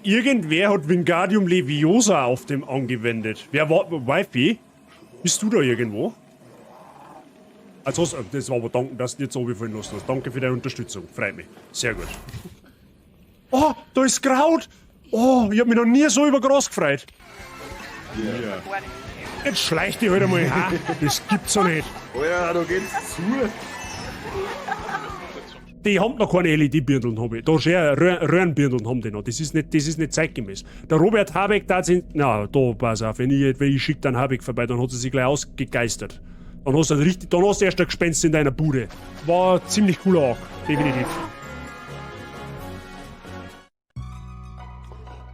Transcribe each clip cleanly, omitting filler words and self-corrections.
irgendwer hat Wingardium Leviosa auf dem angewendet. Wer war... Wifi? Bist du da irgendwo? Also, das war aber danke, dass du jetzt so gefallen lassen hast. Danke für deine Unterstützung. Freut mich. Sehr gut. Oh, da ist Kraut. Oh, ich hab mich noch nie so über Gras gefreut. Yeah. Jetzt schleicht die halt einmal heim. Das gibt's doch nicht. Oh ja, da geht's zu. Die haben noch keine LED-Birndeln, habe ich. Da schon Röhrenbirndeln haben die noch. Das ist nicht zeitgemäß. Der Robert Habeck, da sind. Na, da pass auf, wenn ich schicke dann Habeck vorbei, dann hat sie sich gleich ausgegeistert. Dann hast du erst ein Gespenst in deiner Bude. War ziemlich cooler auch, definitiv.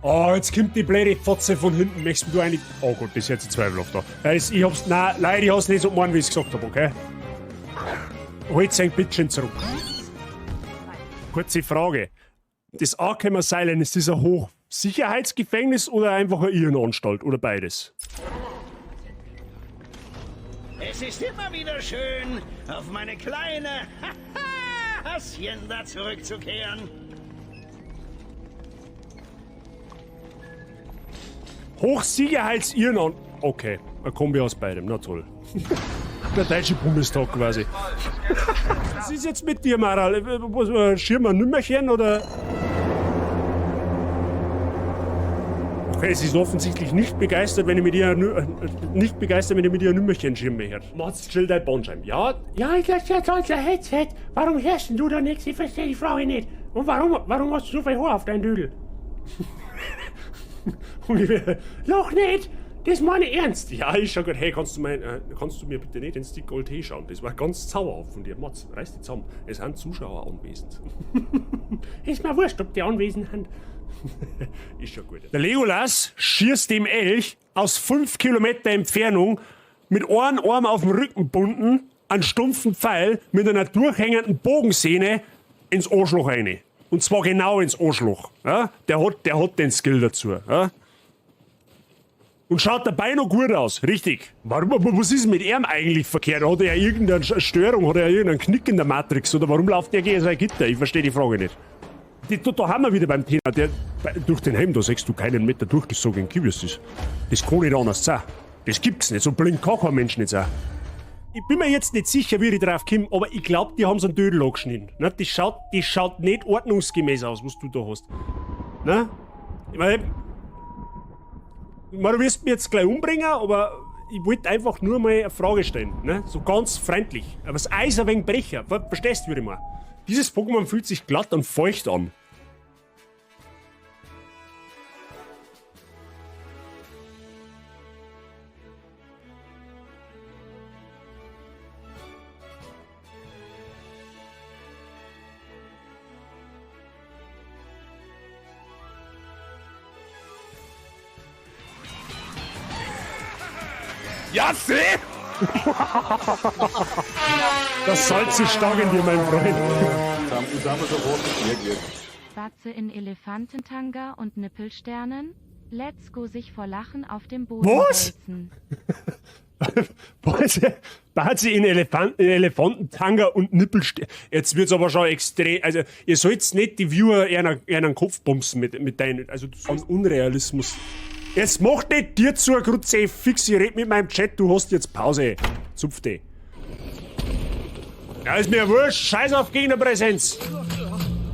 Oh, jetzt kommt die blöde Fotze von hinten. Möchtest du eigentlich... Oh Gott, das ist jetzt ein zweifelhaft da. Ich hab's... Nein, leider, ich hab's nicht so gemacht, wie ich's gesagt habe, okay? Halt sein Bittchen zurück. Kurze Frage. Das Arkham Asylum, ist das ein Hochsicherheitsgefängnis oder einfach eine Irrenanstalt? Oder beides? Es ist immer wieder schön, auf meine kleine Hacienda zurückzukehren. Hochsicherheits-Irrenanstalt. Okay, ein Kombi aus beidem, na toll. Der deutsche Bundestag quasi. Was ist jetzt mit dir, Maral? Schirm ein Nümmerchen oder? Okay, sie ist offensichtlich nicht begeistert, wenn ich mit ihr ein Nümmerchen schirme her. Machst still dein Bandscheiben. Ja, Ja, das ist jetzt unser Headset. Warum hörst denn du da nichts? Ich verstehe die Frage nicht. Und warum hast du so viel Haar auf deinem Dödel? Noch nicht! Das meine ich ernst! Ja, ist schon gut. Hey, kannst du mir bitte nicht den Stick Gold Tee schauen? Das war ganz zauberhaft von dir. Mats, reiß dich zusammen. Es sind Zuschauer anwesend. Ist mir wurscht, ob die anwesend sind. Ist schon gut. Der Legolas schießt dem Elch aus 5 Kilometer Entfernung mit einem Arm auf dem Rücken gebunden, einen stumpfen Pfeil mit einer durchhängenden Bogensehne ins Arschloch rein. Und zwar genau ins Arschloch. Ja? Der hat den Skill dazu. Ja? Und schaut dabei noch gut aus, richtig. Warum, aber was ist mit ihm eigentlich verkehrt? Hat er irgendeine Störung, hat er irgendeinen Knick in der Matrix? Oder warum läuft der gegen sein Gitter? Ich verstehe die Frage nicht. Da haben wir wieder beim Thema. Durch den Helm, da siehst du keinen Meter durch, das so gegen Kibis ist. Das kann nicht anders sein. Das gibt's nicht, so blind kann kein Mensch nicht sein. Ich bin mir jetzt nicht sicher, wie ich drauf komme, aber ich glaube, die haben so einen Dödel angeschnitten. Ne? Das schaut nicht ordnungsgemäß aus, was du da hast. Ne? Ich meine, du wirst mich jetzt gleich umbringen, aber ich wollte einfach nur mal eine Frage stellen. Ne? So ganz freundlich. Aber das Eis ein wenig brecher. Verstehst du, wie ich meine? Dieses Pokémon fühlt sich glatt und feucht an. Ja, seh! Das Salz ist stark in dir, mein Freund. Das haben wir sofort reagiert. Batze in Elefantentanga und Nippelsternen? Let's go sich vor Lachen auf dem Boden wälzen. Batze in Elefantentanga und Nippelsternen. Jetzt wird's aber schon extrem. Also, ihr sollt nicht die Viewer eher einen Kopf bumsen mit deinen. Also, so ein Unrealismus. Jetzt mach nicht dir zur Grütze fix, ich red mit meinem Chat, du hast jetzt Pause. Zupf dich. Ja, ist mir wurscht, scheiß auf Gegnerpräsenz.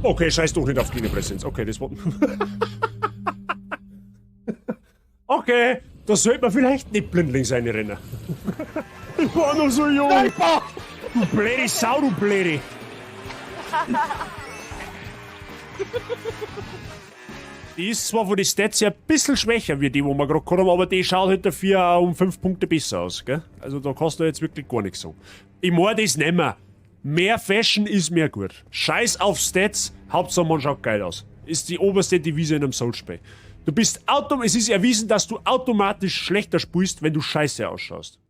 Okay, scheiß doch nicht auf Gegnerpräsenz. Okay, das war... Okay, da sollte man vielleicht nicht blindlings reinrennen. Ich war noch so jung. Du blöde Sau, du blöde. Die ist zwar von den Stats her ein bisschen schwächer wie die, wo wir gerade haben, aber die schaut halt dafür auch um 5 Punkte besser aus, gell? Also da kannst du jetzt wirklich gar nichts sagen. Ich mag das nicht mehr. Mehr Fashion ist mehr gut. Scheiß auf Stats, Hauptsache man schaut geil aus. Ist die oberste Devise in einem Soulspiel. Es ist erwiesen, dass du automatisch schlechter spielst, wenn du scheiße ausschaust.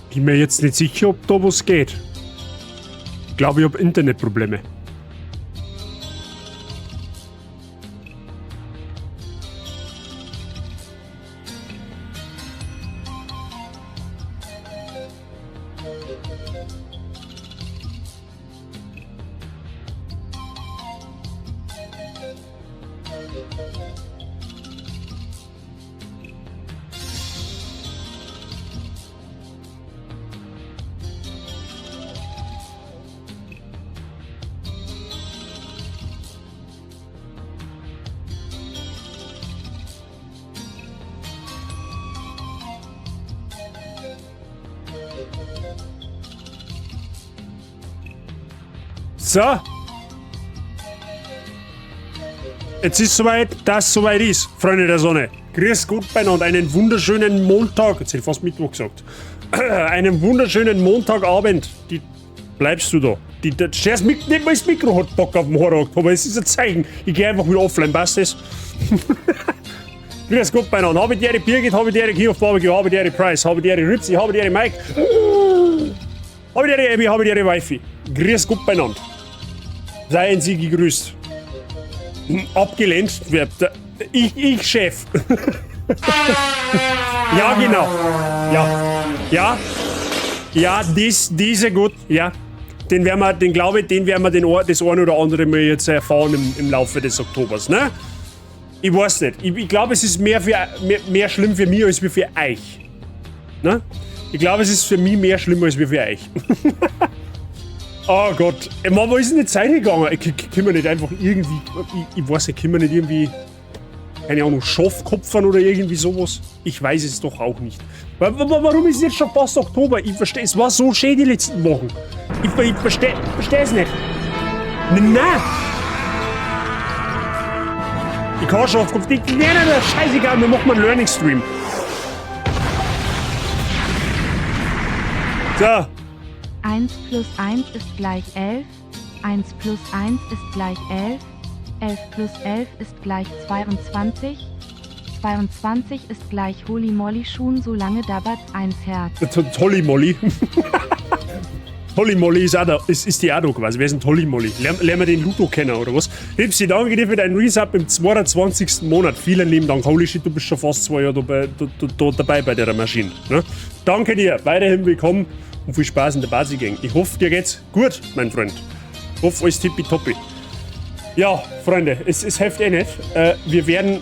Ich bin mir jetzt nicht sicher, ob da was geht. glaube, ich habe Internetprobleme. So. Jetzt ist soweit, dass es soweit ist, Freunde der Sonne. Grüß Gott beieinander, einen wunderschönen Montag. Jetzt hätte ich fast Mittwoch gesagt. Einen wunderschönen Montagabend. Bleibst du da? Nicht mal das Mikro hat Bock auf den Horror, aber es ist ein Zeichen. Ich gehe einfach wieder offline, passt das? Grüß Gott beieinander. Habe ich die Birgit, habe ich die King of Barbecue, habe ich die Price, habe ich die Ripsy, habe ich die Mike. Habe ich die Abby, habe ich die Wifi. Grüß Gott beieinander. Seien Sie gegrüßt. Abgelehnt. Ich Chef. Ja, genau. Ja, diese gut. Ja. Den werden wir das eine oder andere Mal jetzt erfahren im Laufe des Oktobers, ne? Ich weiß nicht. Ich glaube, es ist mehr schlimm für mich als für euch. Ne? Ich glaube, es ist für mich mehr schlimm als für euch. Oh Gott. Mann, wo ist denn die Zeit gegangen? Können wir nicht einfach irgendwie. Ich weiß nicht, können wir nicht irgendwie. Keine Ahnung, Schafkopfern oder irgendwie sowas? Ich weiß es doch auch nicht. Warum ist jetzt schon fast Oktober? Ich verstehe, es war so schön die letzten Wochen. Ich verstehe es nicht. Nein! Ich kann Schafkopf. Nein, scheißegal, wir machen einen Learning Stream. So. 1 plus 1 ist gleich 11, 1 plus 1 ist gleich 11, 11 plus 11 ist gleich 22, 22 ist gleich Holy Molly Schuhen, solange dabei 1 Herz. Holly Molly. Holly Molly ist die auch da quasi. Wer ist denn Holly Molly? Lernen wir den Ludo kennen, oder was? Ripsi, danke dir für deinen Resub im 22. Monat. Vielen lieben Dank. Holy shit, du bist schon fast 2 Jahre dabei bei der Maschine. Ne? Danke dir. Weiterhin willkommen. Und viel Spaß in der Basigang. Ich hoffe, dir geht's gut, mein Freund. Ich hoffe, alles tippitoppi. Ja, Freunde, es hilft eh nicht. Wir werden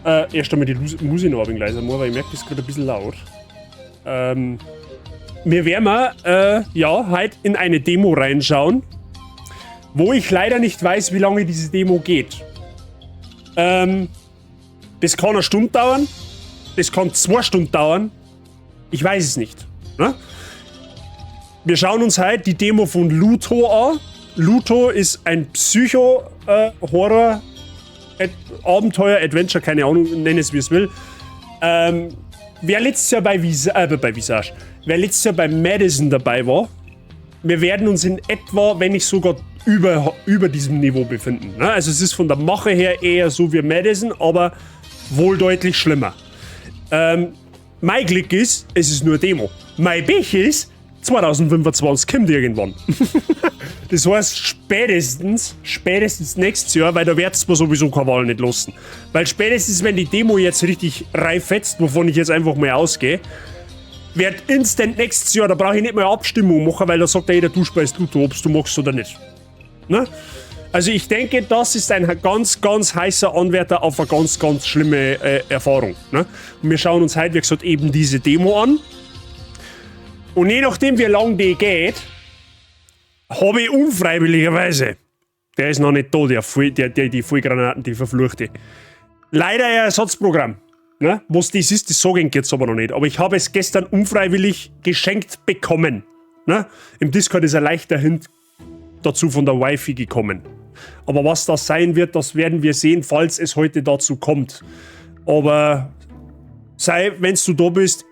erst einmal die Musik noch ein wenig leiser machen, weil ich merke, das ist gerade ein bisschen laut. Wir werden heute in eine Demo reinschauen, wo ich leider nicht weiß, wie lange diese Demo geht. Das kann eine Stunde dauern, das kann 2 Stunden dauern. Ich weiß es nicht. Ne? Wir schauen uns heute die Demo von Luto an. Luto ist ein Psycho-Horror, Abenteuer, Adventure, keine Ahnung, nenn es wie es will. Wer letztes Jahr bei Visage, wer letztes Jahr bei Madison dabei war, wir werden uns in etwa, wenn nicht sogar über diesem Niveau befinden. Ne? Also es ist von der Mache her eher so wie Madison, aber wohl deutlich schlimmer. Mein Glück ist, es ist nur Demo. Mein Pech ist, 2025 kommt irgendwann. Das heißt, spätestens nächstes Jahr, weil da wird's mir sowieso keine Wahl nicht lassen. Weil spätestens, wenn die Demo jetzt richtig reif fetzt, wovon ich jetzt einfach mal ausgehe, wird instant nächstes Jahr, da brauche ich nicht mehr Abstimmung machen, weil da sagt ja jeder, du speist Luto, ob du magst oder nicht. Ne? Also ich denke, das ist ein ganz, ganz heißer Anwärter auf eine ganz, ganz schlimme Erfahrung. Ne? Und wir schauen uns heute, wie gesagt, eben diese Demo an. Und je nachdem, wie lang die geht, habe ich unfreiwilligerweise, der ist noch nicht da, die Vollgranaten, die verfluchte, leider ein Ersatzprogramm. Ne? Was das ist, das sage ich jetzt aber noch nicht. Aber ich habe es gestern unfreiwillig geschenkt bekommen. Ne? Im Discord ist ein leichter Hint dazu von der Wifi gekommen. Aber was das sein wird, das werden wir sehen, falls es heute dazu kommt. Aber sei, wenn du da bist,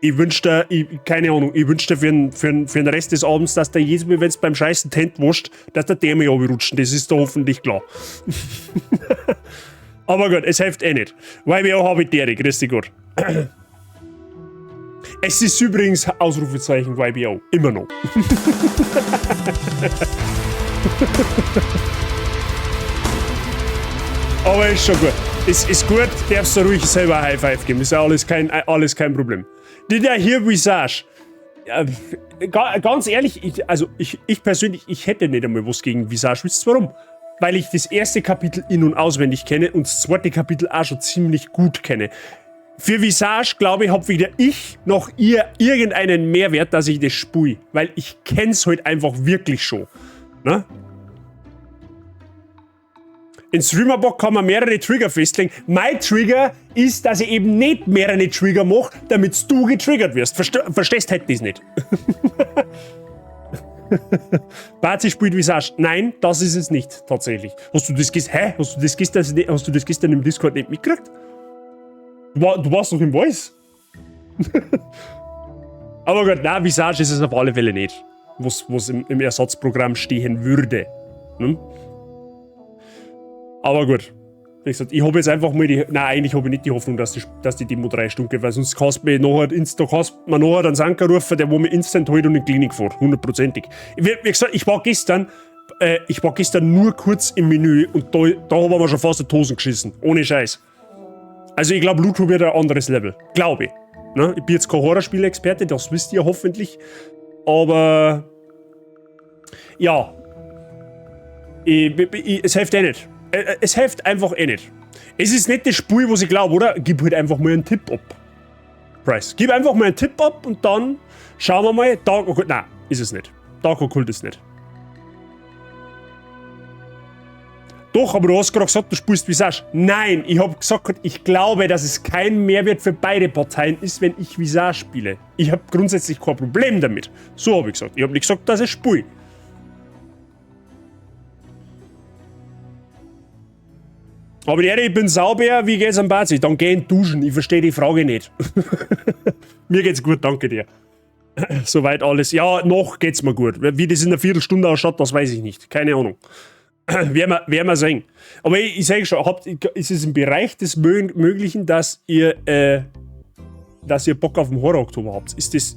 ich wünsche dir, keine Ahnung, ich wünsche dir für den Rest des Abends, dass der jedes Mal, wenn es beim Scheißen Tent wascht, dass der Dämme runterrutscht. Das ist da hoffentlich klar. Aber gut, es hilft eh nicht. Weil wir auch Habitäre, grüß dich Gott. Es ist übrigens Ausrufezeichen YBO. Immer noch. Aber ist schon gut. Ist gut, darfst du ruhig selber ein High Five geben. Ist ja alles kein Problem. Die da hier Visage. Ja, ganz ehrlich, ich persönlich, ich hätte nicht einmal was gegen Visage. Wisst ihr warum? Weil ich das erste Kapitel in- und auswendig kenne und das zweite Kapitel auch schon ziemlich gut kenne. Für Visage, glaube ich, habe weder ich noch ihr irgendeinen Mehrwert, dass ich das spule. Weil ich kenn's halt einfach wirklich schon. Ne? In Streamerbock kann man mehrere Trigger festlegen. Mein Trigger ist, dass ich eben nicht mehrere Trigger mache, damit du getriggert wirst. Verstehst halt das nicht? Bazi spielt Visage. Nein, das ist es nicht, tatsächlich. Hast du das gestern im Discord nicht mitgekriegt? Du warst doch im Voice. Aber gut, nein, Visage ist es auf alle Fälle nicht. Was im Ersatzprogramm stehen würde. Hm? Aber gut. Wie gesagt, ich habe jetzt einfach mal nein, eigentlich habe ich nicht die Hoffnung, dass die Demo 3 Stunden geht, weil sonst kannst du mir nachher einen Sanker rufen, der wo mir instant holt und in die Klinik fährt. 100%ig. Wie gesagt, ich war gestern nur kurz im Menü und da haben wir schon fast die Hosen geschissen. Ohne Scheiß. Also ich glaube, Luto wird ein anderes Level. Glaube ich. Ne? Ich bin jetzt kein Horrorspiel-Experte, das wisst ihr hoffentlich. Aber ja. Es hilft eh nicht. Es hilft einfach eh nicht. Es ist nicht das Spiel, was ich glaube, oder? Gib halt einfach mal einen Tipp ab. Price. Gib einfach mal einen Tipp ab und dann schauen wir mal. Dark Occult. Nein, ist es nicht. Dark Occult ist nicht. Doch, aber du hast gerade gesagt, du spielst Visage. Nein, ich habe gesagt, ich glaube, dass es kein Mehrwert für beide Parteien ist, wenn ich Visage spiele. Ich habe grundsätzlich kein Problem damit. So habe ich gesagt. Ich habe nicht gesagt, dass ich spiele. Aber ich bin sauber, wie geht's am Bazi? Dann geh in duschen, ich verstehe die Frage nicht. Mir geht's gut, danke dir. Soweit alles. Ja, noch geht's mir gut. Wie das in einer Viertelstunde ausschaut, das weiß ich nicht. Keine Ahnung. Werden wir sehen. Aber ich sage schon, ist es im Bereich des Möglichen, dass ihr Bock auf den Horror-Oktober habt? Ist das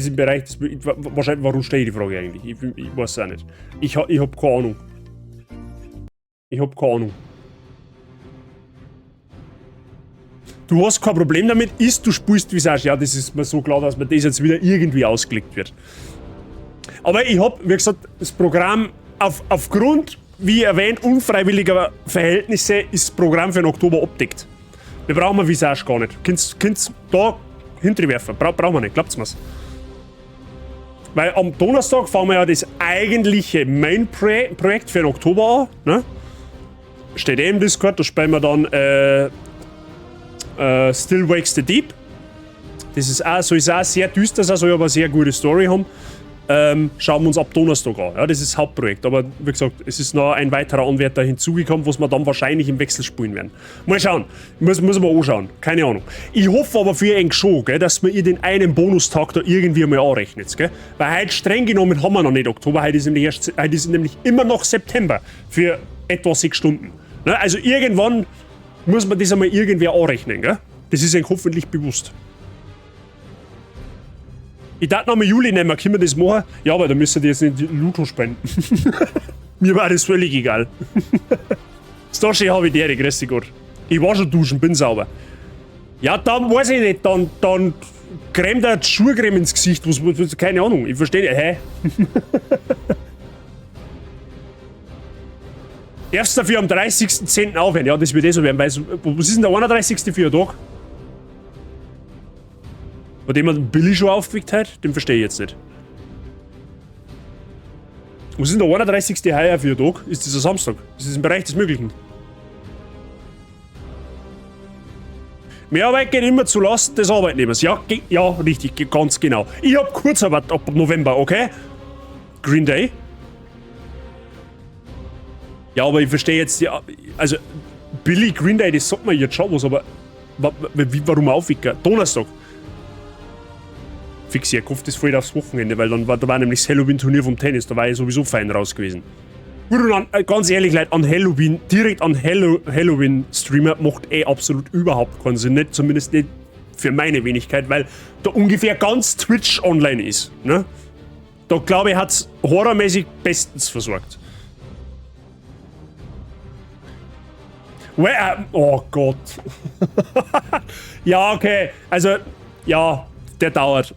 im Bereich des Möglichen? Wahrscheinlich, warum stelle ich die Frage eigentlich? Ich weiß es auch nicht. Ich hab keine Ahnung. Du hast kein Problem damit, du spielst Visage. Ja, das ist mir so klar, dass mir das jetzt wieder irgendwie ausgelegt wird. Aber ich hab, wie gesagt, das Programm aufgrund, wie erwähnt, unfreiwilliger Verhältnisse ist das Programm für den Oktober abdeckt. Wir brauchen ein Visage gar nicht. Könnt's da hinterwerfen. Brauchen wir nicht, glaubt's mir's. Weil am Donnerstag fahren wir ja das eigentliche Main-Projekt für den Oktober an. Ne? Steht im Discord, da spielen wir dann Still Wakes the Deep. Das ist auch, soll auch sehr düster sein, soll aber eine sehr gute Story haben. Schauen wir uns ab Donnerstag an. Ja, das ist das Hauptprojekt. Aber wie gesagt, es ist noch ein weiterer Anwärter hinzugekommen, was wir dann wahrscheinlich im Wechsel spielen werden. Mal schauen. Muss man anschauen. Keine Ahnung. Ich hoffe aber für euch schon, gell, dass ihr den einen Bonustag da irgendwie mal anrechnet. Gell? Weil heute streng genommen haben wir noch nicht Oktober. Heute ist nämlich immer noch September. Für etwa 6 Stunden. Ne? Also irgendwann muss man das einmal irgendwer anrechnen. Gell? Das ist euch hoffentlich bewusst. Ich dachte noch mal Juli nehmen, können wir das machen? Ja, aber da müssen die jetzt nicht Luto spenden. Mir war das völlig egal. Stashi habe ich dir, grüß dich Gott. Ich war schon duschen, bin sauber. Ja, dann weiß ich nicht, dann creme da Schuhcreme ins Gesicht, was, keine Ahnung, ich verstehe nicht, hä? Erst dafür am 30.10. aufhören, ja, das wird eh so werden, weil, was ist denn der 31. für ein Tag? Bei dem man Billy schon aufgeweckt hat, den verstehe ich jetzt nicht. Was ist denn der 31. heuer für ein Tag? Ist das ein Samstag? Das ist im Bereich des Möglichen. Mehrarbeit geht immer zu Lasten des Arbeitnehmers. Ja, ja, richtig, ganz genau. Ich hab Kurzarbeit ab November, okay? Green Day? Ja, aber ich verstehe jetzt, ja, also Billy Green Day, das sagt man jetzt schon was, aber warum aufwecken? Donnerstag. Fix, ich hoffe, das fällt aufs Wochenende, weil da war nämlich das Halloween-Turnier vom Tennis, da war ich sowieso fein raus gewesen. Gut, und ganz ehrlich, Leute, an Halloween, direkt an Halloween streamer macht absolut überhaupt keinen Sinn. Nicht, zumindest nicht für meine Wenigkeit, weil da ungefähr ganz Twitch online ist. Ne? Da glaube ich, hat's horrormäßig bestens versorgt. Oh Gott. Ja, okay. Also, ja, der dauert.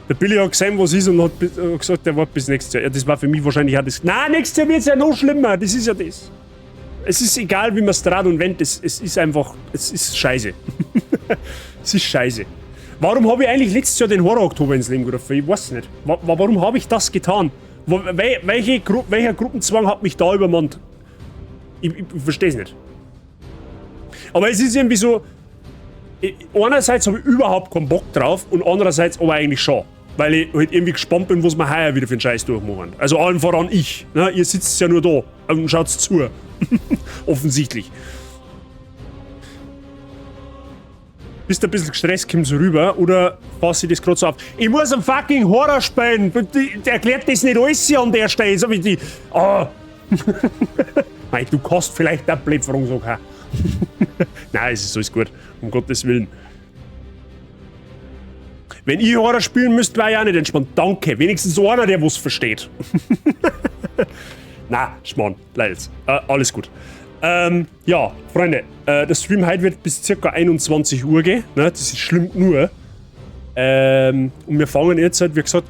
Der Billy hat gesehen, was ist und hat gesagt, der wartet bis nächstes Jahr. Ja, das war für mich wahrscheinlich auch das. Nein, nächstes Jahr wird es ja noch schlimmer. Das ist ja das. Es ist egal, wie man es dreht und wendet. Es ist einfach. Es ist scheiße. Es ist scheiße. Warum habe ich eigentlich letztes Jahr den Horror-Oktober ins Leben gerufen? Ich weiß nicht. Warum habe ich das getan? Welcher Gruppenzwang hat mich da übermannt? Ich verstehe es nicht. Aber es ist irgendwie so. Einerseits habe ich überhaupt keinen Bock drauf und andererseits aber eigentlich schon. Weil ich halt irgendwie gespannt bin, was wir heuer wieder für einen Scheiß durchmachen. Also allen voran ich. Ne? Ihr sitzt ja nur da und schaut zu. Offensichtlich. Bist du ein bisschen gestresst, kommst du rüber oder passe ich das gerade so auf? Ich muss einen fucking Horror spielen. Der erklärt das nicht alles hier an der Stelle. So wie die. Oh. Mei, du kannst vielleicht eine Blödfrage sagen. Nein, es ist alles gut. Um Gottes Willen. Wenn ich Horror spielen müsste, wäre ich auch nicht entspannt. Danke. Wenigstens einer, der was versteht. Na, Schmarrn. Leils. Alles gut. Ja, Freunde. Der Stream heute wird bis ca. 21 Uhr gehen. Ne, das ist schlimm nur. Und wir fangen jetzt halt, wie gesagt.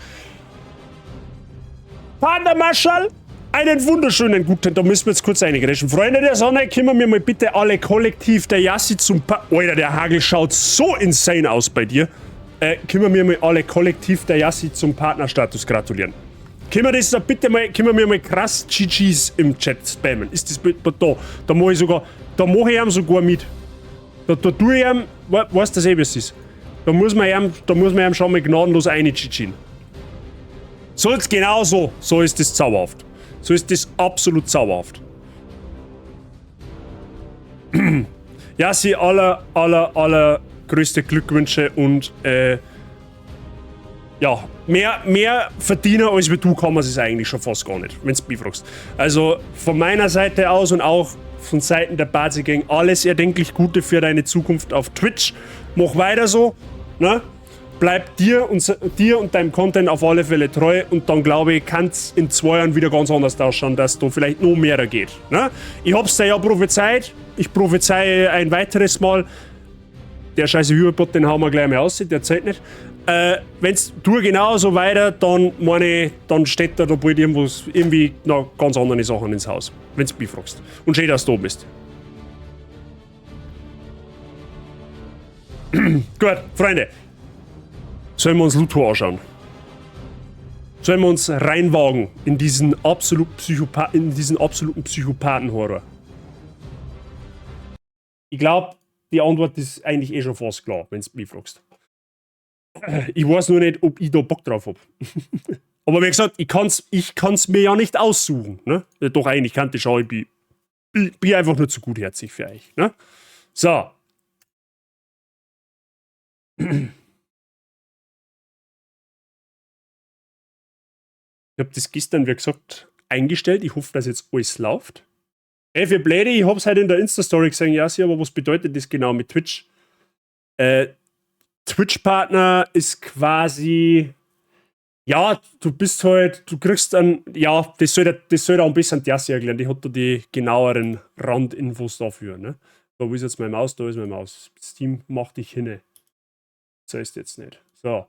Panda Marschall! Einen wunderschönen guten, da müssen wir jetzt kurz eingreifen. Freunde der Sonne, kümmern wir mal bitte alle kollektiv der Jassi zum Alter, der Hagel schaut so insane aus bei dir. Kümmern wir mal alle kollektiv der Jassi zum Partnerstatus gratulieren. Können wir mal krass GGs im Chat spammen. Ist das Bild da? Da mache ich ihm sogar mit. Da tue ich ihm, weißt du, wie es ist? Da muss man ihm schon mal gnadenlos eine GGen. So ist genau so. So ist das zauberhaft. So ist das absolut zauberhaft. Ja, sie aller größte Glückwünsche und ja, mehr Verdiener als wie du kann man es eigentlich schon fast gar nicht, wenn du mich fragst. Also von meiner Seite aus und auch von Seiten der Bazi Gang alles erdenklich Gute für deine Zukunft auf Twitch. Mach weiter so, ne? Bleib dir und deinem Content auf alle Fälle treu und dann glaube ich, kann es in 2 Jahren wieder ganz anders ausschauen, dass da vielleicht noch mehr geht. Ne? Ich hab's dir ja prophezeit, ich prophezeie ein weiteres Mal. Der scheiße Überbot, den hauen wir gleich mal aus, der zählt nicht. Wenn's du genauso weiter, dann dann steht da bald irgendwie noch ganz andere Sachen ins Haus, wenn's mich fragst. Und schön, dass du da bist. Gut, Freunde. Sollen wir uns Luthor anschauen? Sollen wir uns reinwagen in diesen absoluten Psychopathen-Horror? Ich glaube, die Antwort ist eigentlich eh schon fast klar, wenn du mich fragst. Ich weiß nur nicht, ob ich da Bock drauf habe. Aber wie gesagt, ich kann's mir ja nicht aussuchen. Ne? Ja, doch, eigentlich kann ich schon. Ich bin einfach nur zu gutherzig für euch. Ne? So. Ich habe das gestern, wie gesagt, eingestellt. Ich hoffe, dass jetzt alles läuft. Ey, für Blöde, ich habe es heute in der Insta-Story gesagt, ja, aber was bedeutet das genau mit Twitch? Twitch-Partner ist quasi, ja, du kriegst dann, ja, das soll auch ein bisschen Jassi erklären, die hat da die genaueren Randinfos dafür, ne? Da ist jetzt meine Maus, da ist meine Maus. Steam macht dich hinne. So ist jetzt nicht. So.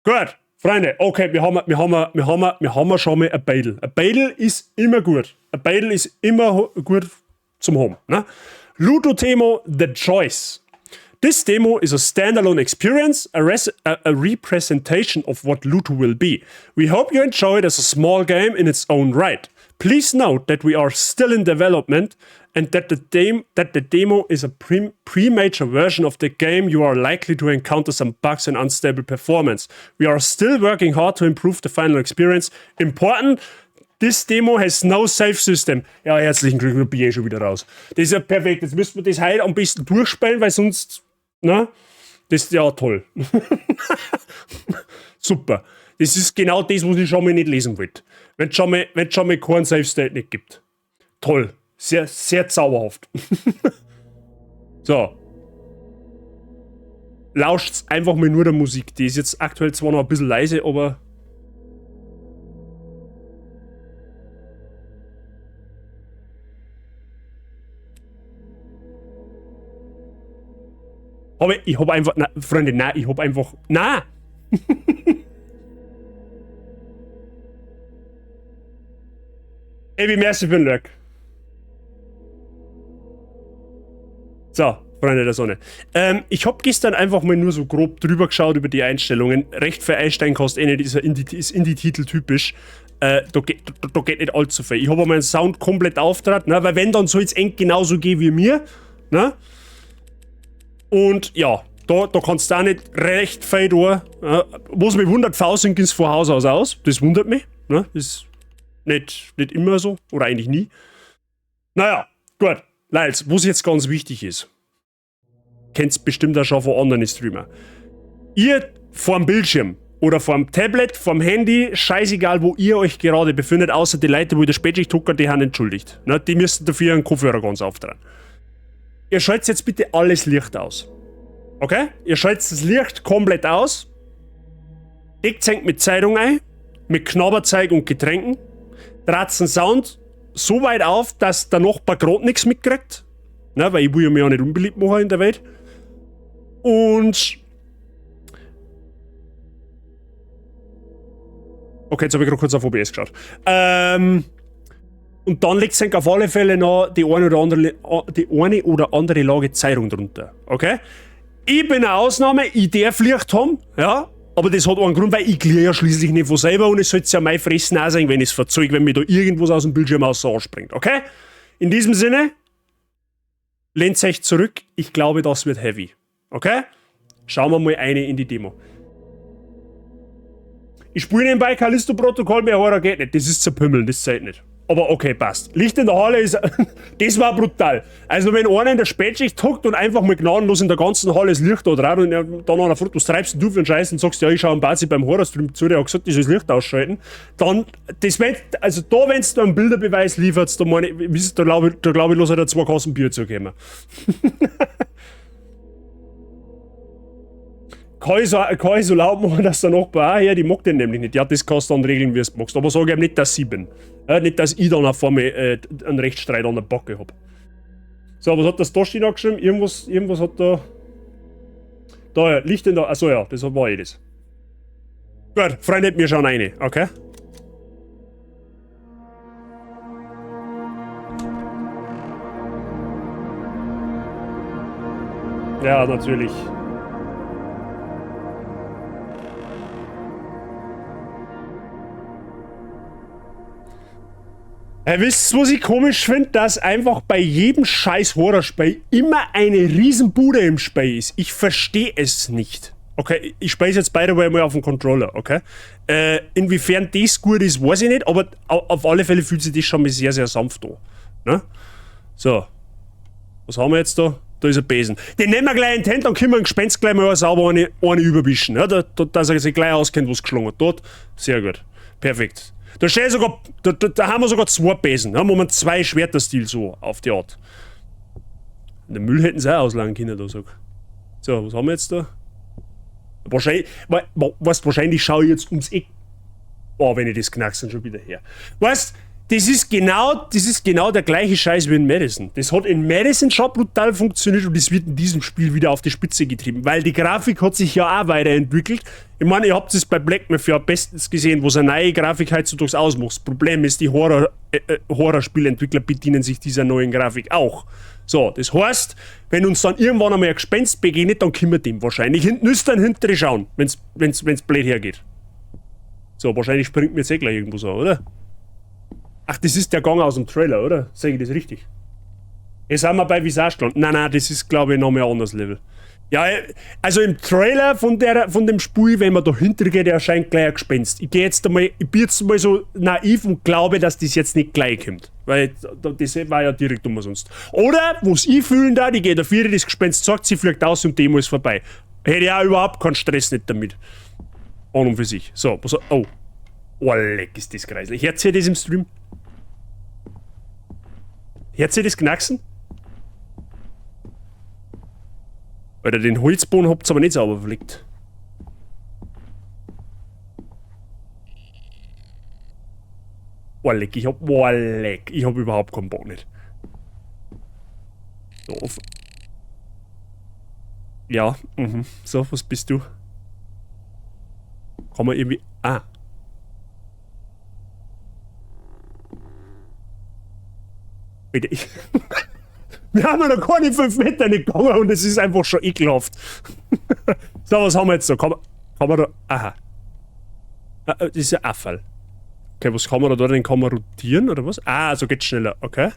Gut. Freunde, okay, wir haben schon mal ein Beidel. Ein Beidel ist immer gut. Ein Beidel ist immer gut zum haben. Ne? Ludo Demo The Choice. This demo is a standalone experience, a representation of what Ludo will be. We hope you enjoy it as a small game in its own right. Please note that we are still in development and that the demo is a pre-major version of the game. You are likely to encounter some bugs and unstable performance. We are still working hard to improve the final experience. Important, this demo has no save system. Ja, herzlichen Glückwunsch, bin ich schon wieder raus. Das ist ja perfekt. Jetzt müssen wir das heute am besten durchspielen, weil sonst, ne? Das ist ja toll. Super. Das ist genau das, was ich schon mal nicht lesen wollte. Wenn es schon mal keinen Save State nicht gibt. toll. Sehr, sehr zauberhaft. So. Lauscht einfach mal nur der Musik. Die ist jetzt aktuell zwar noch ein bisschen leise, aber... Ich hab einfach... Na, Freunde, nein, ich hab einfach... Nein! Ey, wie merciful Lurk. So, Freunde der Sonne. Ich hab gestern einfach mal nur so grob drüber geschaut über die Einstellungen. Recht für Einsteinkast nicht, ist Indie-Titel typisch. Da geht nicht allzu viel. Ich habe meinen Sound komplett aufgetragen, ne? Weil wenn, dann soll es eng genauso gehen wie mir. Ne? Und ja, da kannst du auch nicht recht viel tun. Was mich wundert, V-Sync ist von Haus aus. Das wundert mich. Ne? Das ist nicht immer so. Oder eigentlich nie. Naja, gut. Leils, was jetzt ganz wichtig ist. Kennt's bestimmt auch schon von anderen Streamer. Ihr vorm Bildschirm oder vorm Tablet, vorm Handy, scheißegal, wo ihr euch gerade befindet, außer die Leute, wo ihr der Spätschicht hocken, die haben entschuldigt. Ne? Die müssen dafür ihren Kopfhörer ganz auftragen. Ihr schaltet jetzt bitte alles Licht aus. Okay? Ihr schaltet das Licht komplett aus. Deckt es mit Zeitung ein, mit Knabberzeug und Getränken. Dreht den Sound so weit auf, dass der Nachbar gerade nichts mitkriegt. Ne, weil ich will ja mich auch nicht unbeliebt machen in der Welt. Und... Okay, jetzt habe ich gerade kurz auf OBS geschaut. Und dann legt es auf alle Fälle noch die eine oder andere Lage Zeitung drunter. Okay? Ich bin eine Ausnahme, ich darf Licht haben, ja? Aber das hat einen Grund, weil ich gliere ja schließlich nicht von selber und es sollte ja mein Fressen auch sein, wenn ich es verzeug, wenn mir da irgendwas aus dem Bildschirm aus so anspringt. Okay? In diesem Sinne, lehnt euch zurück. Ich glaube, das wird heavy. Okay? Schauen wir mal eine in die Demo. Ich spiele nebenbei Callisto-Protokoll, mehr Horror geht nicht. Das ist zerpümmeln, das zählt nicht. Aber okay, passt. Licht in der Halle ist... das war brutal. Also wenn einer in der Spätschicht hockt und einfach mal gnadenlos in der ganzen Halle das Licht da drauf und dann einer fragt, was treibst du für einen Scheiß und sagst, ja, ich schaue am Bazi beim Horrorstream zu, der hat gesagt, ich soll das Licht ausschalten, dann, das wenn, also da, wenn du einen Bilderbeweis lieferst, da meine ich, da glaube ich, los hat er 2 Kassen Bier zu geben. Kann ich so laut machen, dass der Nachbar auch her, die mag den nämlich nicht. Ja, das kannst du dann regeln, wie du es magst. Aber sag ihm nicht, dass ich bin. Nicht, dass ich dann auf einmal einen Rechtsstreit an der Backe hab. So, was hat das da stehen angeschrieben? Irgendwas hat da... Da, ja, Licht in der... Achso, ja, das war eh das. Gut, Freunde, wir schauen rein, okay? Ja, natürlich. Wisst ihr, was ich komisch finde? Dass einfach bei jedem scheiß Horrorspiel immer eine Riesenbude im Spiel ist. Ich verstehe es nicht. Okay, ich spiele jetzt beide mal auf dem Controller, okay? Inwiefern das gut ist, weiß ich nicht, aber auf alle Fälle fühlt sich das schon mal sehr, sehr sanft an. Ne? So. Was haben wir jetzt da? Da ist ein Besen. Den nehmen wir gleich in die Hand, dann können wir ein Gespenst gleich mal sauber eine überwischen. Ja? Dass er sich gleich auskennt, was geschlagen hat. Dort. Sehr gut. Perfekt. Da steht sogar, da haben wir sogar 2 Besen, da haben wir 2 Schwerterstil so auf die Art. Den Müll hätten sie auch auslagen können, da sag. So, was haben wir jetzt da? Wahrscheinlich schaue ich jetzt ums Eck. Oh, wenn ich das knackst, dann schon wieder her. Weißt, das ist genau der gleiche Scheiß wie in Madison. Das hat in Madison schon brutal funktioniert und das wird in diesem Spiel wieder auf die Spitze getrieben, weil die Grafik hat sich ja auch weiterentwickelt. Ich meine, ihr habt es bei Black Mafia bestens gesehen, wo es eine neue Grafik heutzutage ausmacht. Das Problem ist, die Horrorspielentwickler bedienen sich dieser neuen Grafik auch. So, das heißt, wenn uns dann irgendwann einmal ein Gespenst begegnet, dann können wir dem wahrscheinlich nüstern hinterher schauen, wenn's blöd hergeht. So, wahrscheinlich springt mir jetzt eh gleich irgendwo so, oder? Ach, das ist der Gang aus dem Trailer, oder? Sag ich das richtig? Jetzt sind wir bei Visage gelandet. Nein, das ist, glaube ich, noch mehr anderes Level. Ja, also im Trailer von dem Spiel, wenn man da hinter geht, erscheint gleich ein Gespenst. Ich bin jetzt mal so naiv und glaube, dass das jetzt nicht gleich kommt. Weil das war ja direkt umsonst. Oder, was ich fühlen da, die geht auf ihre, das Gespenst sagt, sie fliegt aus und Demo ist vorbei. Hätte ich auch überhaupt keinen Stress nicht damit. An und für sich. So, oh, leck ist das greislich. Hört ihr das im Stream? Hört ihr das Knacksen? Alter, den Holzboden habt's aber nicht sauber verlegt. Leck, ich hab überhaupt keinen Bock nicht. So, ja, so, was bist du? Kann man irgendwie... Ah. Alter, wir haben ja noch keine 5 Meter nicht gegangen und es ist einfach schon ekelhaft. So, was haben wir jetzt so? Kann man da... Aha. Das ist ein Abfall. Okay, was kann man da? Den kann man rotieren, oder was? Ah, so geht's schneller, okay.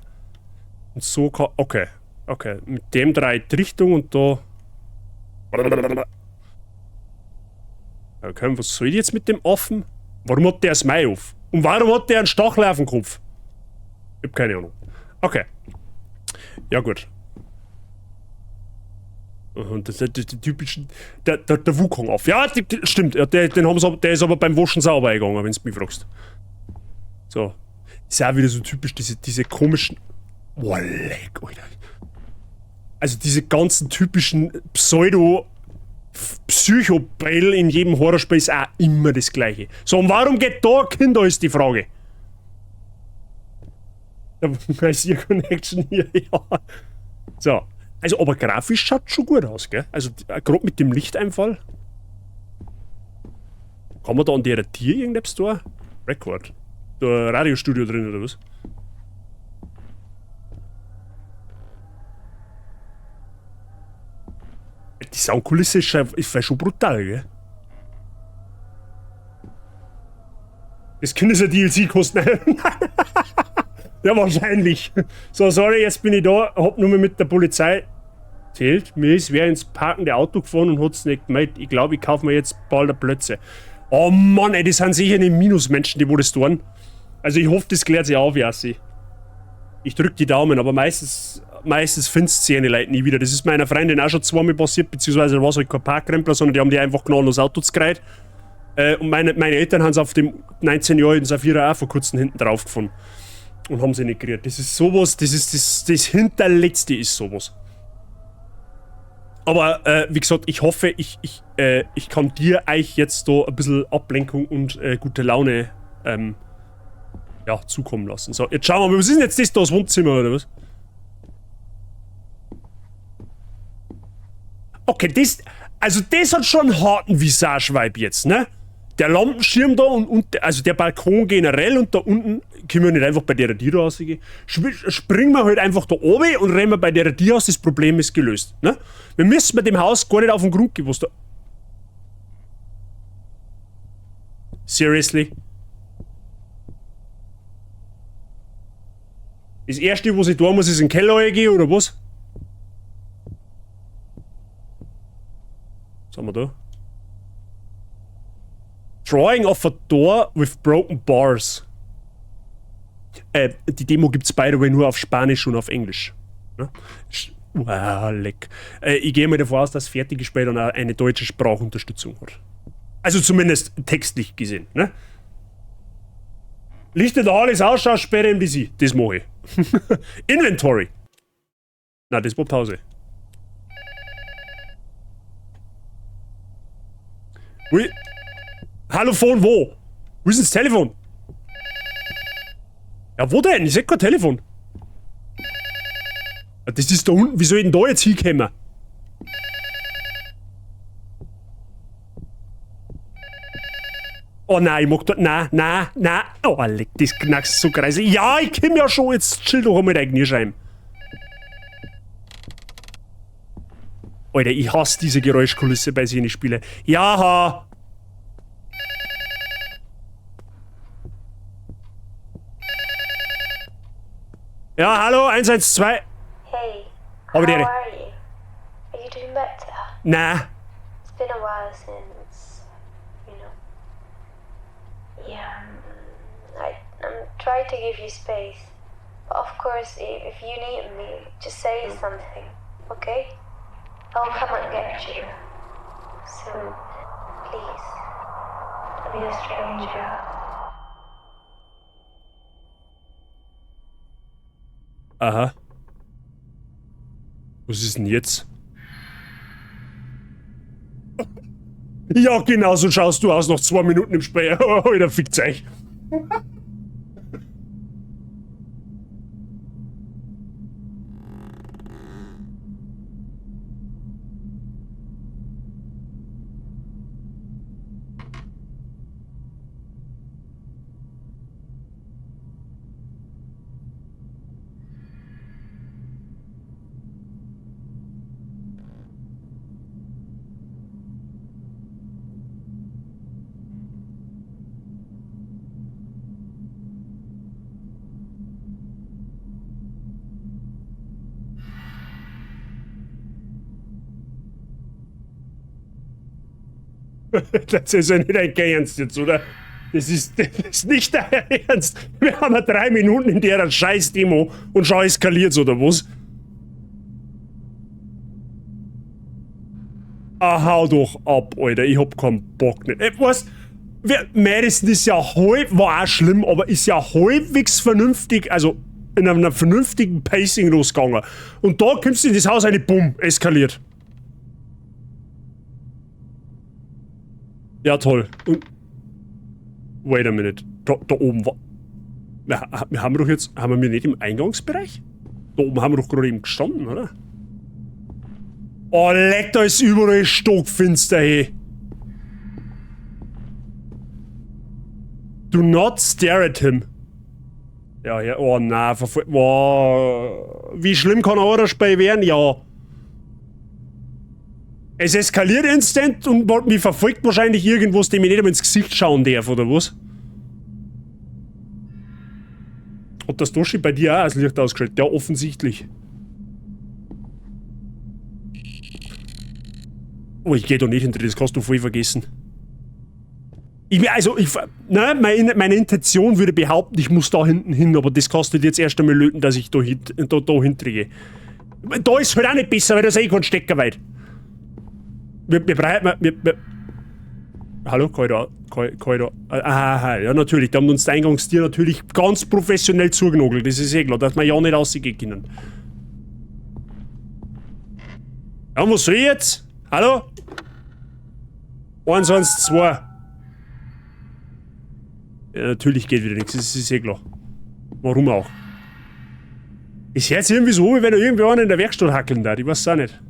Und so kann... Okay. Okay, mit dem 3 Richtung und da... Okay, was soll ich jetzt mit dem Affen? Warum hat der das Mai auf? Und warum hat der einen Stachel auf dem Kopf? Ich hab keine Ahnung. Okay. Ja, gut. Und das ist die typischen... Der Wukong auf. Ja, stimmt. Den haben sie, der ist aber beim Waschen sauber gegangen, wenn du mich fragst. So. Ist ja auch wieder so typisch, diese komischen... Boah, leck, Alter. Also diese ganzen typischen Psycho-Bell in jedem Horrorspiel ist auch immer das gleiche. So, und warum geht da Kinder, ist die Frage. Da ist ihr Connection hier, ja. So. Also, aber grafisch schaut schon gut aus, gell? Also, gerade mit dem Lichteinfall. Kann man da an der Tier irgendetwas da? Record. Da Radiostudio drin, oder was? Die Soundkulisse ist schon brutal, gell? Das könnte es ein DLC kosten. Ja, wahrscheinlich. So, sorry, jetzt bin ich da, hab nur mal mit der Polizei erzählt. Mir ist wer ins parkende Auto gefahren und hat's nicht gemeldet. Ich glaube, ich kaufe mir jetzt bald Plätze. Oh Mann, ey, das sind sicher die Minusmenschen, die wo das tun. Also ich hoffe, das klärt sich auf, Jassi. Ich drück die Daumen, aber meistens findest du die Leute nie wieder. Das ist meiner Freundin auch schon zweimal passiert, beziehungsweise war es halt kein Parkrempler, sondern die haben die einfach genau das Auto gekreit. Und meine Eltern haben es auf dem 19-jährigen Safira auch vor kurzem hinten drauf gefunden. Und haben sie nicht gekriegt. Das ist sowas, das Hinterletzte ist sowas. Aber, wie gesagt, ich hoffe, ich kann dir euch jetzt da ein bisschen Ablenkung und gute Laune ja, zukommen lassen. So, jetzt schauen wir mal, was ist denn jetzt das Wohnzimmer, oder was? Okay, das hat schon einen harten Visage-Vibe jetzt, ne? Der Lampenschirm da und also der Balkon generell und da unten können wir nicht einfach bei der Tür rausgehen. Springen wir halt einfach da oben und rennen wir bei der Tür aus, das Problem ist gelöst, ne? Wir müssen mit dem Haus gar nicht auf den Grund gehen, was da... Seriously? Das erste, was ich tun muss, ist in den Keller reingehen, oder was? Was haben wir da? Drawing of a door with broken bars. Die Demo gibt's by the way nur auf Spanisch und auf Englisch. Ne? Wow, leck. Ich gehe mal davon aus, dass das fertige Spiel dann auch eine deutsche Sprachunterstützung hat. Also zumindest textlich gesehen, ne? Lichtet alles aus, schau sperre NPC. Das mache ich. Inventory. Na, das war Pause. Ui. Hallo, Phone, wo? Wo ist denn das Telefon? Ja, wo denn? Ich seh kein Telefon. Ja, das ist da unten. Wie soll ich denn da jetzt hinkommen? Oh nein, ich mag da... Nein. Oh, leck, das knackst so kreise. Ja, ich komm ja schon. Jetzt chill doch einmal dein Knirschheim. Alter, ich hasse diese Geräuschkulisse bei solchen Spielen. Ja. Ja, hallo, 112. Hey, how are you? Are you doing better? Nah. It's been a while since, Yeah, I'm trying to give you space. But of course, if you need me, just say something, okay? I'll come and get you. Soon. Please. Don't be a stranger. Aha. Was ist denn jetzt? Ja, genau so schaust du aus nach 2 Minuten im Spray. Alter, fickt's euch. Das ist ja nicht dein Ernst jetzt, oder? Das ist nicht dein Ernst. Wir haben ja 3 Minuten in der Scheiß-Demo und schon eskaliert's, oder was? Ah, hau doch ab, Alter. Ich hab keinen Bock nicht. Weißt du, Madison ist ja war auch schlimm, aber ist ja halbwegs vernünftig, also in einem vernünftigen Pacing losgegangen. Und da kommst du in das Haus eine Bumm, eskaliert. Ja, toll. Und. Wait a minute. Da oben war. Wir haben doch jetzt. Haben wir nicht im Eingangsbereich? Da oben haben wir doch gerade eben gestanden, oder? Oh, leck, da ist überall stockfinster, hey. Do not stare at him. Ja, ja. Oh, nein. Wow. Wie schlimm kann Horrorspiel werden? Ja. Es eskaliert instant und mich verfolgt wahrscheinlich irgendwas, dem ich nicht einmal ins Gesicht schauen darf, oder was? Hat das Doshi bei dir auch als Licht ausgeschaltet? Ja, offensichtlich. Oh, ich geh da nicht hinter, das kannst du voll vergessen. Meine Intention würde behaupten, ich muss da hinten hin, aber das kostet jetzt erst einmal löten, dass ich da hintergehe. Da ist halt auch nicht besser, weil da ist eh kein Stecker weit. Hallo, Korridor. Aha, ja, natürlich. Die haben uns die Eingangstür natürlich ganz professionell zugenagelt. Das ist eh klar, dass wir ja nicht rausgehen können. Ja, und was soll ich jetzt? Hallo? 1, 1, 2. Ja, natürlich geht wieder nichts, das ist eh klar. Warum auch? Es hört sich irgendwie so, wie wenn da irgendwie einer in der Werkstatt hackeln da. Ich weiß es auch nicht.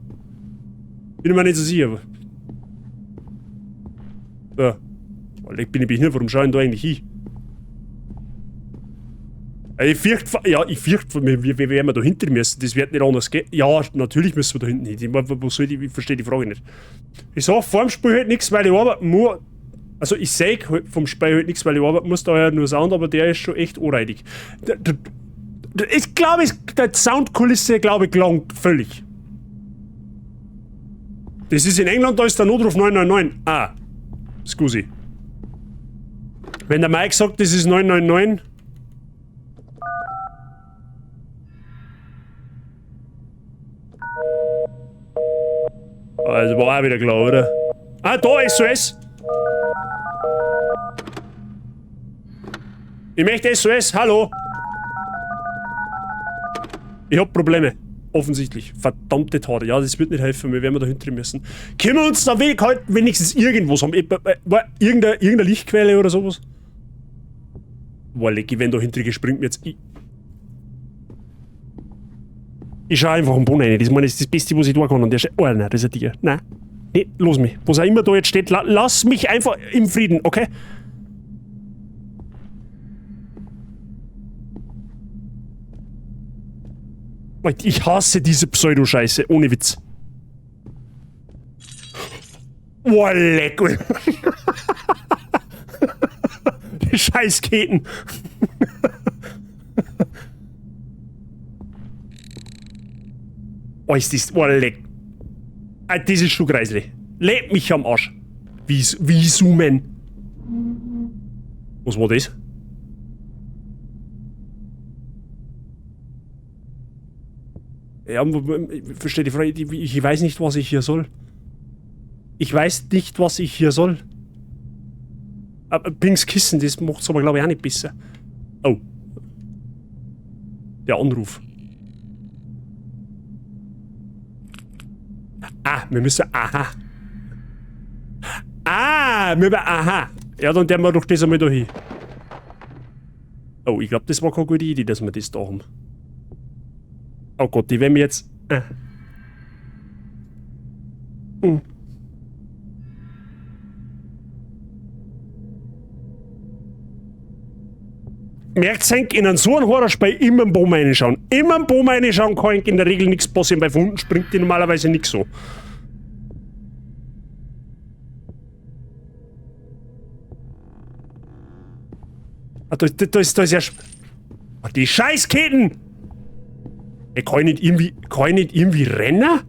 Bin mir nicht so sicher. Ja. Ich bin behindert, warum schaue ich da eigentlich hin? Ich fürchte, wir werden da hinter müssen. Das wird nicht anders gehen. Ja, natürlich müssen wir da hinten hin. Ich verstehe die Frage nicht. Ich sag, vor dem Spiel halt nichts, weil ich arbeiten muss. Also, ich sag halt vom Spiel halt nichts, weil ich arbeiten muss, da ja nur Sound, aber der ist schon echt anreidig. Ich glaube, die Soundkulisse, glaube ich, gelangt völlig. Das ist in England, da ist der Notruf 999. Ah, scusi. Wenn der Mike sagt, das ist 999. Also war auch wieder klar, oder? Ah, da SOS. Ich möchte SOS, hallo. Ich hab Probleme. Offensichtlich. Verdammte Tade. Ja, das wird nicht helfen, wir werden da hinten müssen. Können wir uns da wenigstens irgendwas haben? Irgendeine Lichtquelle oder sowas? Boah, Lecky, wenn da hinten springt mir jetzt. Ich schau einfach am Boden rein. Das ist das Beste, was ich tun kann. Und der oh nein, das ist ein Tiger. Nein. Nee, los mich. Was auch immer da jetzt steht, lass mich einfach im Frieden, okay? Ich hasse diese Pseudo-Scheiße, ohne Witz. Boah, leck. Die Scheißketen. Oh, ist das... Boah, leck. Das ist schon greislich. Leck mich am Arsch. Wie zoomen. Was war das? Ja, ich verstehe die Frage. Ich weiß nicht, was ich hier soll. Ich weiß nicht, was ich hier soll. Pinks Kissen, das macht's aber, glaube ich, auch nicht besser. Oh. Der Anruf. wir müssen, aha. Aha. Ja, dann werden wir doch das einmal da hin. Oh, ich glaube, das war keine gute Idee, dass wir das da haben. Oh Gott, die werden wir jetzt... Merkt euch, in einem so einem Horrorspiel immer einen Baum reinschauen. Immer einen Baum reinschauen kann in der Regel nichts passieren, weil von unten springt die normalerweise nicht so. Ah, da ist ja... Ah, die Scheißketten! Ey, kann ich nicht irgendwie rennen?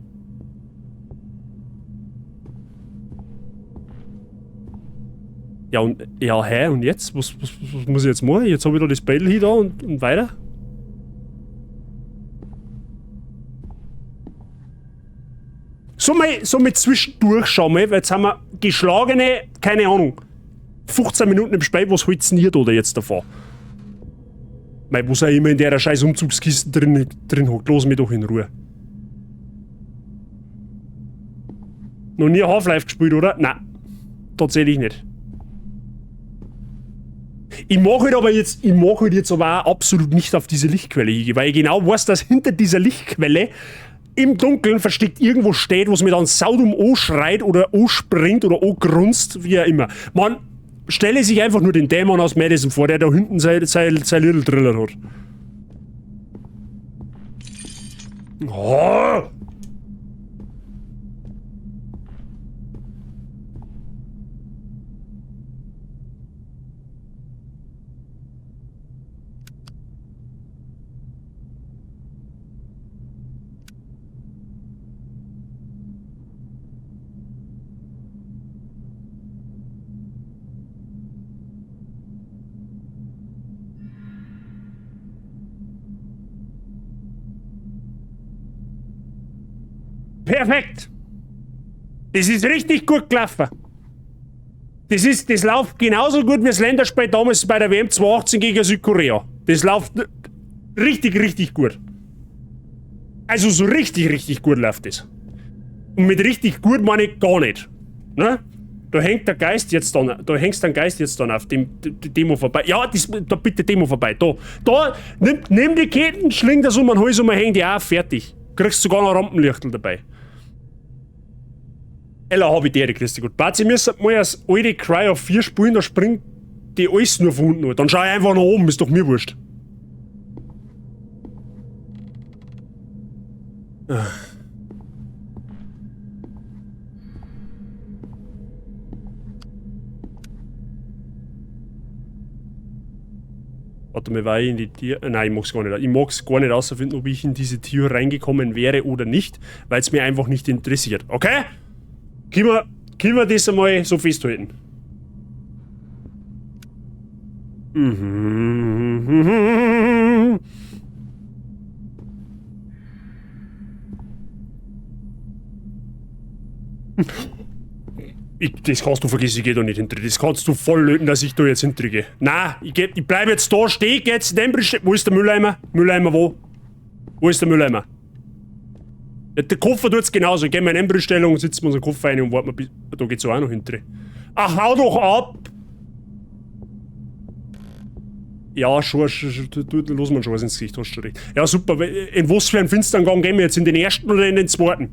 Ja, und... Ja, hä? Und jetzt? Was muss ich jetzt machen? Jetzt habe ich da das Bell hier da und weiter? So mal zwischendurch schauen wir, weil jetzt haben wir geschlagene, keine Ahnung, 15 Minuten im Spiel, was holt's denn hier da jetzt davon? Mei, was auch immer in der scheiß Umzugskiste drin hockt, lass mich doch in Ruhe. Noch nie Half-Life gespielt, oder? Nein, tatsächlich nicht. Ich mag halt jetzt aber auch absolut nicht auf diese Lichtquelle hingehen, weil ich genau weiß, dass hinter dieser Lichtquelle im Dunkeln versteckt irgendwo steht, was mir dann saudum anschreit oder anspringt oder angrunzt, wie auch immer. Man, stelle sich einfach nur den Dämon aus Madison vor, der da hinten sein Little Driller hat. Oh! Perfekt! Das ist richtig gut gelaufen. Das läuft genauso gut wie das Länderspiel damals bei der WM 2018 gegen Südkorea. Das läuft richtig, richtig gut. Also so richtig, richtig gut läuft das. Und mit richtig gut meine ich gar nicht. Ne? Da hängt der Geist jetzt dann, auf dem Demo vorbei. Ja, da bitte Demo vorbei. Da, nimm die Ketten, schling das um den Hals und häng die auch fertig. Kriegst sogar noch Rampenlichtel dabei. Ella hab ich die, Christi gut. Bazi, müssen mal als alte Cry of 4 spielen, da springt die alles nur von unten an. Dann schau ich einfach nach oben, ist doch mir wurscht. Warte mal, war ich in die Tür... Nein, ich mag's gar nicht. Ich mag's gar nicht rausfinden, ob ich in diese Tür reingekommen wäre oder nicht, weil es mir einfach nicht interessiert. Okay? Können wir das einmal so festhalten? Das kannst du vergessen, ich geh da nicht hinter. Das kannst du voll löten, dass ich da jetzt hintergehe. Nein, ich bleib jetzt da stehen, geh jetzt in den Brief. Wo ist der Mülleimer? Mülleimer wo? Wo ist der Mülleimer? Ja, der Koffer tut's genauso. Ich geh mal in Embryostellung, sitzen wir unseren Koffer rein und warten wir bis... Da geht's auch noch hinter. Ach, hau doch ab! Ja, schon, los man schon was ins Gesicht, hast du recht. Ja, super. In was für einen finsteren Gang gehen wir jetzt? In den ersten oder in den zweiten?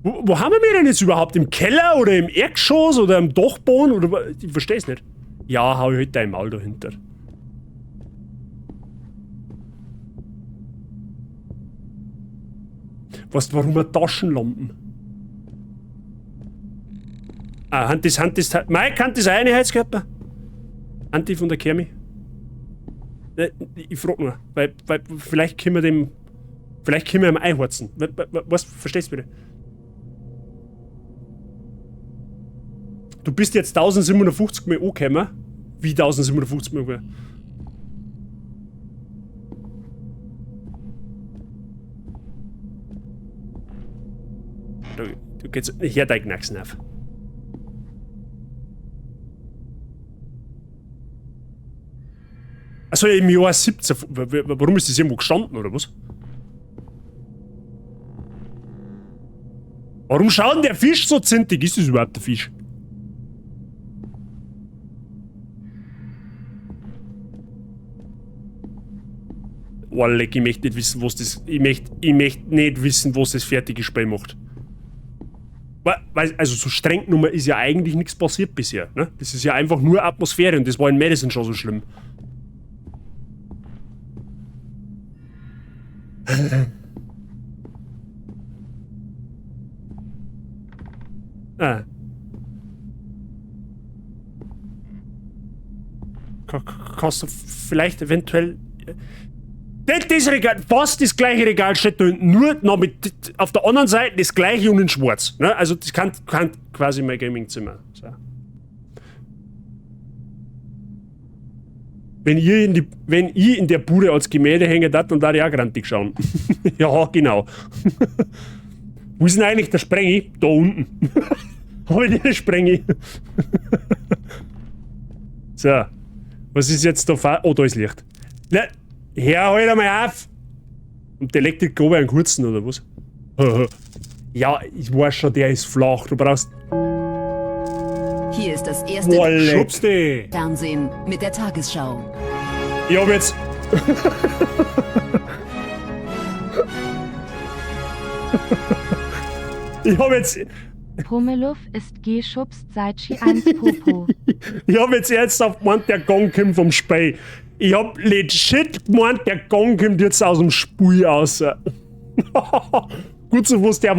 Wo haben wir denn jetzt überhaupt? Im Keller oder im Erdgeschoss oder im Dachboden? Oder ich versteh's nicht. Ja, hau ich halt dein Maul dahinter. Was, warum Taschenlampen? Ah, Mike, kann das eine Heizkörper? Anti von der Kermi? Ich frag nur, weil vielleicht können wir dem... Vielleicht können wir ihm einheizen. Was, verstehst du bitte? Du bist jetzt 1750 Mal angekommen. Wie 1750 Mal? Du geht's... Hör dein Knacksen auf. Also im Jahr 17... Warum ist das irgendwo gestanden, oder was? Warum schaut denn der Fisch so zintig? Ist das überhaupt der Fisch? Oh, leck, ich möchte nicht wissen, was das... Ich möchte nicht wissen, was das fertige Spiel macht. Weil, also so streng genommen ist ja eigentlich nichts passiert bisher, ne? Das ist ja einfach nur Atmosphäre und das war in Madison schon so schlimm. Ah. Kannst du vielleicht eventuell... Das Regal, fast das gleiche Regal steht da hinten, nur noch mit auf der anderen Seite das gleiche und in schwarz. Ne? Also das kann quasi mein Gamingzimmer sein. Wenn ich in der Bude als Gemälde hänge, dann da ich auch grantig schauen. Ja, genau. Wo ist denn eigentlich der Sprengi? Da unten. Hab ich den Sprengi? So. Was ist jetzt da? Oh, da ist Licht. Ne, hör halt einmal auf! Und der Elektriker oben einen kurzen, oder was? Ja, ich weiß schon, der ist flach. Du brauchst... Hier ist das erste Fernsehen mit der Tagesschau. Ich hab jetzt... Ich hab jetzt... Pummeluff ist geschubst seit Ski 1 Popo. Ich hab jetzt ernsthaft gemeint, der Gong kommt vom Spiel. Ich hab legit gemeint, der Gong kommt jetzt aus dem Spiel raus. Gut zu wissen, der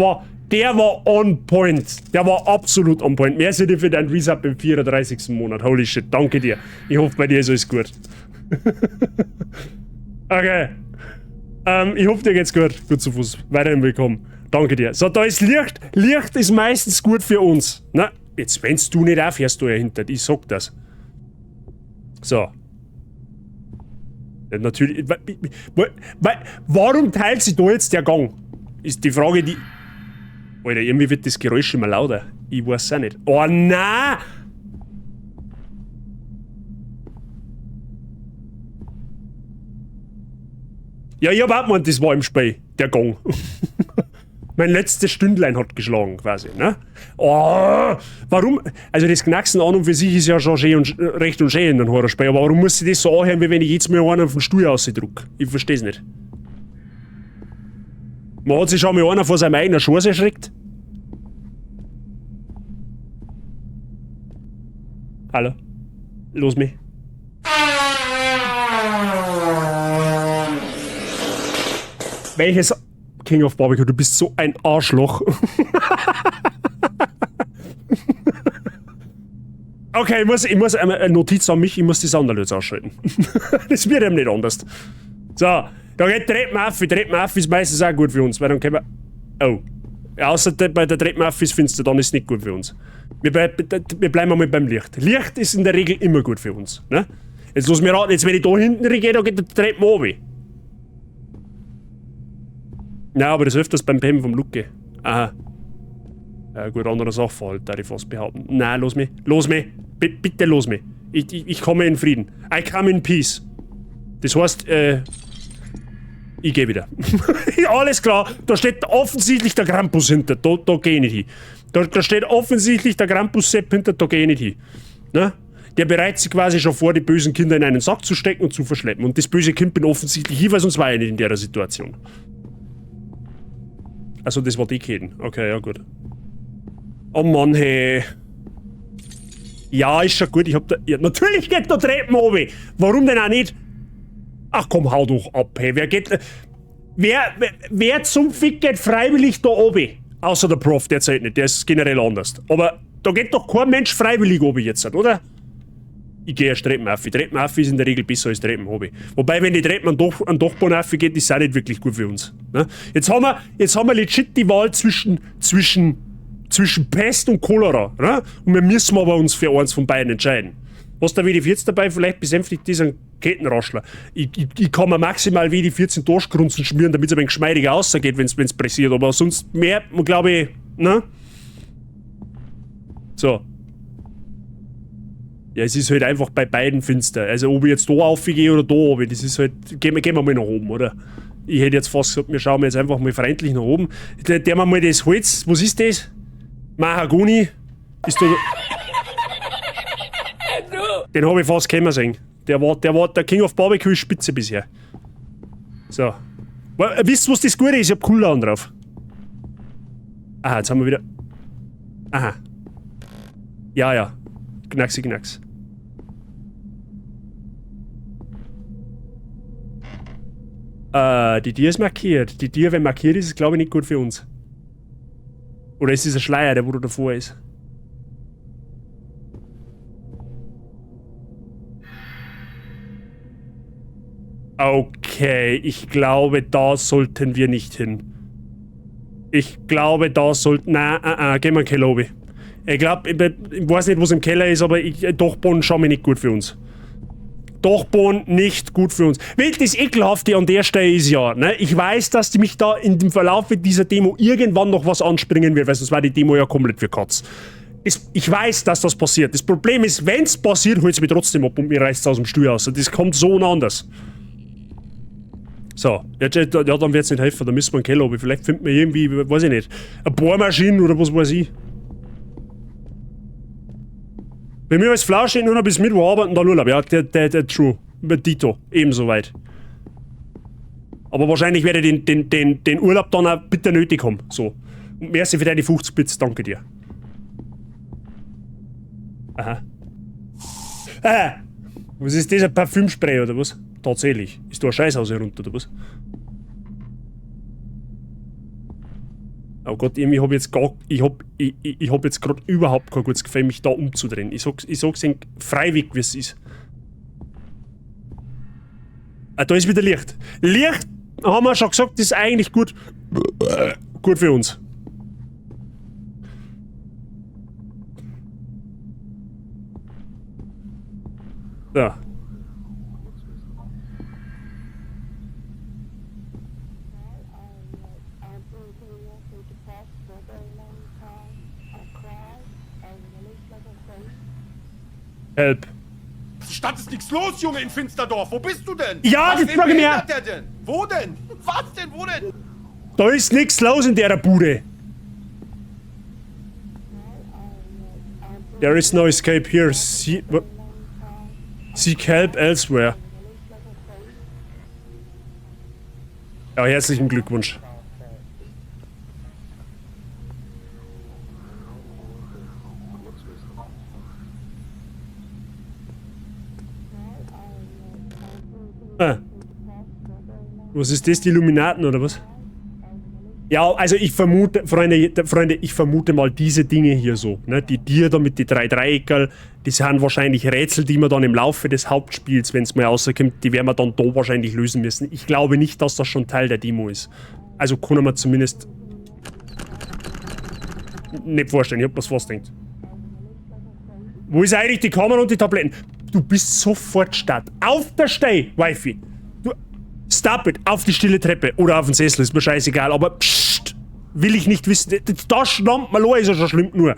war on point. Der war absolut on point. Merci dir für dein Resub im 34. Monat. Holy shit, danke dir. Ich hoffe, bei dir ist alles gut. Okay. Ich hoffe, dir geht's gut. Gut zu Fuß. Weiterhin willkommen. Danke dir. So, da ist Licht. Licht ist meistens gut für uns. Na, jetzt, wenn's du nicht aufhörst, du hinter. Ich sag das. So. Ja, natürlich. Warum teilt sich da jetzt der Gang? Ist die Frage, die... Alter, irgendwie wird das Geräusch immer lauter. Ich weiß auch nicht. Oh, nein! Ja, ich hab auch gemeint, das war im Spiel, der Gang. Mein letztes Stündlein hat geschlagen, quasi, ne? Oh, warum? Also das Knacksen an und für sich ist ja schon schön und recht und schön in einem Horrorspiel, aber warum muss ich das so anhören, wie wenn ich jetzt mal einen auf den Stuhl rausdrücke? Ich versteh's nicht. Man hat sich schon mal einer vor seinem eigenen Schoß erschreckt. Hallo? Los mich. Welches... King of Barbecue, du bist so ein Arschloch. Okay, ich muss eine Notiz an mich, ich muss die Soundalöts ausschalten. Das wird eben nicht anders. So, da geht Treppen auf ist meistens auch gut für uns, weil dann können wir... Oh. Außer bei der Treppen auf ist finster, dann ist es nicht gut für uns. Wir bleiben mal beim Licht. Licht ist in der Regel immer gut für uns. Ne? Jetzt lass mich raten, jetzt wenn ich da hinten gehe, da geht der Treppen runter. Ja, aber das öfters beim Pem vom Lucke. Aha. Ja gut, anderer Sachverhalt, darf ich fast behaupten. Nein, los mich. Bitte los mich. Ich komme in Frieden. I come in peace. Das heißt, ich gehe wieder. Alles klar, da steht offensichtlich der Krampus hinter, da geh ich nicht hin. Da steht offensichtlich der Krampus-Sepp hinter, da geh ich nicht hin. Ne? Der bereitet sich quasi schon vor, die bösen Kinder in einen Sack zu stecken und zu verschleppen. Und das böse Kind bin offensichtlich ich, weil sonst war ich nicht in der Situation. Also das war die Käden. Okay, ja gut. Oh Mann, hey. Ja, ist schon gut. Ich hab da... Ja, natürlich geht da Treppen oben. Warum denn auch nicht? Ach komm, hau doch ab, hey. Wer zum Fick geht freiwillig da oben? Außer der Prof, der zählt nicht. Der ist generell anders. Aber da geht doch kein Mensch freiwillig oben jetzt, oder? Ich gehe erst Treppen auf. Treppen auf ist in der Regel besser als Treppen oben. Wobei, wenn die Treppen an Dachboden auf geht, ist es auch nicht wirklich gut für uns. Ne? Jetzt haben wir legit die Wahl zwischen Pest und Cholera. Ne? Und wir müssen aber uns für eins von beiden entscheiden. Was der WD-14 dabei vielleicht besänftigt, ist ein Kettenraschler. Ich kann mir maximal WD-14 Durchgrunzen schmieren, damit es ein wenig geschmeidiger ausgeht, wenn es pressiert. Aber sonst mehr, glaube ich, ne? So. Ja, es ist halt einfach bei beiden finster. Also ob ich jetzt da aufgehe oder da oben, das ist halt... Gehen wir mal nach oben, oder? Ich hätte jetzt fast gesagt, wir schauen jetzt einfach mal freundlich nach oben. Der mal das Holz, was ist das? Mahagoni. Ist da... Den habe ich fast kennen sehen. Der war der King of Barbecue Spitze bisher. So. Wisst ihr, was das Gute ist? Ich hab Cooldown drauf. Aha, jetzt haben wir wieder... Aha. Ja. Knackse Knacks. Die Tür ist markiert. Die Tür, wenn markiert ist, ist glaube ich nicht gut für uns. Oder ist dieser Schleier, der wo da davor ist? Okay, ich glaube, da sollten wir nicht hin. Ich glaube, da sollten... Nein, gehen wir in den Keller oben. Ich glaube, ich weiß nicht, was im Keller ist, aber Dachboden schaut mir nicht gut für uns. Dachboden nicht gut für uns. Weil das Ekelhafte an der Stelle ist ja, ne? Ich weiß, dass mich da in dem Verlauf dieser Demo irgendwann noch was anspringen wird, weil sonst war die Demo ja komplett für Katz. Ich weiß, dass das passiert. Das Problem ist, wenn es passiert, holt es mich trotzdem ab und mir reißt es aus dem Stuhl aus. Das kommt so anders. So, ja, dann wird es nicht helfen, da müssen wir in den Keller oben. Vielleicht finden wir irgendwie, weiß ich nicht, eine Bohrmaschine oder was weiß ich. Bei mir als Flausch steht nur noch bis Mittwoch arbeiten und dann Urlaub. Ja, der True. Mit Dito. Ebenso weit. Aber wahrscheinlich werde ich den Urlaub dann auch bitte nötig haben. So. Und merci für deine 50 Bits, danke dir. Aha. Was ist das, ein Parfümspray oder was? Tatsächlich. Ist da ein Scheißhaus herunter oder was? Oh Gott, irgendwie hab ich jetzt gar... Ich hab jetzt gerade überhaupt kein gutes Gefühl, mich da umzudrehen. Ich sag's Ihnen freiwillig, wie es ist. Ah, da ist wieder Licht. Licht, haben wir schon gesagt, ist eigentlich gut... gut für uns. So. Help. Stadt ist nichts los, Junge, in Finsterdorf. Wo bist du denn? Ja, das frage ich mich. Was der denn? Wo denn? Was denn? Wo denn? Da ist nichts los in der Bude. There is no escape here. Seek help elsewhere. Ja, herzlichen Glückwunsch. Was ist das, die Illuminaten oder was? Ja, also ich vermute, Freunde, ich vermute mal diese Dinge hier so, ne? Die Tiere da mit die 3 Dreieckerl, die sind wahrscheinlich Rätsel, die wir dann im Laufe des Hauptspiels, wenn es mal rauskommt, die werden wir dann da wahrscheinlich lösen müssen. Ich glaube nicht, dass das schon Teil der Demo ist. Also können wir zumindest nicht vorstellen, ich hab was fast gedacht. Wo ist eigentlich die Kamera und die Tabletten? Du bist sofort Start. Auf der Steh, Wifi. Du, stop it. Auf die stille Treppe. Oder auf den Sessel, ist mir scheißegal. Aber pssst, will ich nicht wissen. Da schlammt mal an, ist ja schon schlimm nur.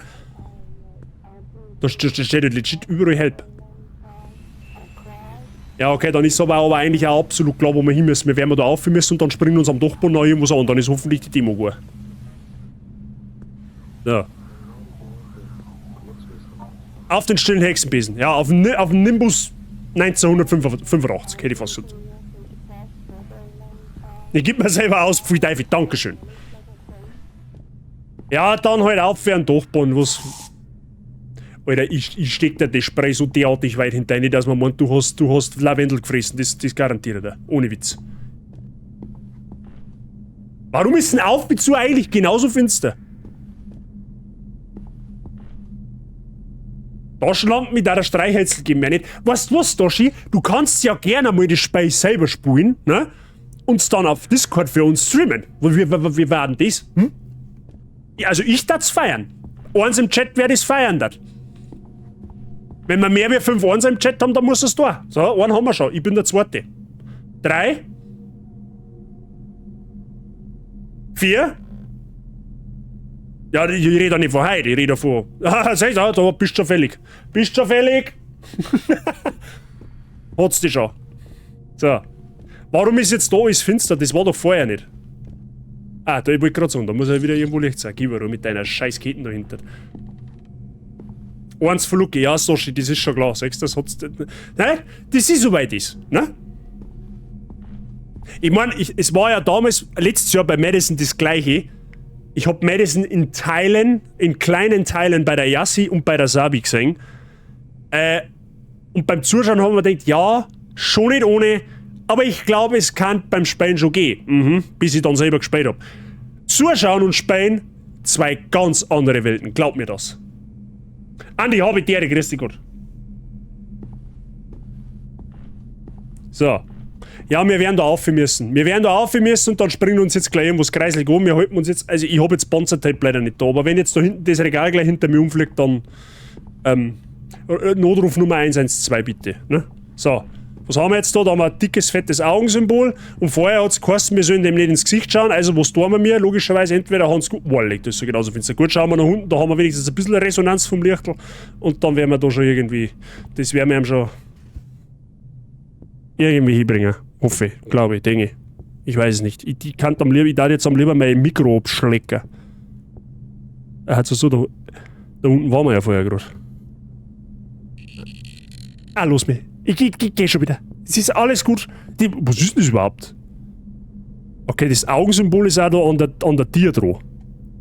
Da steht legit überall Help. Ja, okay, dann ist aber eigentlich auch absolut klar, wo wir hin müssen. Wir werden da auf müssen und dann springen wir uns am Dachboden noch irgendwas an. Dann ist hoffentlich die Demo gut. So. Auf den stillen Hexenbesen. Ja, auf den Nimbus 1985, hätte ich fast gesagt. Ich gebe mir selber aus, pfui Teufel, dankeschön. Ja, dann halt auf für einen Dachboden, was... Alter, ich steck dir das Spray so derartig weit hinter rein, dass man meint, du hast Lavendel gefressen, das garantiert er. Ohne Witz. Warum ist denn auf bis zu eigentlich genauso finster? Da schlammt mit der Streichhölzel geben wir nicht. Weißt du was, Doshi? Du kannst ja gerne mal das Spiel selber spielen, ne? Und dann auf Discord für uns streamen. Wir werden das, hm? Ja, also ich darf's feiern. Eins im Chat werde ich's feiern, dat. Wenn wir mehr wie 5 Eins im Chat haben, dann muss es da. So, einen haben wir schon. Ich bin der Zweite. 3. 4. Ja, ich rede nicht von heute, ich rede von... Ah, sag da bist du schon fällig. Bist schon fällig? Hat's dich schon. So. Warum ist jetzt da alles finster? Das war doch vorher nicht. Ah, da, ich wollte gerade sagen, da muss ja wieder irgendwo Licht sein. Gib mir mit deiner scheiß Ketten dahinter. Eins von Lucky, ja, Soshi, das ist schon klar. Sagst du, das hat's. Nein, das ist soweit ist, ne? Ich meine, es war ja damals, letztes Jahr bei Madison das gleiche. Ich hab Madison in Teilen, in kleinen Teilen bei der Yassi und bei der Sabi gesehen. Und beim Zuschauen haben wir gedacht, ja, schon nicht ohne, aber ich glaube, es kann beim Spielen schon gehen. Bis ich dann selber gespielt hab. Zuschauen und Spielen, zwei ganz andere Welten, glaub mir das. Andi, habe ich dir, grüß dich Gott. So. Ja, wir werden da auf müssen. Wir werden da auf müssen und dann springen uns jetzt gleich irgendwas kreislig um. Wir halten uns jetzt, also ich habe jetzt Panzertape leider nicht da, aber wenn jetzt da hinten das Regal gleich hinter mir umfliegt, dann Notruf Nummer 112 bitte. Ne? So, was haben wir jetzt da? Da haben wir ein dickes, fettes Augensymbol und vorher hat es geheißen, wir sollen dem nicht ins Gesicht schauen, also was tun wir? Logischerweise entweder haben sie gut, das ist so genauso finster. Gut, schauen wir nach unten, da haben wir wenigstens ein bisschen Resonanz vom Lichtl und dann werden wir da schon irgendwie, das werden wir ihm schon irgendwie hinbringen. Hoffe, glaube ich, denke. Ich weiß es nicht. Ich kann am lieber, ich darf jetzt am lieber mein Mikro abschlecken. Er hat so, da unten waren wir ja vorher gerade. Ah, los mir. Ich geh schon wieder. Es ist alles gut. Was ist das überhaupt? Okay, das Augensymbol ist auch da an der Tier dran.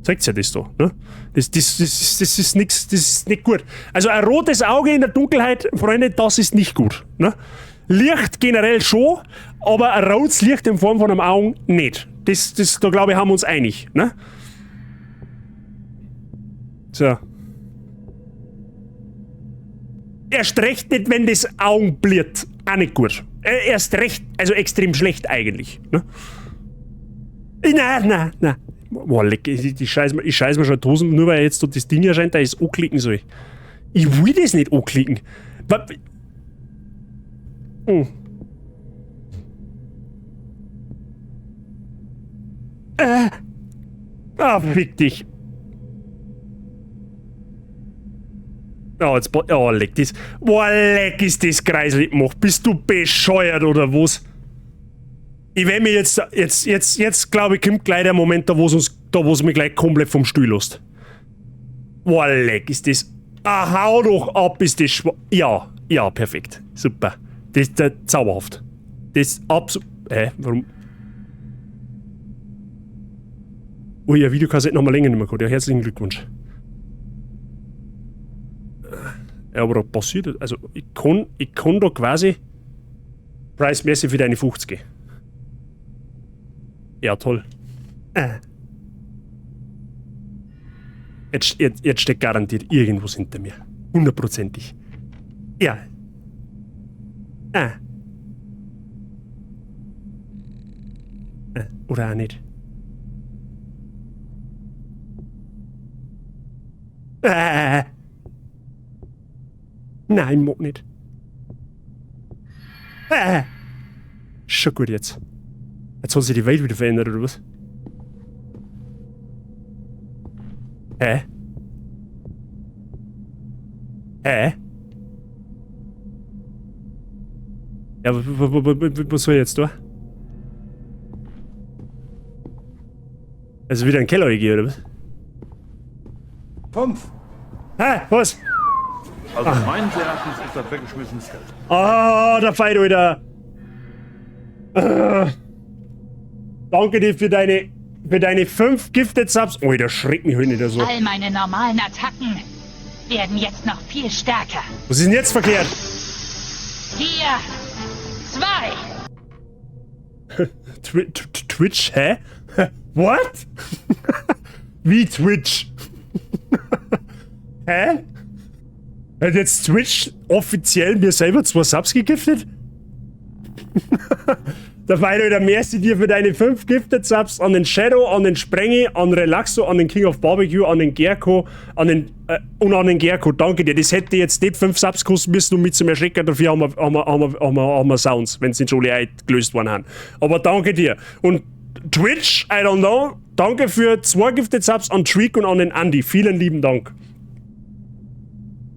Zeigt ja das da, ne? Das ist nix, das ist nicht gut. Also ein rotes Auge in der Dunkelheit, Freunde, das ist nicht gut, ne? Licht generell schon, aber ein rotes Licht in Form von einem Auge nicht. Da glaube ich, haben wir uns einig, ne? So. Erst recht nicht, wenn das Augen bliert. Auch nicht gut. Erst recht, also extrem schlecht eigentlich, ne? Nein. Boah, leck, ich scheiß mir schon die Hosen, nur weil jetzt das Ding erscheint, da ich es anklicken soll. Ich will das nicht anklicken. Fick dich. Oh, leck das. Boah, leck ist das kreislich gemacht. Bist du bescheuert oder was? Ich will mir jetzt glaube ich, kommt gleich der Moment, da wo es mich gleich komplett vom Stuhl lässt. Boah, leck ist das. Ah, hau doch ab, ist das ja, perfekt. Super. Das ist zauberhaft. Das ist absolut. Warum? Oh ja, Videokassette noch mal länger nicht mehr gehabt. Ja, herzlichen Glückwunsch. Ja, aber da passiert. Also, ich kann da quasi preismäßig für deine 50 gehen. Ja, toll. Jetzt steckt garantiert irgendwas hinter mir. 100%ig. Ja. Oder auch nicht. Nein, mag nicht. Schon gut jetzt. Jetzt hat sich die Welt wieder verändert, oder was? Ja, was soll ich jetzt da? Also wieder in den Keller gehen, oder was? 5. Was? Also meines Erachtens ist das weggeschmissenes Geld. Ah, der Feind, Alter. Danke dir für deine 5 Gifted Subs. Oh, der schreckt mich heute nicht so. All meine normalen Attacken werden jetzt noch viel stärker. Was ist denn jetzt verkehrt? 4, 2. Twitch, hä? What? Wie Twitch? Hä? Hat jetzt Twitch offiziell mir selber 2 Subs gegiftet? Dabei wieder merci dir für deine 5 Gifted Subs an den Shadow, an den Sprengi, an Relaxo, an den King of Barbecue, an den Gerko, und an den Gerko. Danke dir. Das hätte jetzt nicht 5 Subs kosten müssen, um mich zu erschrecken. Dafür haben wir Sounds, wenn sie in Schule gelöst worden haben. Aber danke dir. Und Twitch, I don't know. Danke für 2 Gifted Subs an Treek und an den Andy. Vielen lieben Dank.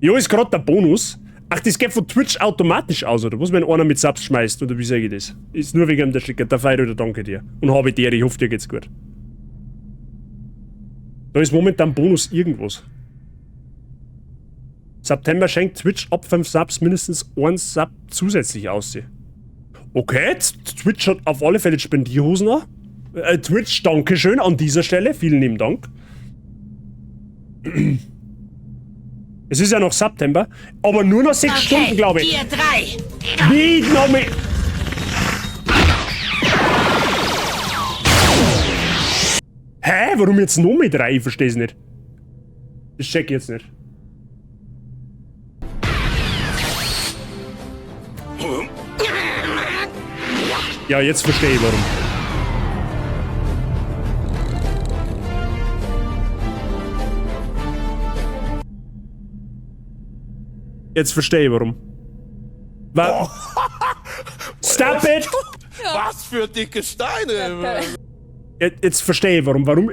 Jo, ist gerade der Bonus. Ach, das geht von Twitch automatisch aus, oder was, wenn einer mit Subs schmeißt, oder wie sage ich das? Ist nur wegen der Schicker, der Feier oder danke dir. Und habe dir, ich hoffe, dir geht's gut. Da ist momentan Bonus irgendwas. September schenkt Twitch ab 5 Subs mindestens 1 Sub zusätzlich aus. Okay, Twitch hat auf alle Fälle Spendierhosen an. Twitch, dankeschön an dieser Stelle, vielen lieben Dank. Es ist ja noch September, aber nur noch 6 Stunden, glaube ich. 4, 3. Wie noch mehr? Hä? Warum jetzt noch mit 3? Ich verstehe es nicht. Das check ich jetzt nicht. Ja, jetzt verstehe ich warum. Jetzt verstehe ich warum. Stop it! Was für dicke Steine! Jetzt verstehe ich warum.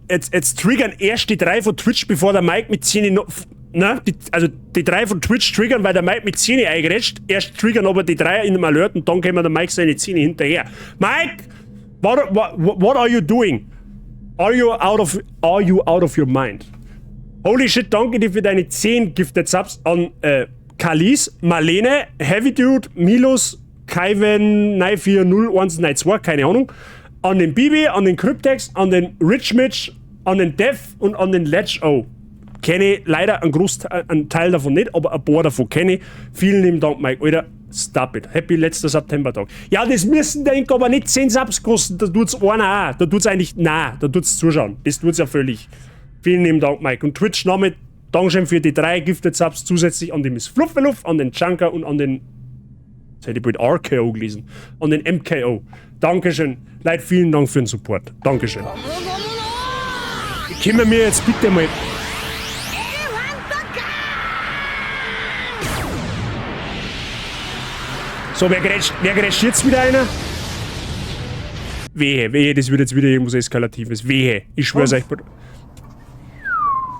Jetzt triggern erst die 3 von Twitch, bevor der Mike mit 10 noch. Na, also die 3 von Twitch triggern, weil der Mike mit 10 eingerätscht. Erst triggern aber die 3 in dem Alert und dann kommen der Mike seine 10 hinterher. Mike! What are you doing? Are you out of your mind? Holy shit, danke dir für deine 10 Gifted Subs an Kalis, Marlene, Heavy Dude, Milos, Kaiven, 94012, keine Ahnung. An den Bibi, an den Cryptex, an den Rich Mitch, an den Dev und an den Ledge O. Kenne ich leider einen Teil davon nicht, aber ein paar davon kenne ich. Vielen lieben Dank, Mike. Alter, stop it. Happy letzter September-Tag. Ja, das müssen denk aber nicht 10 Subs kosten. Da tut's einer auch. Da tut's eigentlich, nein, da tut's zuschauen. Das tut's ja völlig. Vielen lieben Dank, Mike. Und Twitch-Name, Dankeschön für die 3 Gifted Subs zusätzlich an den Miss Fluffeluff, an den Junker und an den. Jetzt hätte ich bald RKO gelesen. An den MKO. Dankeschön. Leute, vielen Dank für den Support. Dankeschön. Können wir mir jetzt bitte mal. So, wer grätscht jetzt wieder einer? Wehe, das wird jetzt wieder irgendwas Eskalatives. Wehe, ich schwör's euch.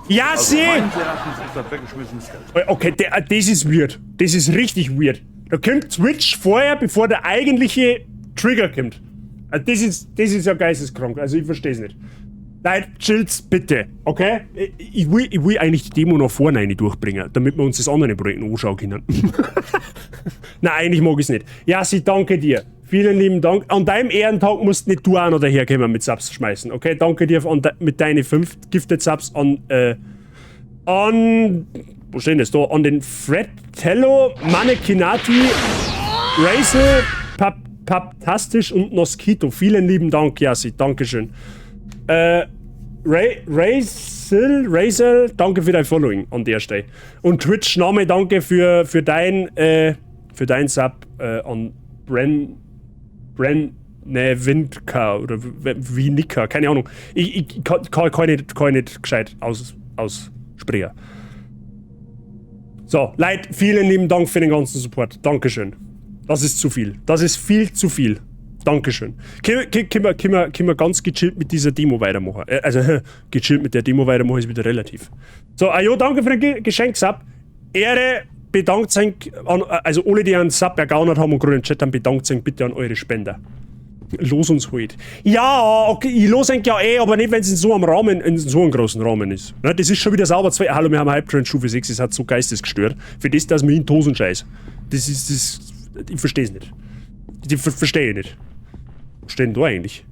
Ja, seh! Okay, das ist weird. Das ist richtig weird. Da kommt Twitch vorher, bevor der eigentliche Trigger kommt. Das ist ja geisteskrank, also ich versteh's nicht. Leute, chillt's bitte, okay? Ich will eigentlich die Demo noch vorne rein durchbringen, damit wir uns das andere Projekt noch anschauen können. Nein, eigentlich mag ich's nicht. Ja, sie danke dir. Vielen lieben Dank. An deinem Ehrentag musst nicht du auch noch daherkommen mit Subs schmeißen, okay? Danke dir mit deinen 5 Gifted Subs an, wo steht das da? An den Fred Tello, Manekinati, Razel, Paptastisch und Mosquito. Vielen lieben Dank, Yassi. Dankeschön. Razel, danke für dein Following an der Stelle. Und Twitch-Name, danke für dein Sub an Windka oder wie Nika, keine Ahnung. Ich kann nicht gescheit aussprechen. So, Leute, vielen lieben Dank für den ganzen Support. Dankeschön. Das ist zu viel. Das ist viel zu viel. Dankeschön. Können wir ganz gechillt mit dieser Demo weitermachen. Also, gechillt mit der Demo weitermachen ist wieder relativ. So, ajo, danke für den Geschenk-Sub. Ehre, bedankt sich, also alle, die einen Sub ergaunert haben und gerade im Chat haben, bedankt sich bitte an eure Spender. Los uns halt. Ja, okay, ich los eigentlich ja aber nicht, wenn es in so einem großen Rahmen ist. Ne, das ist schon wieder sauber. Hallo, wir haben Hype-Train Stufe 6, es hat so geistesgestört. Für das, dass wir in Tosen scheiß. Das ist, ich versteh's nicht. Ich verstehe nicht. Was steht denn da eigentlich?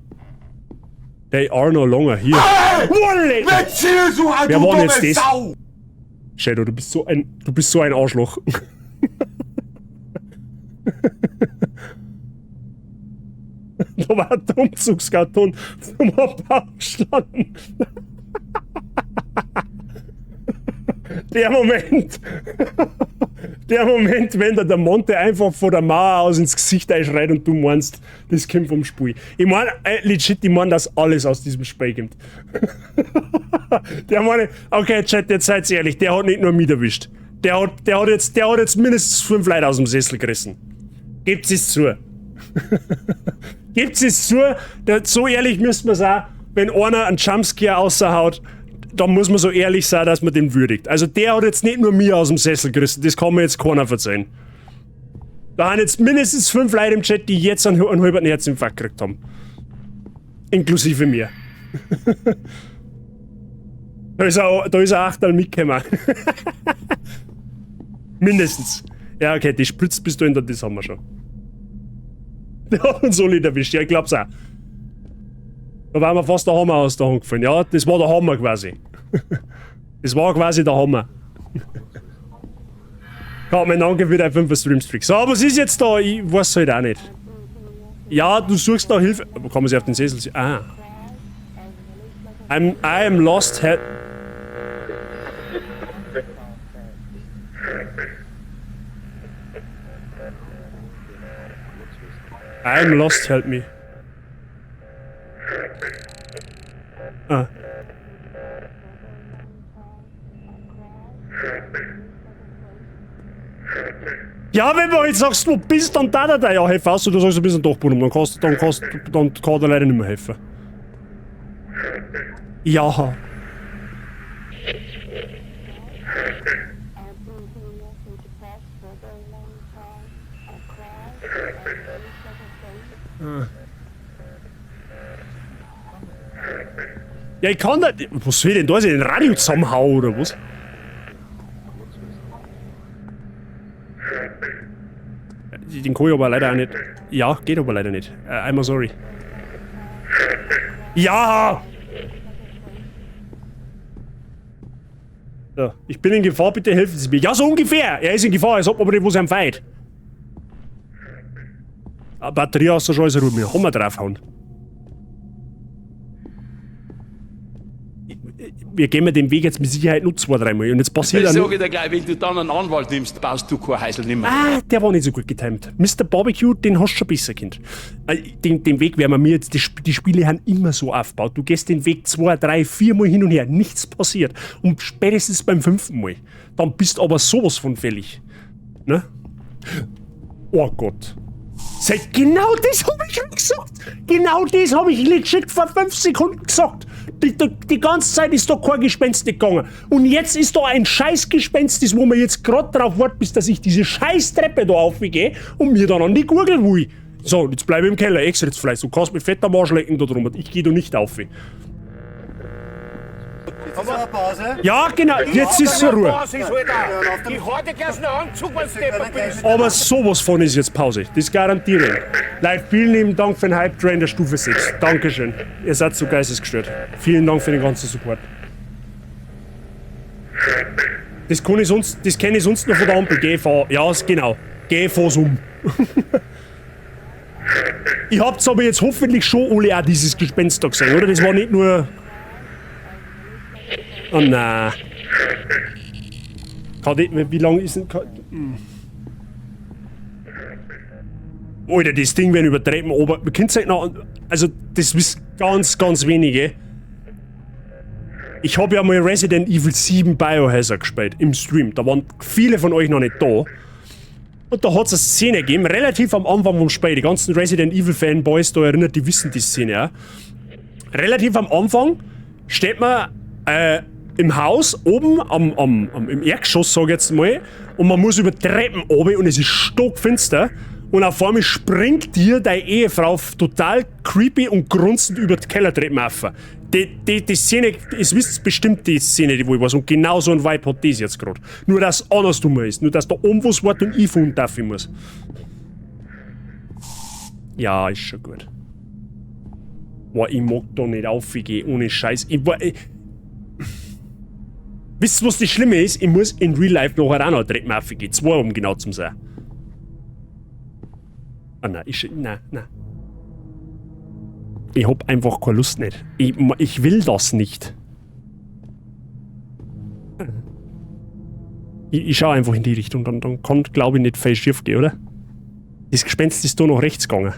They are no longer here. Hey! Wer war denn jetzt das? Shadow, du bist so ein Arschloch. Da war ein Umzugskarton zum Abbau gestanden. Der Moment, wenn der Monte einfach von der Mauer aus ins Gesicht einschreit und du meinst, das kommt vom Spiel. Ich meine, legit, dass alles aus diesem Spiel kommt. Okay, Chat, jetzt seid ihr ehrlich, der hat nicht nur mich erwischt. Der hat jetzt mindestens 5 Leute aus dem Sessel gerissen. Gebt es zu. Gebt es zu, so ehrlich müsste man sagen, wenn einer einen Jumpscare raushaut, da muss man so ehrlich sein, dass man den würdigt. Also der hat jetzt nicht nur mir aus dem Sessel gerissen, das kann mir jetzt keiner verzeihen. Da haben jetzt mindestens 5 Leute im Chat, die jetzt einen halben Herzinfarkt gekriegt haben. Inklusive mir. Da ist ein Achtel mitgekommen. Mindestens. Ja, okay, die spritzt bis du in der, das haben wir schon. Der hat uns so nicht erwischt, ja, ich glaub's auch. Da war mir fast der Hammer aus der Hand gefallen. Ja, das war der Hammer quasi. Das war quasi der Hammer. Kann mein Danke für dein 5er Streamstreak. So, aber was ist jetzt da? Ich weiß halt auch nicht. Ja, du suchst da Hilfe. Wo kann man sich auf den Sessel sehen? Ah. I am lost. I'm lost, help me. Ah. Ja, wenn du jetzt sagst, wo bist, dann da ja helfen. Außer du sagst, du bist ein Dachboden, dann kann der leider nicht mehr helfen. Ja. Ja, ich kann da. Was will denn da? Ist den Radio zusammenhauen oder was? Den kann ich aber leider auch nicht. Ja, geht aber leider nicht. I'm sorry. Ja! So, ich bin in Gefahr, bitte helfen Sie mir. Ja, so ungefähr! Er ist in Gefahr, als ob aber nicht wo sein Feind. Batterie aus der Scheiße, Ruhe, Hammer draufhauen. Wir gehen den Weg jetzt mit Sicherheit nur 2-3 Mal und jetzt passiert Ich sage dir gleich, wenn du dann einen Anwalt nimmst, baust du kein Heisel nimmer. Ah, der war nicht so gut getimt. Mr. Barbecue, den hast du schon besser kennt. Den Weg werden wir mir jetzt, die Spiele haben immer so aufgebaut. Du gehst den Weg 2, 3, 4 Mal hin und her, nichts passiert. Und spätestens beim 5. Mal, dann bist du aber sowas von fällig. Ne? Oh Gott. Genau das habe ich schon gesagt. Genau das habe ich legit vor 5 Sekunden gesagt. Die ganze Zeit ist da kein Gespenst gegangen. Und jetzt ist da ein Scheißgespenst, das wo man jetzt gerade drauf wartet, bis dass ich diese Scheißtreppe da aufgehe und mir dann an die Gurgel will. So, jetzt bleibe ich im Keller, extra Fleiß. Du kannst mit fett am Arsch lecken da drum. Ich gehe da nicht auf. Jetzt ist eine Pause. Ja, genau, jetzt ist zur Ruhe. Ich hatte gleich einen Anzug, wenn es Aber sowas von ist jetzt Pause. Das garantiere ich. Leute, vielen lieben Dank für den Hype-Train der Stufe 6. Dankeschön. Ihr seid so geistesgestört. Vielen Dank für den ganzen Support. Das kenne ich sonst noch von der Ampel. GV. Ja, genau. GV-Sum. Ich hab's aber jetzt hoffentlich schon alle auch dieses Gespenst da gesehen, oder? Das war nicht nur... Oh nein. Wie lang ist denn... Alter, das Ding werden über Treppen oben... Man kennt es noch... Also, das wissen ganz, ganz wenige. Ich habe ja mal Resident Evil 7 Biohazard gespielt im Stream. Da waren viele von euch noch nicht da. Und da hat es eine Szene gegeben, relativ am Anfang vom Spiel. Die ganzen Resident Evil Fanboys da erinnert, die wissen die Szene auch. Relativ am Anfang steht man im Haus, oben im Erdgeschoss, sag ich jetzt mal, und man muss über Treppen oben und es ist stockfinster und auf einmal springt dir deine Ehefrau total creepy und grunzend über die Kellertreppen rauf. Die Szene, ihr wisst bestimmt die Szene, die wo ich weiß, und genau so ein Vibe hat das jetzt gerade. Nur dass anders dummer ist, nur dass da oben was wird und ich von darf ich muss. Ja, ist schon gut. Boah, ich mag da nicht aufgehen, ohne Scheiß. Wisst ihr, was das Schlimme ist? Ich muss in Real Life nachher auch noch Treppen aufgehen. 2 um genau zu sein. Ah nein, nein. Ich hab einfach keine Lust nicht. Ich will das nicht. Ich schau einfach in die Richtung, dann kann, glaube ich, nicht viel schief gehen, oder? Das Gespenst ist da nach rechts gegangen.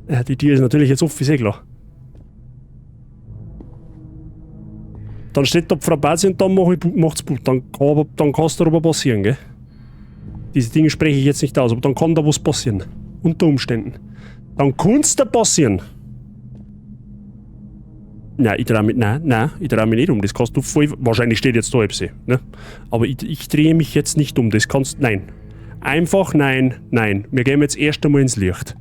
Ja, die Tür ist natürlich jetzt offen, ist eh klar. Dann steht da Frau Basi und dann macht's Blut. Dann kann's da aber passieren, gell? Diese Dinge spreche ich jetzt nicht aus, aber dann kann da was passieren. Unter Umständen. Dann kann's da passieren. Nein, ich drehe mich nicht um. Das kannst du voll... Wahrscheinlich steht jetzt da etwas, ne? Aber ich drehe mich jetzt nicht um. Das kannst... Nein. Einfach nein. Wir gehen jetzt erst einmal ins Licht.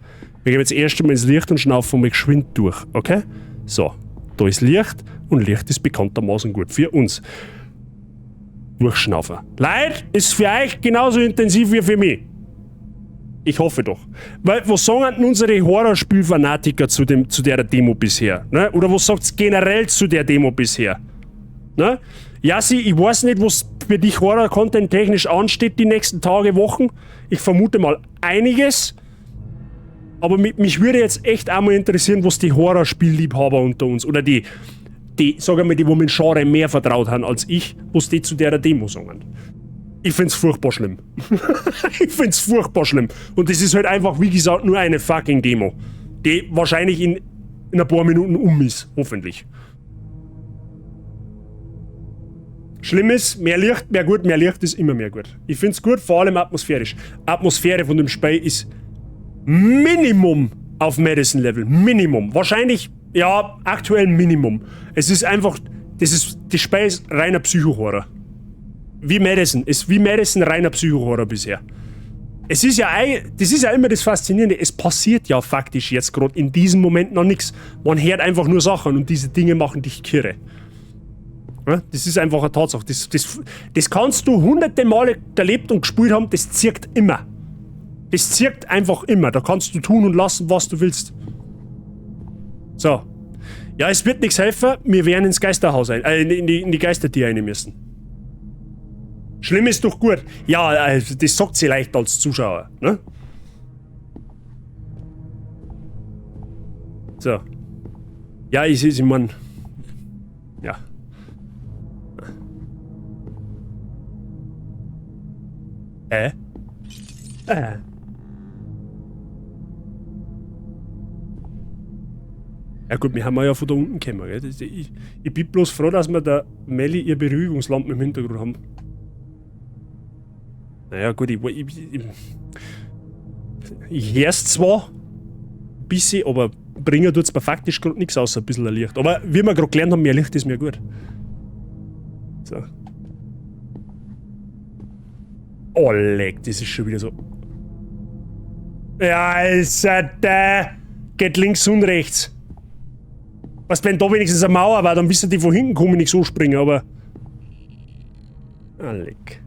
Und schnaufen mal geschwind durch, okay? So. Da ist Licht und Licht ist bekanntermaßen gut für uns. Durchschnaufen. Leid ist für euch genauso intensiv wie für mich. Ich hoffe doch. Weil, was sagen denn unsere Horrorspielfanatiker zu der Demo bisher? Ne? Oder was sagt's generell zu der Demo bisher? Ne? Jassi, ich weiß nicht, was für dich Horror-Content technisch ansteht die nächsten Tage, Wochen. Ich vermute mal einiges. Aber mich würde jetzt echt einmal interessieren, was die Horrorspielliebhaber unter uns oder die, sagen wir mal, die wo mit dem Genre mehr vertraut haben als ich, was die zu der Demo sagen. Ich find's furchtbar schlimm. Und das ist halt einfach, wie gesagt, nur eine fucking Demo. Die wahrscheinlich in ein paar Minuten ist, hoffentlich. Schlimm ist, mehr Licht, mehr gut, mehr Licht ist immer mehr gut. Ich find's gut, vor allem atmosphärisch. Atmosphäre von dem Spiel ist Minimum auf Medicine-Level. Minimum. Wahrscheinlich, ja, aktuell Minimum. Es ist einfach, das Spiel ist reiner Psycho-Horror. Wie Madison. Ist wie Madison reiner Psycho-Horror bisher. Das ist ja immer das Faszinierende. Es passiert ja faktisch jetzt gerade in diesem Moment noch nichts. Man hört einfach nur Sachen und diese Dinge machen dich kirre. Ja, das ist einfach eine Tatsache. Das kannst du hunderte Male erlebt und gespielt haben, das zirkt immer. Das zirkt einfach immer. Da kannst du tun und lassen, was du willst. So. Ja, es wird nichts helfen. Wir werden ins Geisterhaus in die Geistertier rein müssen. Schlimm ist doch gut. Ja, also das sagt sie leicht als Zuschauer, ne? So. Ja, ich mein... Ja. Ja gut, wir haben ja von da unten gekommen, gell? Ich bin bloß froh, dass wir da Melli ihr Beruhigungslampen im Hintergrund haben. Naja gut, ich hör's zwar ein bisschen, aber bringen tut's mir faktisch gerade nichts außer ein bisschen Licht. Aber wie wir gerade gelernt haben, mehr Licht ist mehr gut. So. Oh, leck, das ist schon wieder so. Ja, also, geht links und rechts. Was, wenn da wenigstens eine Mauer war, dann wissen die, von hinten kommen nicht so springen, aber... Ah, leck.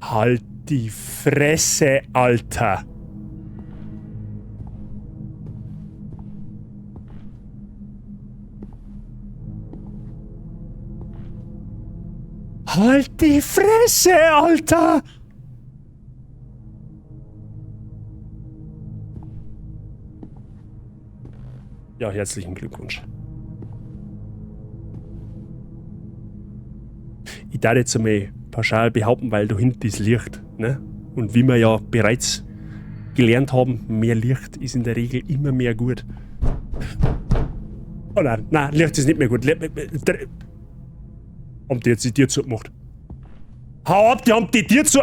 Halt die Fresse, Alter. Halt die Fresse, Alter! Ja, herzlichen Glückwunsch. Ich darf jetzt einmal pauschal behaupten, weil da hinten ist Licht, ne? Und wie wir ja bereits gelernt haben, mehr Licht ist in der Regel immer mehr gut. Oh nein, Licht ist nicht mehr gut. Haben die jetzt die Tür zugemacht? Hau ab, die haben die Tür zu...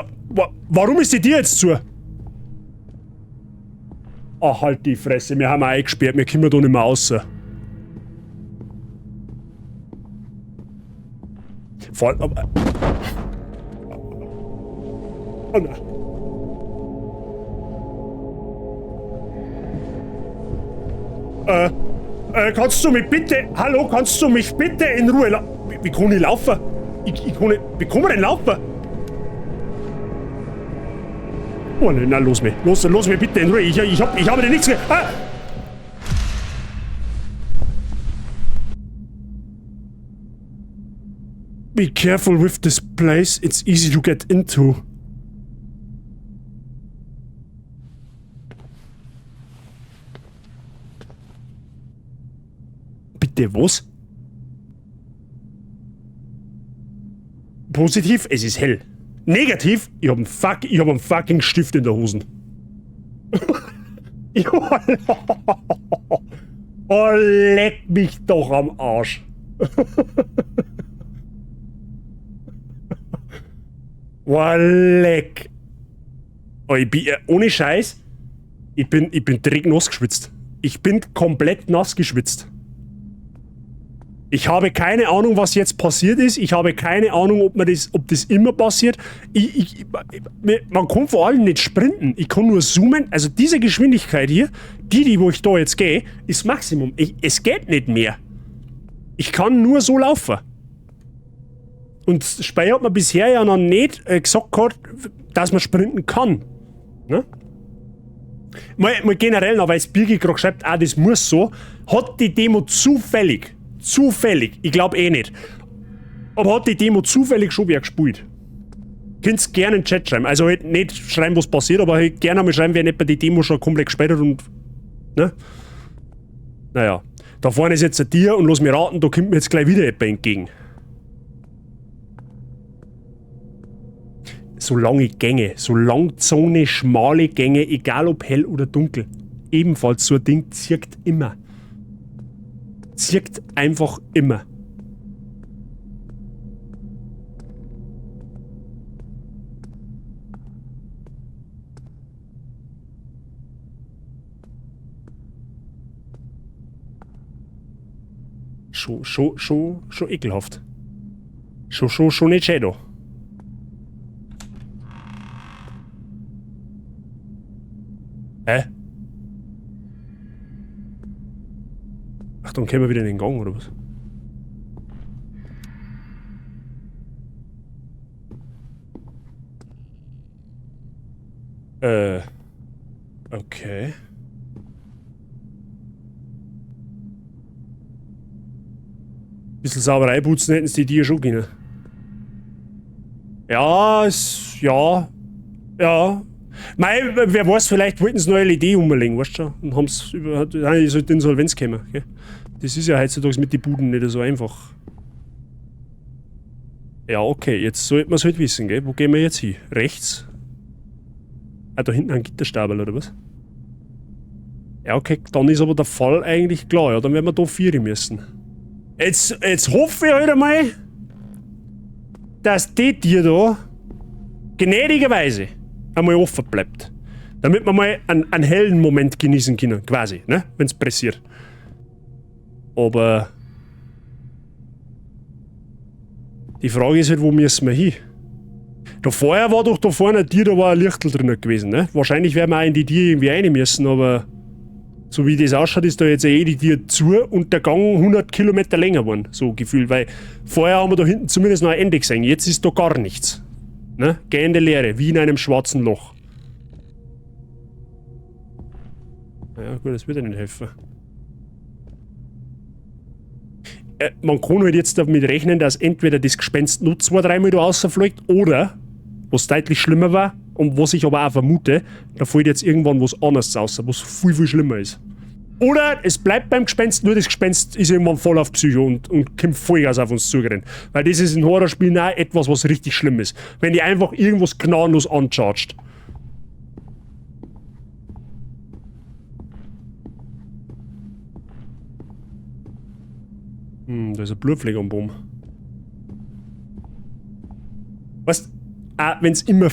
Warum ist die Tür jetzt zu? Ach, halt die Fresse, wir haben eingesperrt, wir kommen da nicht mehr raus. Vor allem... Oh nein. Kannst du mich bitte... Hallo, kannst du mich bitte in Ruhe lassen? Wie kann ich laufen? Ich kann nicht... Wie kann man denn laufen? Oh nein, los mich. Los mich bitte in Ruhe. Ich habe dir nichts... Ah! Be careful with this place. It's easy to get into. Bitte was? Positiv, es ist hell. Negativ, ich hab einen fucking Stift in der Hosen. Oh, leck mich doch am Arsch. Oh, leck. Oh, ich bin, ohne Scheiß, ich bin direkt nass geschwitzt. Ich bin komplett nass geschwitzt. Ich habe keine Ahnung, was jetzt passiert ist. Ich habe keine Ahnung, ob das immer passiert. Man kann vor allem nicht sprinten. Ich kann nur zoomen. Also diese Geschwindigkeit hier, wo ich da jetzt gehe, ist Maximum. Es geht nicht mehr. Ich kann nur so laufen. Und Spey hat mir bisher ja noch nicht gesagt gehabt, dass man sprinten kann. Ne? Mal generell noch, weil es Birgi gerade schreibt, das muss so, hat die Demo zufällig, ich glaube eh nicht, aber hat die Demo zufällig schon wer gespielt. Könnt's gerne in den Chat schreiben, also halt nicht schreiben, was passiert, aber halt gerne einmal schreiben, wer nicht bei die Demo schon komplett gespielt hat und, ne? Naja, da vorne ist jetzt ein Tier und lass mich raten, da kommt mir jetzt gleich wieder jemand entgegen. So lange Gänge, so langzone, schmale Gänge, egal ob hell oder dunkel. Ebenfalls so ein Ding zirkt immer. Zirkt einfach immer. Schon ekelhaft. Schon nicht schön da. Hä? Ach, dann kommen wir wieder in den Gang, oder was? Okay. Bisschen Sauberei putzen hätten sie die schon können. Ja, ja. Mei, wer weiß, vielleicht wollten sie noch eine LED umlegen, weißt du schon? Und haben es ist halt Insolvenz gekommen, gell? Das ist ja heutzutage mit den Buden nicht so einfach. Ja, okay, jetzt sollte man es halt wissen, gell? Wo gehen wir jetzt hin? Rechts? Ah, da hinten ein Gitterstabel, oder was? Ja, okay, dann ist aber der Fall eigentlich klar, ja, dann werden wir da 4 müssen. Jetzt hoffe ich halt einmal, dass die Tier da gnädigerweise einmal offen bleibt. Damit wir mal einen hellen Moment genießen können, quasi, ne? Wenn es pressiert. Aber die Frage ist halt, wo müssen wir hin? Da vorher war doch da vorne ein Tier, da war ein Lichtel drin gewesen, ne? Wahrscheinlich werden wir auch in die Tier irgendwie rein müssen, aber so wie das ausschaut, ist da jetzt eh die Tür zu und der Gang 100 Kilometer länger geworden, so gefühlt, weil vorher haben wir da hinten zumindest noch ein Ende gesehen, jetzt ist da gar nichts. Ne? Gehende Leere, wie in einem schwarzen Loch. Ja gut, das wird ja nicht helfen. Man kann halt jetzt damit rechnen, dass entweder das Gespenst nur 2-3 Mal da rausfliegt oder, was deutlich schlimmer war und was ich aber auch vermute, da fällt jetzt irgendwann was anderes raus, was viel, viel schlimmer ist. Oder es bleibt beim Gespenst, nur das Gespenst ist irgendwann voll auf Psycho und kommt Vollgas auf uns zugerannt. Weil das ist in Horrorspielen auch etwas, was richtig schlimm ist. Wenn die einfach irgendwas gnadenlos anchargt. Da ist ein Blutpfleger am Baum. Weißt du, wenn es immer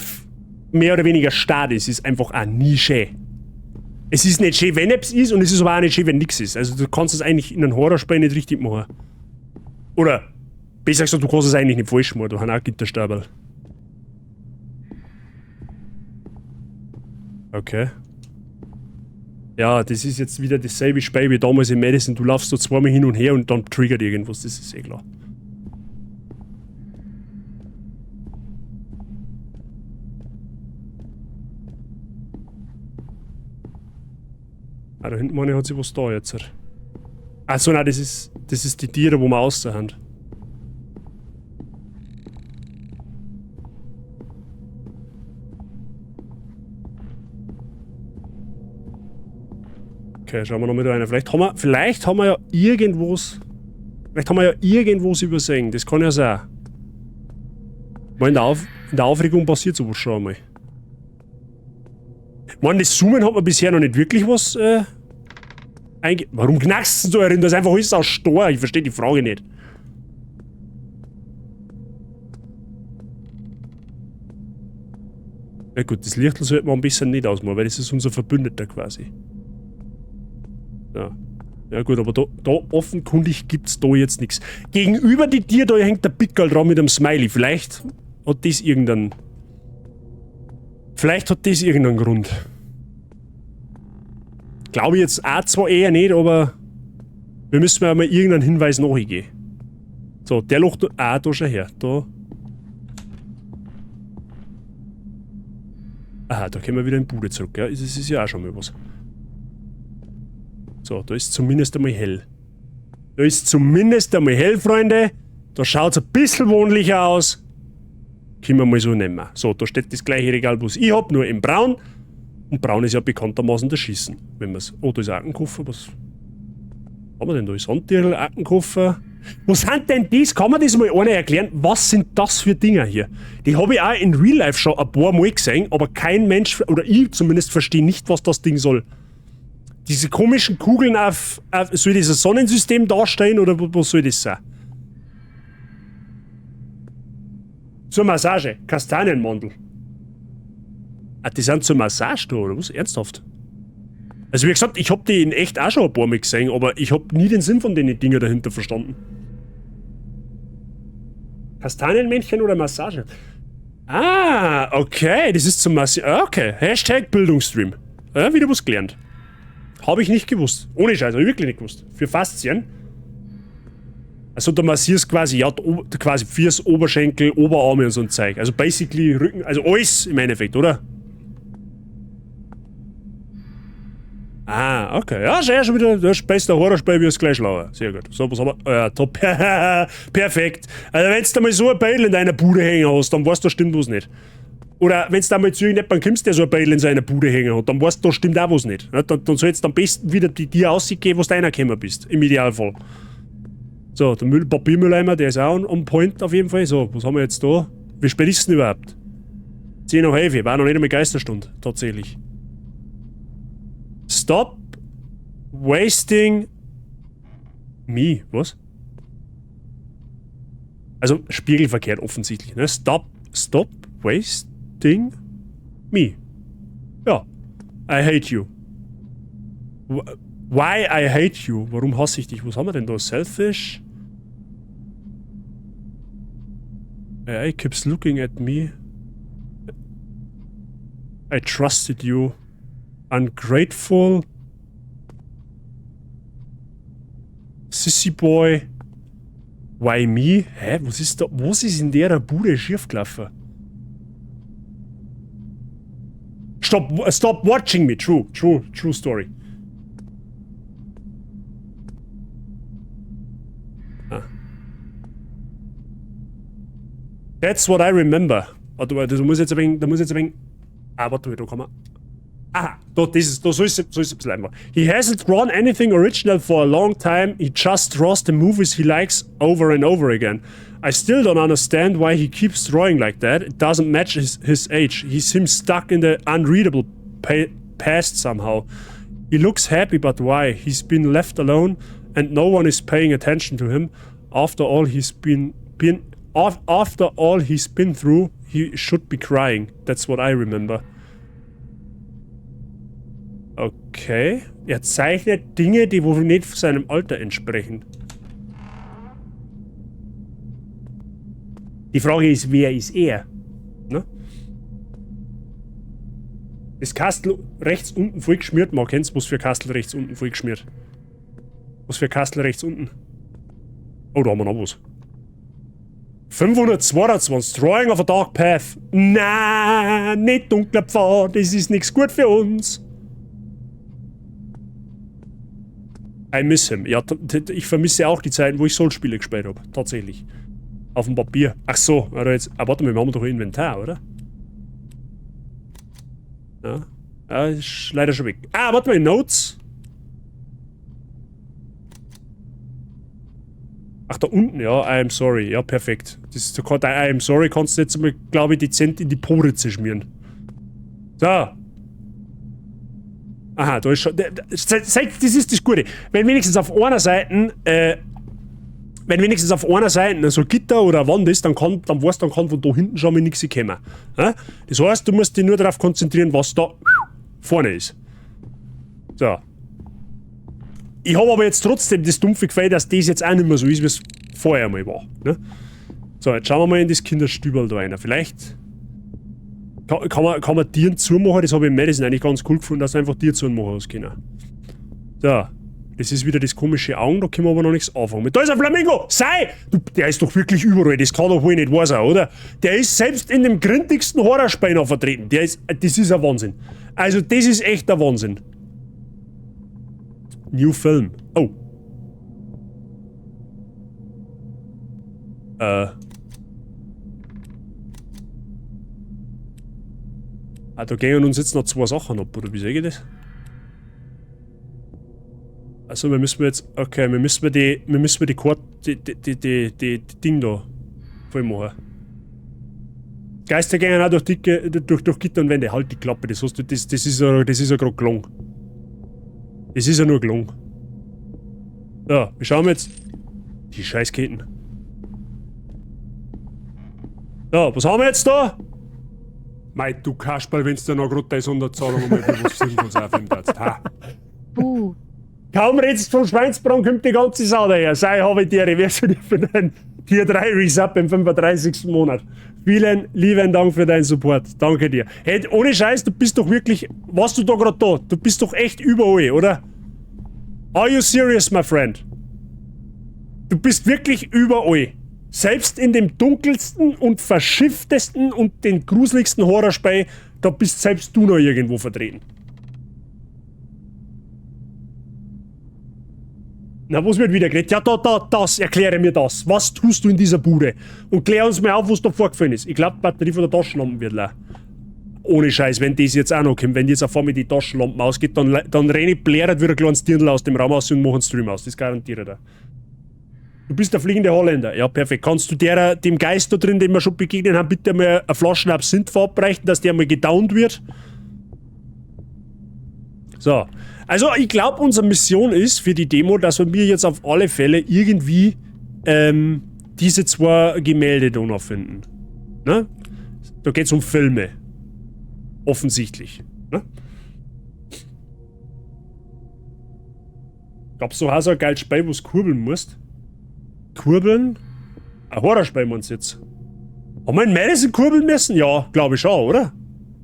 mehr oder weniger stark ist, ist einfach auch nie schön. Es ist nicht schön, wenn etwas ist, und es ist aber auch nicht schön, wenn nichts ist. Also du kannst es eigentlich in einem Horrorspiel nicht richtig machen. Oder, besser gesagt, du kannst es eigentlich nicht falsch machen, da haben auch Gitterstäbel. Okay. Ja, das ist jetzt wieder dasselbe Spiel wie damals in Madison. Du laufst so zweimal hin und her und dann triggert irgendwas, das ist eh klar. Ah, da hinten meine hat sich was da jetzt. Achso, nein, das ist die Tiere, wo wir außen haben. Okay, schauen wir noch mit rein. Vielleicht haben wir ja irgendwas. Vielleicht haben wir ja irgendwas übersehen. Das kann ja sein. Weil in der Aufregung passiert sowas schon einmal. Mann, das Zoomen hat man bisher noch nicht wirklich was Warum knackst du da herin? Das ist einfach alles aus Stor. Ich verstehe die Frage nicht. Ja gut, das Lichtl sollte man ein bisschen nicht ausmachen, weil das ist unser Verbündeter quasi. Ja. Ja gut, aber da offenkundig gibt's da jetzt nichts. Gegenüber die Tier, da hängt der Pickerl dran mit einem Smiley. Vielleicht hat das irgendeinen Grund. Glaube ich jetzt auch zwar eher nicht, aber wir müssen ja mal irgendeinen Hinweis nachgehen. So, der Loch da schon her. Da. Aha, da können wir wieder in die Bude zurück. Ja, das ist ja auch schon mal was. So, da ist zumindest einmal hell. Da ist zumindest einmal hell, Freunde. Da schaut es ein bisschen wohnlicher aus. Können wir mal so nehmen. So, da steht das gleiche Regal, was ich hab, nur in braun. Und braun ist ja bekanntermaßen der Schießen. Wenn man's. Oh, da ist ein Aktenkoffer. Was haben wir denn da? Ist Handtierl, Aktenkoffer. Was sind denn das? Kann man das mal einer erklären? Was sind das für Dinger hier? Die habe ich auch in Real Life schon ein paar Mal gesehen, aber kein Mensch, oder ich zumindest, verstehe nicht, was das Ding soll. Diese komischen Kugeln soll das ein Sonnensystem darstellen oder was soll das sein? Zur Massage. Kastanienmandel. Ah, die sind zur Massage da, oder was? Ernsthaft? Also wie gesagt, ich hab die in echt auch schon ein paar Mal gesehen, aber ich hab nie den Sinn von den Dingen dahinter verstanden. Kastanienmännchen oder Massage? Ah, okay, das ist zum Massage. Okay, Hashtag Bildungsstream. Ja, wieder was gelernt. Habe ich nicht gewusst. Ohne Scheiß, habe ich wirklich nicht gewusst. Für Faszien. Also du massierst quasi, ja, quasi fürs Oberschenkel, Oberarme und so ein Zeug. Also basically Rücken, also alles im Endeffekt, oder? Ah, okay. Ja, schon wieder, das ist besser Horrorspiel wie das gleich schlauer. Sehr gut. So, was haben wir? Ja, top. Perfekt. Also wenn du mal so ein Beil in deiner Bude hängen hast, dann weißt du, da stimmt was nicht. Oder wenn du mal zu irgendjemandem kommst, der so ein Beil in seiner Bude hängen hat, dann weißt du, da stimmt auch was nicht. Ja, dann sollst du am besten wieder dir aussehen, wo du reingekommen bist. Im Idealfall. So, der Papiermülleimer, der ist auch on point auf jeden Fall. So, was haben wir jetzt da? Wie spät ist es denn überhaupt? 10 nach 11, war noch nicht einmal Geisterstunde, tatsächlich. Stop wasting me. Was? Also spiegelverkehrt offensichtlich, ne? Stop wasting me. Ja. I hate you. Why I hate you? Warum hasse ich dich? Was haben wir denn da? Selfish? I keeps looking at me. I trusted you. Ungrateful. Sissy Boy. Why me? Hä? Was ist in der Bude schiefgelaufen? Stop watching me. True story. Ah. That's what I remember. Warte mal, da muss jetzt ein wenig. Ah, warte mal, da kann man. Aha, so ist es ein bisschen einfach. He hasn't drawn anything original for a long time. He just draws the movies he likes over and over again. I still don't understand why he keeps drawing like that. It doesn't match his age. He seems stuck in the unreadable past somehow. He looks happy, but why? He's been left alone and no one is paying attention to him. After all he's been through, he should be crying. That's what I remember. Okay. Er zeichnet Dinge, die wohl nicht seinem Alter entsprechen. Die Frage ist, wer ist er? Ne? Das Kastel rechts unten voll geschmiert. Man kennt's, was für Kastel rechts unten voll geschmiert. Was für Kastel rechts unten? Oh, da haben wir noch was. 522. Drawing of a Dark Path. Nein, nicht dunkler Pfad. Das ist nichts gut für uns. I miss him. Ja, ich vermisse auch die Zeiten, wo ich Soul-Spiele gespielt habe. Tatsächlich. Auf dem Papier. Ach so. Oder jetzt, warte mal, wir haben doch ein Inventar, oder? Ja, ist leider schon weg. Ah, warte mal, Notes. Ach, da unten, ja, I am sorry. Ja, perfekt. Das ist, I am sorry kannst du jetzt mal, glaube ich, dezent in die Pore schmieren. So. Aha, da ist schon. Das ist das Gute. Wenn wenigstens auf einer Seite wenn wenigstens auf einer Seite so ein Gitter oder eine Wand ist, dann weißt du, dann kann von da hinten schon mal nichts kommen. Ja? Das heißt, du musst dich nur darauf konzentrieren, was da vorne ist. So. Ich habe aber jetzt trotzdem das dumpfe Gefühl, dass das jetzt auch nicht mehr so ist, wie es vorher mal war. Ne? So, jetzt schauen wir mal in das Kinderstübel da rein. Vielleicht kann man Tieren zumachen, das habe ich im Madison eigentlich ganz cool gefunden, dass du einfach Tier zumachen hast können. So, das ist wieder das komische Augen, da können wir aber noch nichts anfangen mit. Da ist ein Flamingo! Sei! Du, der ist doch wirklich überall, das kann doch wohl nicht wahr sein, oder? Der ist selbst in dem grindigsten Horrorspein noch vertreten. Das ist ein Wahnsinn. Also, das ist echt ein Wahnsinn. New Film. Oh. Da gehen uns jetzt noch 2 Sachen ab, oder wie sehe ich das? Also wir müssen jetzt, okay, wir müssen die Karte, die Ding da voll machen. Geister gehen auch durch Gitter und Wände. Halt die Klappe, das ist ja gerade gelungen. Das ist ja nur gelungen. So, wir schauen jetzt. Die Scheißketten. So, was haben wir jetzt da? Mei, du Kasperl, wenn's dir noch gerade deine Sonderzahlung um etwas Sinnvolles aufnehmen darfst. Ha! Kaum redest vom Schweinsbraten, kommt die ganze Sau daher. Sei habe dir, wer soll für dein Tier 3 Resub im 35. Monat. Vielen lieben Dank für deinen Support. Danke dir. Hey, ohne Scheiß, du bist doch wirklich. Was du da gerade da? Du bist doch echt überall, oder? Are you serious, my friend? Du bist wirklich überall. Selbst in dem dunkelsten und verschifftesten und den gruseligsten Horrorspei, da bist selbst du noch irgendwo vertreten. Na, was wird wieder geredet? Ja, das, erkläre mir das. Was tust du in dieser Bude? Und klär uns mal auf, was da vorgefallen ist. Ich glaube, die Batterie von der Taschenlampe wird leer. Ohne Scheiß, wenn das jetzt auch noch kommt, wenn jetzt auf einmal die Taschenlampe ausgeht, dann renne ich blärt wieder ein kleines Dirndl aus dem Raum aus und mache einen Stream aus. Das garantiere ich dir. Du bist der fliegende Holländer. Ja, perfekt. Kannst du dem Geist da drin, dem wir schon begegnet haben, bitte mal eine Flasche Absinth verabreichen, dass der mal gedownt wird? So. Also, ich glaube, unsere Mission ist für die Demo, dass wir jetzt auf alle Fälle irgendwie diese 2 Gemälde da noch finden. Ne? Da geht's um Filme. Offensichtlich. Ne? Gab's so auch so ein geiles Spiel, wo du kurbeln musst? Kurbeln? Ein Horrorspiel meinst du jetzt? Haben wir in Madison kurbeln müssen? Ja, glaube ich schon, oder?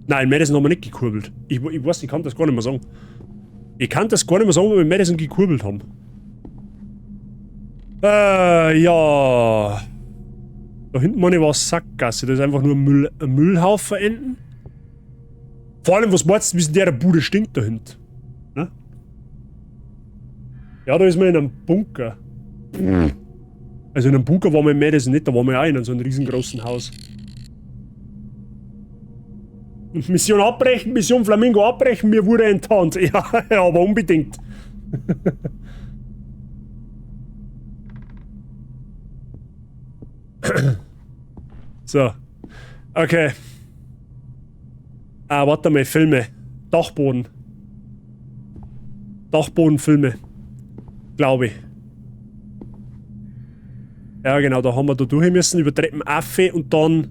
Nein, in Madison haben wir nicht gekurbelt. Ich weiß, ich kann das gar nicht mehr sagen. Ich kann das gar nicht mehr sagen, ob wir in Madison gekurbelt haben. Ja. Da hinten meine war Sackgasse. Das ist einfach nur ein Müllhaufen enden. Vor allem, was meinst du, wie der Bude stinkt da hinten? Ne? Ja, da ist man in einem Bunker. Also in einem Bunker waren wir in Madison nicht, da waren wir auch in so einem riesengroßen Haus. Und Mission abbrechen, Mission Flamingo abbrechen, mir wurde enttarnt. Ja, aber unbedingt. So. Okay. Warte mal, Filme. Dachboden. Dachbodenfilme. Glaube ich. Ja genau, da haben wir da durch müssen, über Treppen auf und dann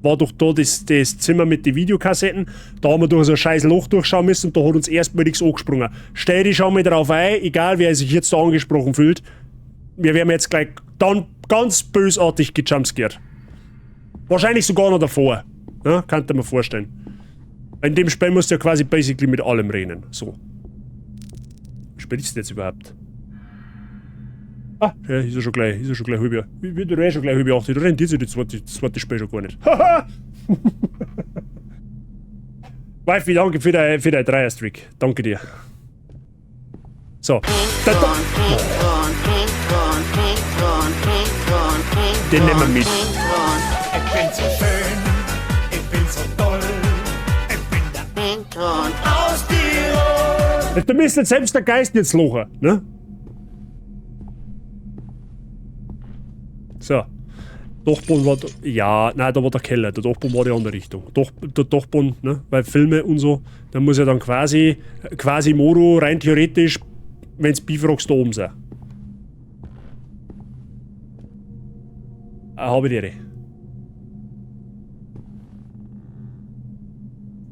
war doch da das Zimmer mit den Videokassetten. Da haben wir durch so ein scheiß Loch durchschauen müssen und da hat uns erstmal nichts angesprungen. Stell dich schon mal drauf ein, egal wer sich jetzt da angesprochen fühlt. Wir werden jetzt gleich dann ganz bösartig gejumpscared. Wahrscheinlich sogar noch davor. Ja, kann ich mir vorstellen. In dem Spiel musst du ja quasi basically mit allem reden. So. Wie spät ist das jetzt überhaupt? Ah, ja, ist ja schon gleich halb. Wird ja schon gleich halb 8. Da rentiert sich das zweite Spiel schon gar nicht. Haha! Wifi, danke für dein Dreier-Streak. Danke dir. So. Den nehmen wir mit. Ich bin so schön, ich bin so toll, ich bin der Pinkton aus Tirol. Du müsst jetzt selbst der Geist jetzt lachen, ne? So. Dachboden war. Ja, nein, da war der Keller. Der Dachboden war die andere Richtung. Der Dachboden, ne? Weil Filme und so, da muss ja dann quasi Modo rein theoretisch, wenn's Bifrogs da oben sind. Habe die.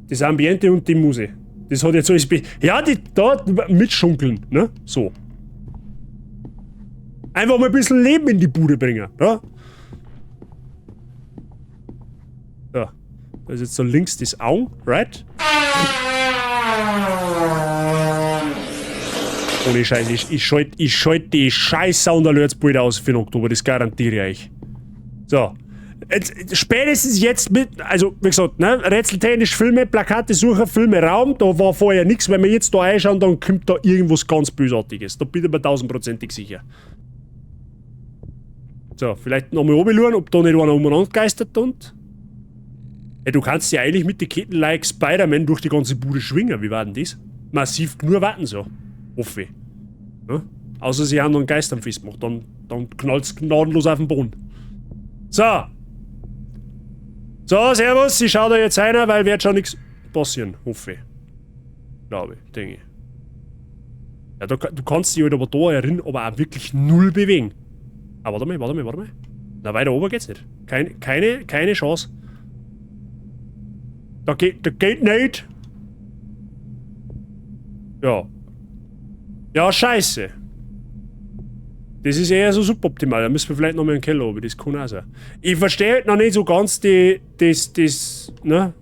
Das Ambiente und die Muse. Das hat jetzt alles... Ja, die da mitschunkeln, ne? So. Einfach mal ein bisschen Leben in die Bude bringen, ja? Ja. Da ist jetzt so links das Augen, right? Ohne Scheiß, ich schalte die scheiß Sound Alerts Bilder aus für den Oktober, das garantiere ich euch. So. Jetzt, spätestens jetzt mit, also wie gesagt, ne, rätseltechnisch Filme, Plakate, Sucher, Filme, Raum, da war vorher nichts. Wenn wir jetzt da reinschauen, dann kommt da irgendwas ganz Bösartiges. Da bin ich mir 1000%ig sicher. So, vielleicht nochmal runterschauen, ob da nicht einer umeinander geistert und. Ey, du kannst ja eigentlich mit den Ketten like Spider-Man durch die ganze Bude schwingen. Wie war denn das? Massiv nur warten so. Hoffe ich. Ja? Außer sie haben noch einen Geist am festgemacht. Dann knallt es gnadenlos auf den Boden. So. So, servus. Ich schau da jetzt einer, weil wird schon nichts passieren. Hoffe ich. Glaube ich, denke ich. Ja, du kannst dich halt aber da erinnern, aber auch wirklich null bewegen. Ah, warte mal. Na, weiter oben geht's nicht. Keine Chance. Da geht nicht. Ja. Ja, scheiße. Das ist eher so suboptimal. Da müssen wir vielleicht noch mal in den Keller oben. Das kann auch sein. Ich verstehe halt noch nicht so ganz ne?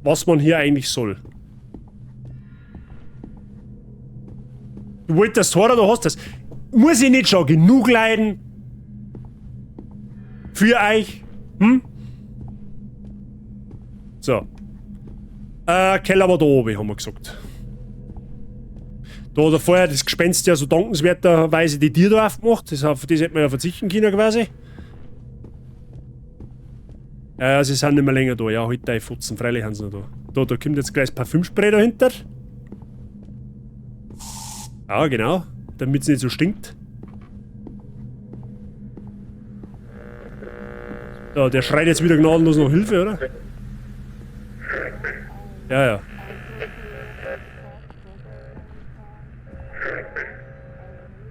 Was man hier eigentlich soll. Du wolltest das Tor, du hast das. Muss ich nicht schon genug leiden? Für euch? Hm? So. Keller war da oben, haben wir gesagt. Da hat er vorher das Gespenst ja so dankenswerterweise die Tür da aufgemacht. Auf das hätte man ja verzichten können quasi. Ja, sie sind nicht mehr länger da. Ja, heute Futzen, freilich haben sie noch da. Da kommt jetzt gleich das Parfümspray dahinter. Ja, genau. Damit es nicht so stinkt. Ja, der schreit jetzt wieder gnadenlos nach Hilfe, oder? Ja.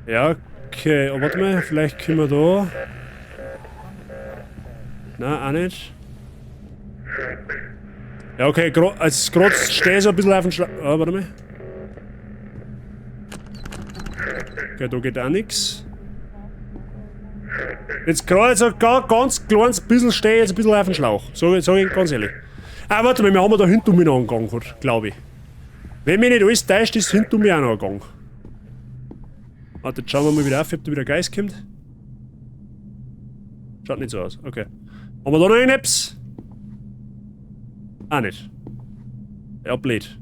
Ja, okay. Oh, warte mal, vielleicht können wir da... Na, auch nicht. Ja, okay, als gerade stehe ich so ein bisschen auf den Schlag... Ah, warte mal. Okay, da geht auch nichts. Jetzt gerade so ganz kleines bisschen stehe ich jetzt ein bisschen auf den Schlauch. Sag ich ganz ehrlich. Ah, warte mal, wir haben da hinten mich noch angegangen, glaube ich. Wenn mich nicht alles täuscht, ist hinten mich auch noch angegangen. Warte, jetzt schauen wir mal wieder auf, ob da wieder Geist kommt. Schaut nicht so aus, okay. Haben wir da noch irgendetwas? Auch nicht. Ja, blöd.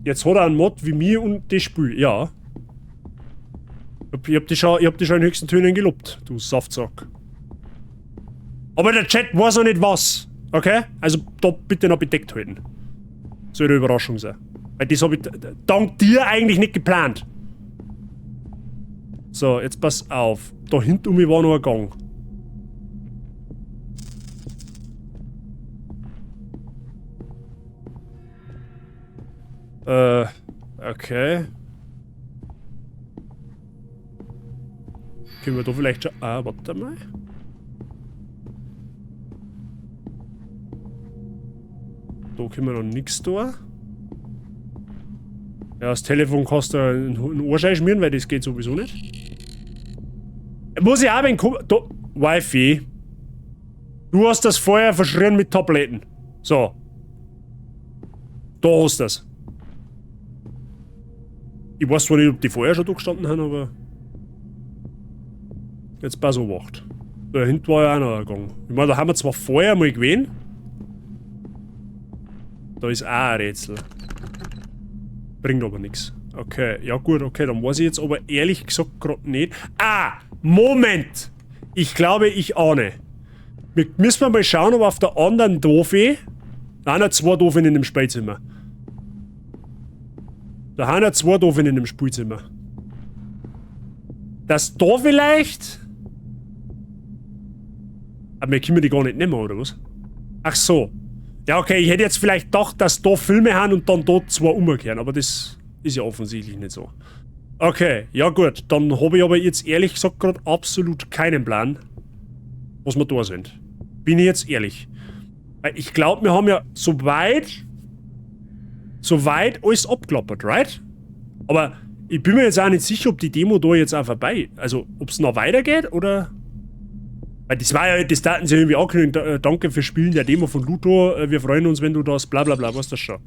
Jetzt hat er einen Mod wie mir und das Spiel, ja. Ich hab die schon in höchsten Tönen gelobt, du Saftsack. Aber der Chat weiß noch nicht was, okay? Also da bitte noch bedeckt halten. Soll eine Überraschung sein. Weil das habe ich dank dir eigentlich nicht geplant. So, jetzt pass auf. Da hinten um mich war noch ein Gang. Okay. Können wir da vielleicht schon... Ah, warte mal. Da können wir noch nichts tun. Ja, das Telefon kostet einen Ohrschein schmieren, weil das geht sowieso nicht. Muss ich auch wenn da, Wi-Fi. Du hast das vorher verschrien mit Tabletten. So. Da hast du das. Ich weiß zwar nicht, ob die vorher schon da gestanden haben, aber... Jetzt pass auf, Wacht. Da hinten war ja auch noch ein Gang. Ich meine, da haben wir zwar vorher mal gewählt. Da ist auch ein Rätsel. Bringt aber nichts. Okay, ja gut, okay, dann weiß ich jetzt aber ehrlich gesagt gerade nicht. Ah! Moment! Ich glaube, ich ahne. Müssen wir mal schauen, ob auf der anderen Dofe... Da haben zwei Dofen in dem Spielzimmer. Da haben zwei Dofen in dem Spielzimmer. Das da vielleicht... Aber wir können die gar nicht nehmen, oder was? Ach so. Ja, okay, ich hätte jetzt vielleicht gedacht, dass da Filme haben und dann dort zwei umkehren, aber das ist ja offensichtlich nicht so. Okay, ja gut. Dann habe ich aber jetzt ehrlich gesagt gerade absolut keinen Plan, was wir da sind. Bin ich jetzt ehrlich. Weil ich glaube, wir haben ja soweit alles abklappert, right? Aber ich bin mir jetzt auch nicht sicher, ob die Demo da jetzt auch vorbei, also ob es noch weitergeht oder... Weil das war ja, das daten sie irgendwie ankündigen, danke fürs Spielen der Demo von Luthor, wir freuen uns, wenn du das bla bla bla, was das schon.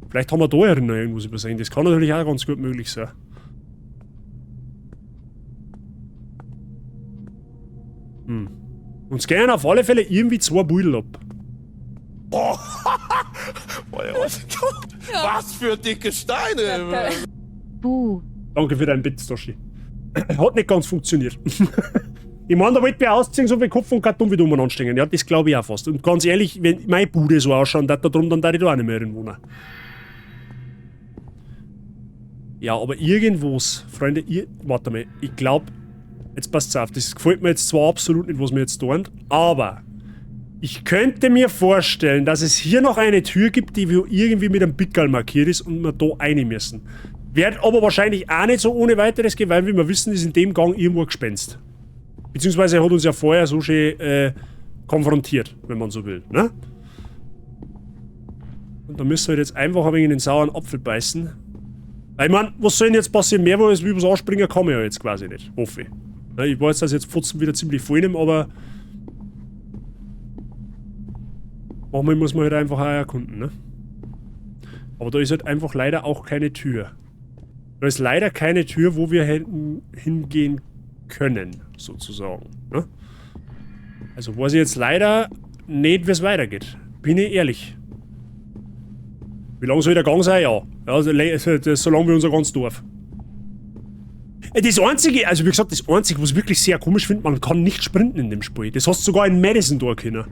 Vielleicht haben wir da ja noch irgendwas übersehen, das kann natürlich auch ganz gut möglich sein. Uns gehen auf alle Fälle irgendwie 2 Beutel ab. Oh, was für dicke Steine! Buh. Danke für deinen Bit, Stoshi. Hat nicht ganz funktioniert. Ich meine, da wollte wer ausziehen, so wie Kopf und Karton wieder umeinander stehen. Ja, das glaube ich auch fast. Und ganz ehrlich, wenn meine Bude so ausschaut, dann darf ich da auch nicht mehr drin wohnen. Ja, aber irgendwas, Freunde, warte mal, ich glaube, jetzt passt's auf, das gefällt mir jetzt zwar absolut nicht, was wir jetzt tun, aber ich könnte mir vorstellen, dass es hier noch eine Tür gibt, die irgendwie mit einem Pickerl markiert ist und wir da rein müssen. Wird aber wahrscheinlich auch nicht so ohne weiteres gehen, weil, wie wir wissen, ist in dem Gang irgendwo ein Gespenst. Beziehungsweise er hat uns ja vorher so schön konfrontiert, wenn man so will, ne? Und da müssen wir jetzt einfach ein wenig in den sauren Apfel beißen. Weil, ich meine, was soll denn jetzt passieren? Mehr, als wie was anspringen kann man ja jetzt quasi nicht, hoffe ich. Ja, ich weiß, dass jetzt Pfotzen wieder ziemlich voll nehmen, aber manchmal muss man halt einfach auch erkunden, ne? Aber da ist halt einfach leider auch keine Tür. Da ist leider keine Tür, wo wir hingehen können, sozusagen, ne? Also weiß ich jetzt leider nicht, wie es weitergeht. Bin ich ehrlich. Wie lange soll der Gang sein? Ja. So lange wie unser ganzes Dorf. Das Einzige, also wie gesagt, das Einzige, was ich wirklich sehr komisch finde, man kann nicht sprinten in dem Spiel. Das hast du sogar in Madison da können.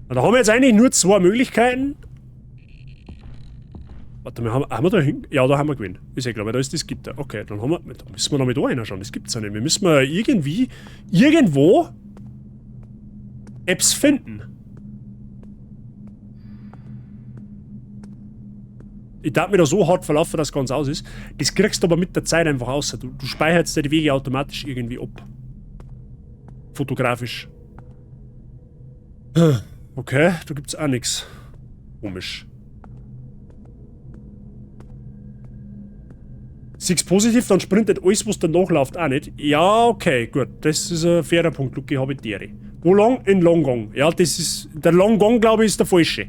Da haben wir jetzt eigentlich nur 2 Möglichkeiten. Warte, haben wir da hin? Ja, da haben wir gewinnt. Ist ja klar, weil da ist das Gitter. Okay, dann da müssen wir noch mit da reinschauen. Das gibt's ja nicht. Wir müssen mal irgendwo Apps finden. Ich darf mir da so hart verlaufen, dass es ganz aus ist. Das kriegst du aber mit der Zeit einfach aus. Du speicherst die Wege automatisch irgendwie ab. Fotografisch. Okay, da gibt's auch nichts. Komisch. Sieh's positiv, dann sprintet alles, was danach läuft, auch nicht. Ja, okay, gut. Das ist ein fairer Punkt, Luki, habe ich dir. Wo lang? In Longgang. Ja, das ist... Der Longgang, glaube ich, ist der falsche.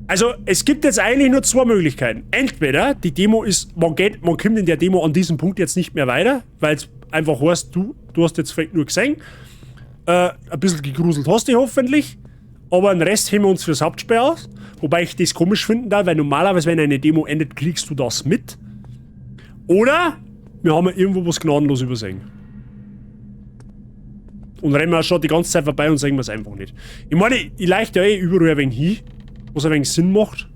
Also, es gibt jetzt eigentlich nur 2 Möglichkeiten. Entweder die Demo ist... Man kommt in der Demo an diesem Punkt jetzt nicht mehr weiter, weil es einfach heißt, du hast jetzt vielleicht nur gesehen. Ein bisschen gegruselt hast du hoffentlich. Aber den Rest heben wir uns fürs Hauptspiel aus. Wobei ich das komisch finden darf, weil normalerweise, wenn eine Demo endet, kriegst du das mit. Oder wir haben irgendwo was gnadenlos übersehen. Und rennen wir schon die ganze Zeit vorbei und sagen wir es einfach nicht. Ich meine, ich leuchte ja eh überall ein wenig hin, was ein wenig Sinn macht.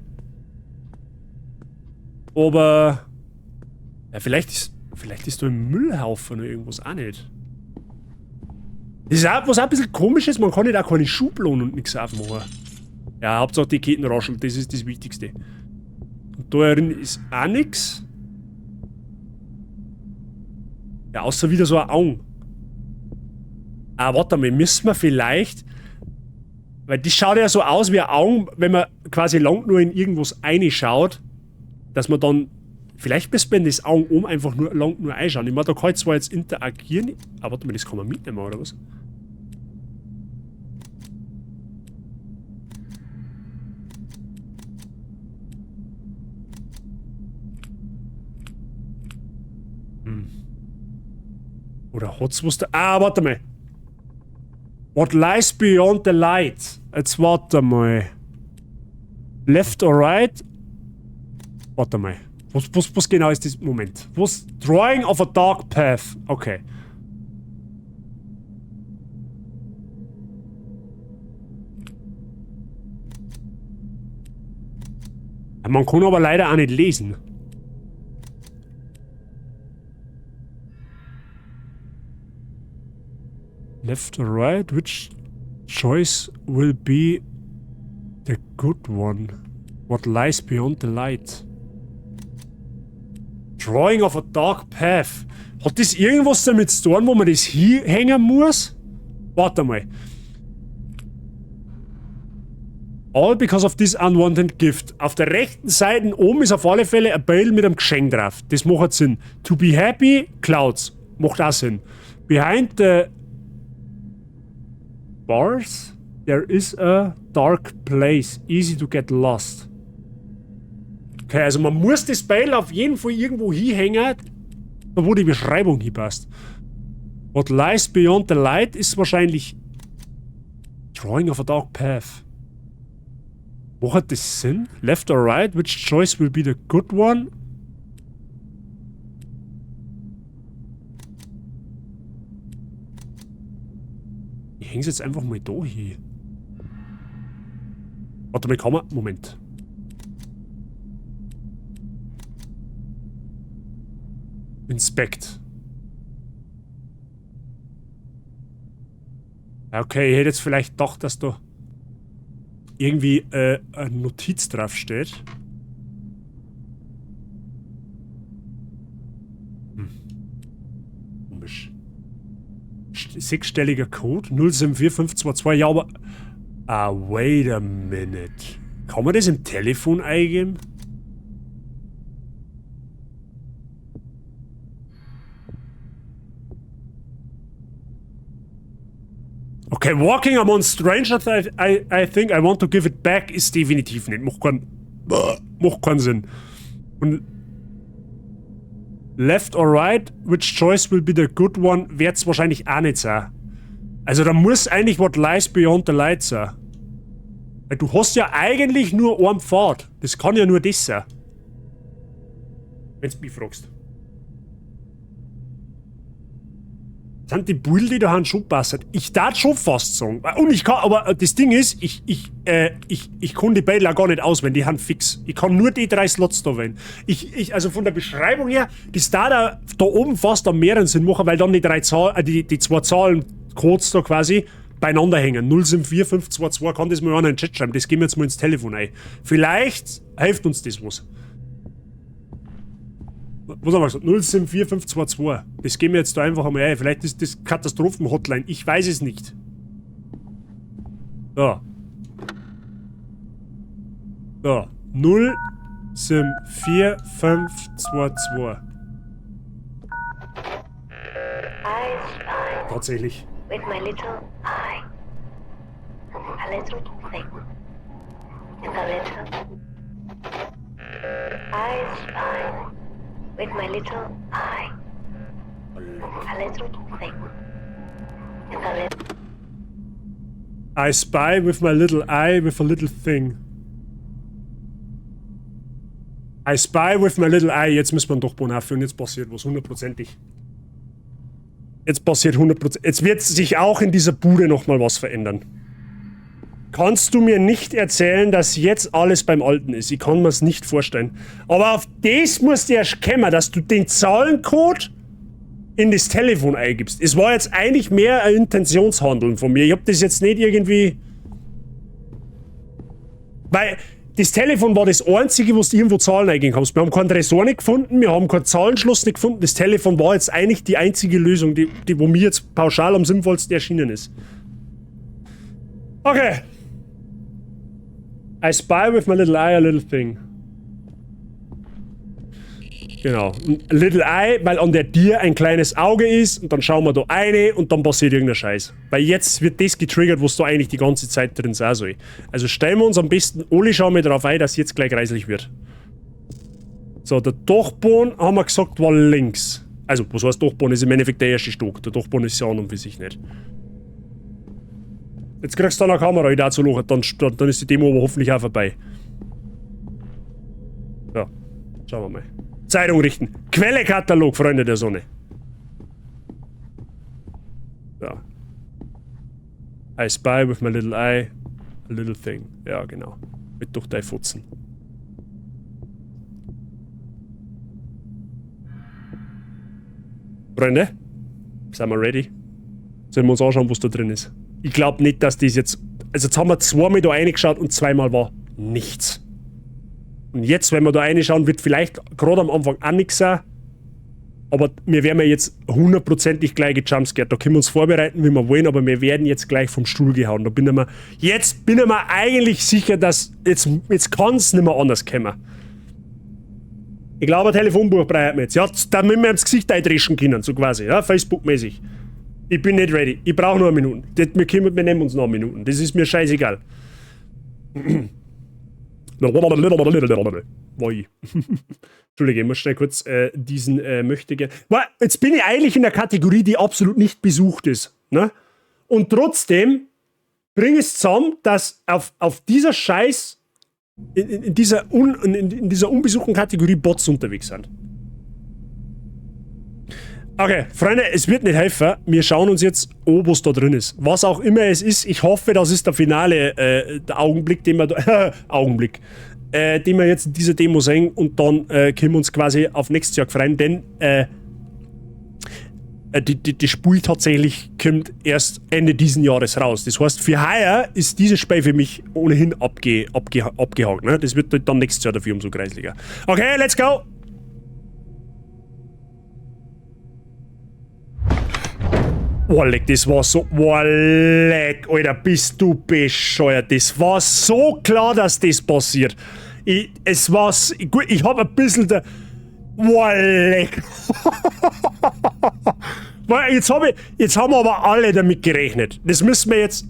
Aber ja, vielleicht ist da ein Müllhaufen oder irgendwas auch nicht. Das ist auch was auch ein bisschen komisches, man kann nicht auch keine Schubladen und nichts aufmachen. Ja, Hauptsache die Ketten rascheln, das ist das Wichtigste. Und da drin ist auch nichts. Ja, außer wieder so ein Augen. Ah, warte mal, müssen wir vielleicht... Weil das schaut ja so aus wie ein Augen, wenn man quasi lang nur in irgendwas reinschaut, dass man dann... Vielleicht müssen wir in das Augen oben einfach nur lang nur einschauen. Ich meine, da kann ich zwar jetzt interagieren... Aber warte mal, das kann man mitnehmen, oder was? Oder hat's was da... Ah, warte mal. What lies beyond the light? Jetzt warte mal. Left or right? Warte mal. Was genau ist das? Moment. Was? Drawing of a dark path. Okay. Man kann aber leider auch nicht lesen. Left or right? Which choice will be the good one? What lies beyond the light? Drawing of a dark path. Hat das irgendwas damit zu tun, wo man das hier hängen muss? Warte mal. All because of this unwanted gift. Auf der rechten Seite oben ist auf alle Fälle ein Bild mit einem Geschenk drauf. Das macht Sinn. To be happy, clouds. Macht auch Sinn. Behind the bars, there is a dark place. Easy to get lost. Okay, also man muss das Bild auf jeden Fall irgendwo hinhängen, da wo die Beschreibung hinpasst. What lies beyond the light ist wahrscheinlich Drawing of a dark path. Wo hat das Sinn? Left or right? Which choice will be the good one? Ich häng's jetzt einfach mal da hin. Warte mal, kann man... Moment. Inspect. Okay, ich hätte jetzt vielleicht gedacht, dass da irgendwie eine Notiz draufsteht. Komisch. Sechsstelliger Code, 074522, ja, aber... Ah, wait a minute. Kann man das im Telefon eingeben? Okay, walking among strangers, I think I want to give it back, ist definitiv nicht. Macht keinen Sinn. Und left or right, which choice will be the good one, wird's wahrscheinlich auch nicht sein. Also da muss eigentlich what lies beyond the light sein. Weil du hast ja eigentlich nur einen Pfad. Das kann ja nur das sein. Wenn's mich fragst. Sind die Bilder, die da haben, schon passen. Ich darf schon fast sagen. Und ich kann, aber das Ding ist, ich kann die Bilder auch gar nicht auswählen, die haben fix. Ich kann nur die 3 Slots da wählen. Also von der Beschreibung her, das da oben fast am mehreren Sinn machen, weil dann die 2 Zahlen Codes da quasi beieinander hängen. 074522, kann das mal einer in den Chat schreiben. Das gehen wir jetzt mal ins Telefon ein. Vielleicht hilft uns das was. Was haben wir gesagt? 074522. Das gehen wir jetzt da einfach einmal ein. Vielleicht ist das Katastrophen-Hotline. Ich weiß es nicht. So. So. 074522. Tatsächlich. With my little eye. A little thing. And a little. I spy. With my little eye. A little thing. And a little. I spy with my little eye with a little thing. I spy with my little eye. Jetzt müssen wir doch Bon aufführen. Jetzt passiert was, 100%ig. Jetzt passiert 100%. Jetzt wird sich auch in dieser Bude nochmal was verändern. Kannst du mir nicht erzählen, dass jetzt alles beim Alten ist? Ich kann mir es nicht vorstellen. Aber auf das musst du erst kommen, dass du den Zahlencode in das Telefon eingibst. Es war jetzt eigentlich mehr ein Intentionshandeln von mir. Ich hab das jetzt nicht irgendwie... Weil das Telefon war das einzige, wo du irgendwo Zahlen eingeben kannst. Wir haben keinen Tresor nicht gefunden, wir haben keinen Zahlenschluss nicht gefunden. Das Telefon war jetzt eigentlich die einzige Lösung, die wo mir jetzt pauschal am sinnvollsten erschienen ist. Okay. I spy with my little eye a little thing. Genau. A little eye, weil an der Tür ein kleines Auge ist und dann schauen wir da eine und dann passiert irgendein Scheiß. Weil jetzt wird das getriggert, was da eigentlich die ganze Zeit drin sein soll. Also stellen wir uns am besten, Oli, schauen wir darauf ein, dass jetzt gleich kreislich wird. So, der Dachboden, haben wir gesagt, war links. Also, was heißt Dachboden? Ist im Endeffekt der erste Stock. Der Dachboden ist ja an und für sich nicht. Jetzt kriegst du da eine Kamera, die dazu lachen, dann ist die Demo aber hoffentlich auch vorbei. Ja, schauen wir mal. Zeitung richten. Quellekatalog, Freunde der Sonne. Ja. I spy with my little eye a little thing. Ja, genau. Mit durch dein Futzen. Freunde, sind wir ready? Sollen wir uns anschauen, was da drin ist? Ich glaube nicht, dass das jetzt... Also jetzt haben wir 2-mal da reingeschaut und 2-mal war nichts. Und jetzt, wenn wir da reinschauen, wird vielleicht gerade am Anfang auch nichts sein. Aber wir werden ja jetzt hundertprozentig gleich gejumpscared. Da können wir uns vorbereiten, wie wir wollen, aber wir werden jetzt gleich vom Stuhl gehauen. Da bin ich mir, jetzt bin ich mir eigentlich sicher, dass jetzt kann es nicht mehr anders kommen. Ich glaube, ein Telefonbuch brauchen wir jetzt. Ja, damit wir ins Gesicht eindreschen können, so quasi, ja, Facebook-mäßig. Ich bin nicht ready. Ich brauche noch 1 Minute. Wir nehmen uns noch 1 Minute. Das ist mir scheißegal. Entschuldige, ich muss schnell kurz diesen möchte gerne. Jetzt bin ich eigentlich in der Kategorie, die absolut nicht besucht ist. Ne? Und trotzdem bringe ich es zusammen, dass auf dieser Scheiß in dieser unbesuchten Kategorie Bots unterwegs sind. Okay, Freunde, es wird nicht helfen. Wir schauen uns jetzt an, was da drin ist. Was auch immer es ist, ich hoffe, das ist der finale der Augenblick, den wir den wir jetzt in dieser Demo sehen und dann können wir uns quasi auf nächstes Jahr freuen, denn die Spiel tatsächlich kommt erst Ende diesen Jahres raus. Das heißt, für heuer ist dieses Spiel für mich ohnehin abgehakt. Ne? Das wird dann nächstes Jahr dafür umso kreislicher. Okay, let's go! Walleck, das war so... Walleck, Alter, bist du bescheuert. Das war so klar, dass das passiert. Es war... Gut, ich hab ein bisschen der... Walleck. Jetzt haben wir aber alle damit gerechnet. Das müssen wir jetzt...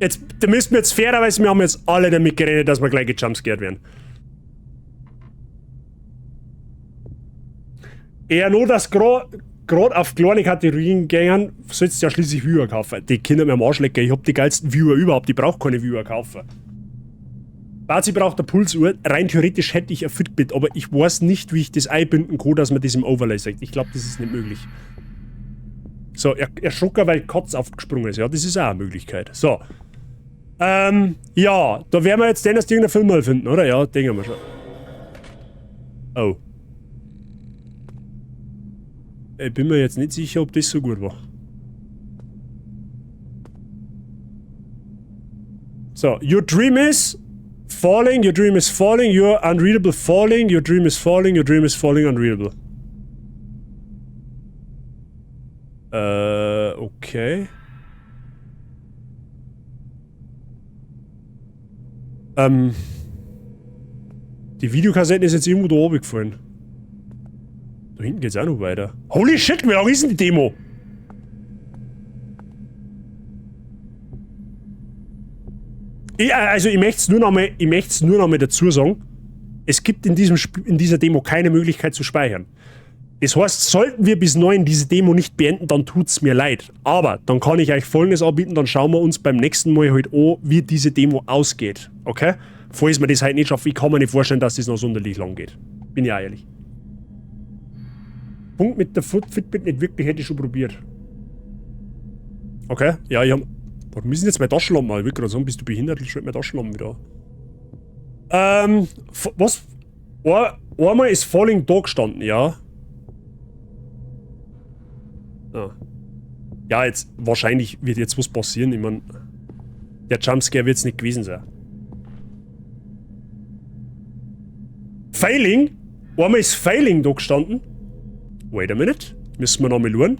Da müssen wir jetzt fairerweise, wir haben jetzt alle damit gerechnet, dass wir gleich gejumpscared werden. Eher nur, dass gerade auf kleine Kategorien gehen, sollst du ja schließlich Viewer kaufen. Die Kinder mir am Arsch lecken, ich hab die geilsten Viewer überhaupt, ich brauch keine Viewer kaufen. Bazi braucht eine Pulsuhr, rein theoretisch hätte ich ein Fitbit, aber ich weiß nicht, wie ich das einbinden kann, dass man das im Overlay sagt. Ich glaube, das ist nicht möglich. So, er schrucker, weil Kotz aufgesprungen ist, ja, das ist auch eine Möglichkeit. So. Ja, da werden wir jetzt den aus irgendeiner Film mal finden, oder? Ja, denken wir schon. Oh. Ich bin mir jetzt nicht sicher, ob das so gut war. So, your dream is falling, your dream is falling, you're unreadable falling, your dream is falling, your dream is falling, unreadable. Okay. Die Videokassette ist jetzt irgendwo da oben gefallen. Da hinten geht's auch noch weiter. Holy shit, wie lang ist denn die Demo? Ich möchte es nur noch mal dazu sagen. Es gibt in dieser Demo keine Möglichkeit zu speichern. Das heißt, sollten wir bis 9 diese Demo nicht beenden, dann tut's mir leid. Aber dann kann ich euch Folgendes anbieten, dann schauen wir uns beim nächsten Mal halt an, wie diese Demo ausgeht. Okay? Falls wir das halt nicht schaffen, ich kann mir nicht vorstellen, dass das noch sonderlich lang geht. Bin ja ehrlich. Punkt mit der Fitbit nicht wirklich, hätte ich schon probiert. Okay, ja, ich hab... Warum ist denn jetzt meine Taschenlampe mal? Ich will gerade sagen, bist du behindert? Ich schalte meine Taschenlampe wieder an. Was? Einmal ist Falling da gestanden, ja. Ah. Ja, jetzt, wahrscheinlich wird jetzt was passieren. Ich mein, der Jumpscare wird es nicht gewesen sein. Failing? Einmal ist Failing da gestanden. Wait a minute. Müssen wir noch mal schauen.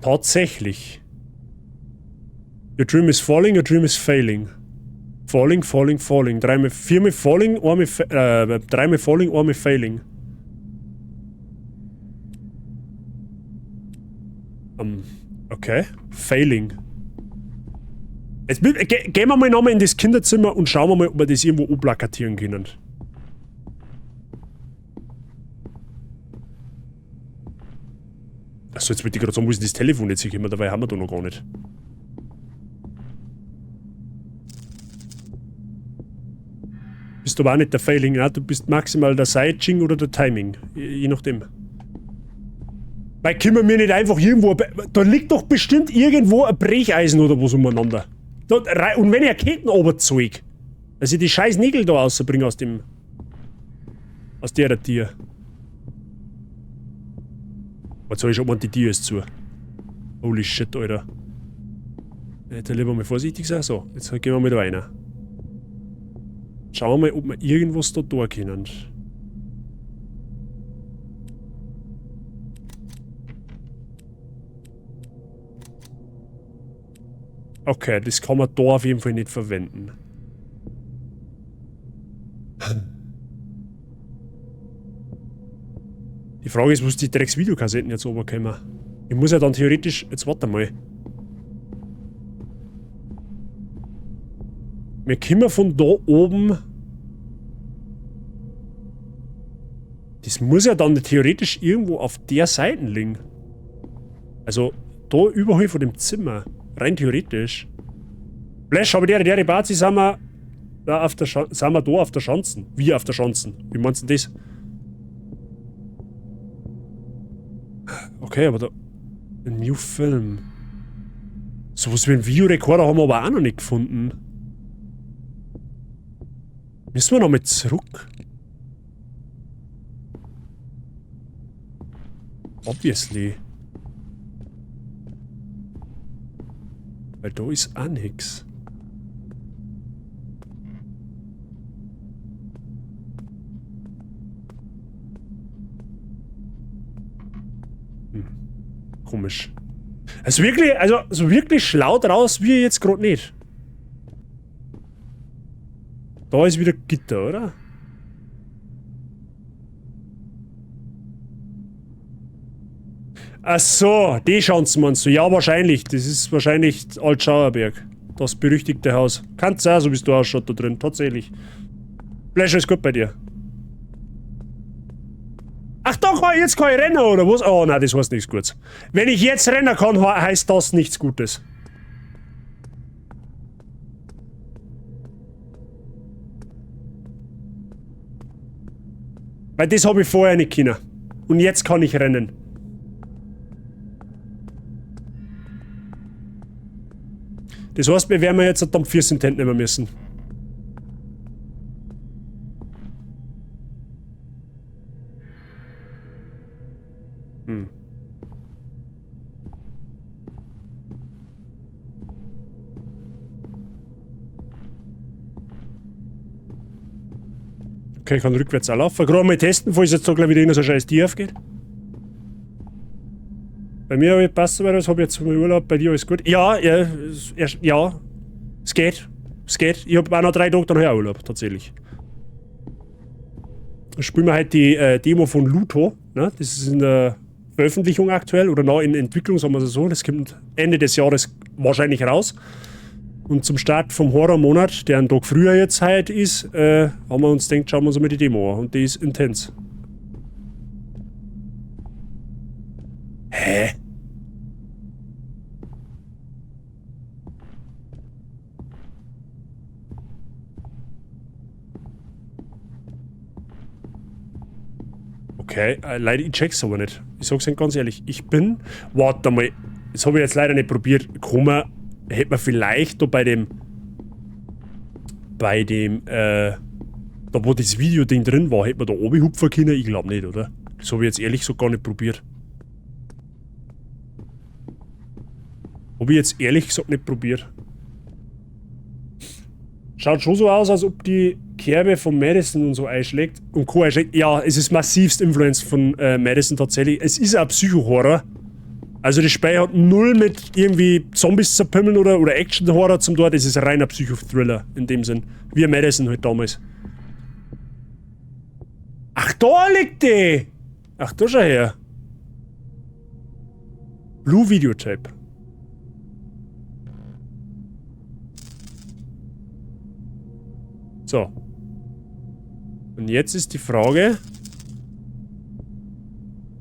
Tatsächlich. Your dream is falling, your dream is failing. Falling, falling, falling. Viermal falling, dreimal falling, einmal failing. Okay. Failing. Jetzt gehen wir mal nochmal in das Kinderzimmer und schauen wir mal, ob wir das irgendwo umplakatieren können. Achso, jetzt wollte ich gerade sagen, wo ist das Telefon jetzt hinkommen? Dabei haben wir da noch gar nicht. Bist du aber auch nicht der Failing, ja? Du bist maximal der Sideching oder der Timing. Je nachdem. Weil können wir nicht einfach irgendwo... Da liegt doch bestimmt irgendwo ein Brecheisen oder was umeinander. Und wenn ich eine Ketten oberzeug, dass ich die scheiß Nägel da rausbringe aus dem... aus der Tier. Was soll ich schon mal, die Tür ist zu. Holy shit, Alter. Hätte lieber mal vorsichtig sein. So, jetzt gehen wir mit rein. Schauen wir mal, ob wir irgendwas da können. Okay, das kann man da auf jeden Fall nicht verwenden. Die Frage ist, wo die Drecks-Videokassetten jetzt runterkommen. Ich muss ja dann theoretisch... Jetzt warte mal. Wir kommen von da oben... Das muss ja dann theoretisch irgendwo auf der Seite liegen. Also, da überall von dem Zimmer. Rein theoretisch. Flash, aber der Bazi sind wir da auf der Schanzen. Wie auf der Schanzen? Wie meinst du das? Okay, aber da... Ein New Film. Sowas wie ein Videorekorder haben wir aber auch noch nicht gefunden. Müssen wir noch mal zurück? Obviously. Weil da ist auch nix. Komisch. Also wirklich schlau draus wie jetzt gerade nicht. Da ist wieder Gitter, oder? Ach so, die Chancen meinst du? Ja, wahrscheinlich. Das ist wahrscheinlich Altschauerberg. Das berüchtigte Haus. Kannst du auch, so wie es da ausschaut da drin. Tatsächlich. Flash, ist gut bei dir. Ach doch, jetzt kann ich rennen, oder was? Oh nein, das heißt nichts Gutes. Wenn ich jetzt rennen kann, heißt das nichts Gutes. Weil das habe ich vorher nicht können. Und jetzt kann ich rennen. Das heißt, wir werden jetzt dann 14 Cent nehmen müssen. Okay, ich kann rückwärts auch laufen. Gerade mal testen, falls jetzt da gleich wieder so ein scheiß Tier aufgeht. Bei mir habe ich passt soweit, das habe ich jetzt vom Urlaub, bei dir alles gut. Ja, ja, es geht. Es geht. Ich habe auch noch 3 Tage dann auch Urlaub, tatsächlich. Dann spielen wir halt die Demo von Luto. Ne? Das ist in der Veröffentlichung aktuell oder noch in Entwicklung, sagen wir es so. Das kommt Ende des Jahres wahrscheinlich raus. Und zum Start vom Horrormonat, der einen Tag früher jetzt heute ist, haben wir uns gedacht, schauen wir uns mal die Demo an. Und die ist intens. Hä? Okay, leider, ich check's aber nicht. Ich sag's Ihnen ganz ehrlich, ich bin... Warte mal, das habe ich jetzt leider nicht probiert. Hätte man vielleicht da da wo das Videoding drin war, hätte man da oben hupfen können? Ich glaube nicht, oder? Das habe ich jetzt ehrlich so gar nicht probiert. Habe ich jetzt ehrlich gesagt nicht probiert. Schaut schon so aus, als ob die Kerbe von Madison und so einschlägt. Und Co. einschlägt. Ja, es ist massivst Influence von Madison tatsächlich. Es ist ein Psycho-Horror. Also das Spiel hat null mit irgendwie Zombies zerpimmeln oder Action-Horror zum dort. Es ist ein reiner Psycho-Thriller in dem Sinn. Wie Madison halt damals. Ach, da liegt die! Ach, da schau her. Blue Videotape. So. Und jetzt ist die Frage,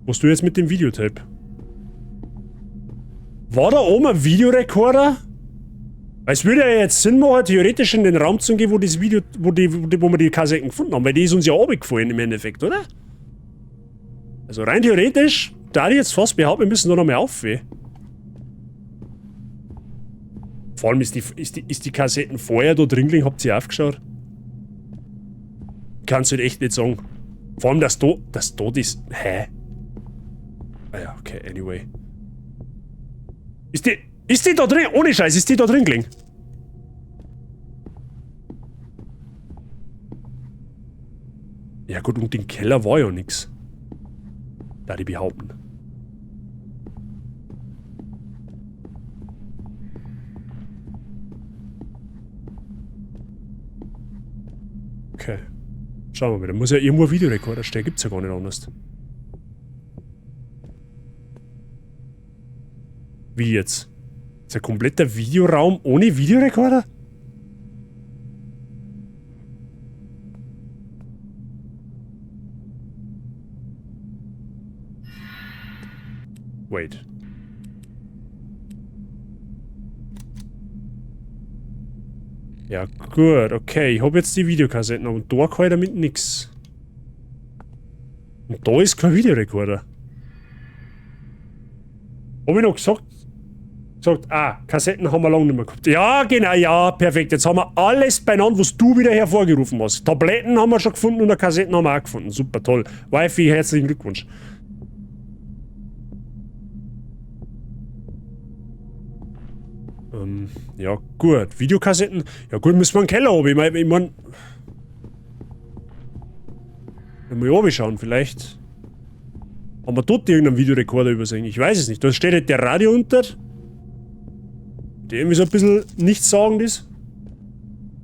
was du jetzt mit dem Videotape? War da oben ein Videorekorder? Es würde ja jetzt Sinn machen, theoretisch in den Raum zu gehen, wo das Video, wo wir die Kassetten gefunden haben, weil die ist uns ja runtergefallen im Endeffekt, oder? Also rein theoretisch, da ich jetzt fast behaupten, wir müssen da noch mal aufwehen. Vor allem ist die Kassetten vorher da drin gelegen, habt ihr aufgeschaut? Kannst du echt nicht sagen. Vor allem, dass da das... Hä? Ah ja, okay, anyway. Ist die da drin? Ohne Scheiß, ist die da drin gelegen? Ja gut, und im Keller war ja nix. Da die behaupten. Okay. Schauen wir mal, da muss ja irgendwo ein Videorekorder stehen, gibt's ja gar nicht anders. Wie jetzt? Ist ein kompletter Videoraum ohne Videorekorder? Wait. Ja gut, okay, ich habe jetzt die Videokassetten, aber da kann ich damit nix. Und da ist kein Videorekorder. Hab ich noch gesagt? Kassetten haben wir lange nicht mehr gehabt. Ja, genau, ja, perfekt. Jetzt haben wir alles beieinander, was du wieder hervorgerufen hast. Tabletten haben wir schon gefunden und Kassetten haben wir auch gefunden. Super, toll. Wifi, herzlichen Glückwunsch. Ja, gut. Videokassetten. Ja, gut, müssen wir in den Keller oben. Ich mein. Wenn wir oben schauen, vielleicht. Haben wir dort irgendeinen Videorekorder übersehen? Ich weiß es nicht. Da steht halt der Radio unter. Der irgendwie so ein bisschen nichtssagend ist.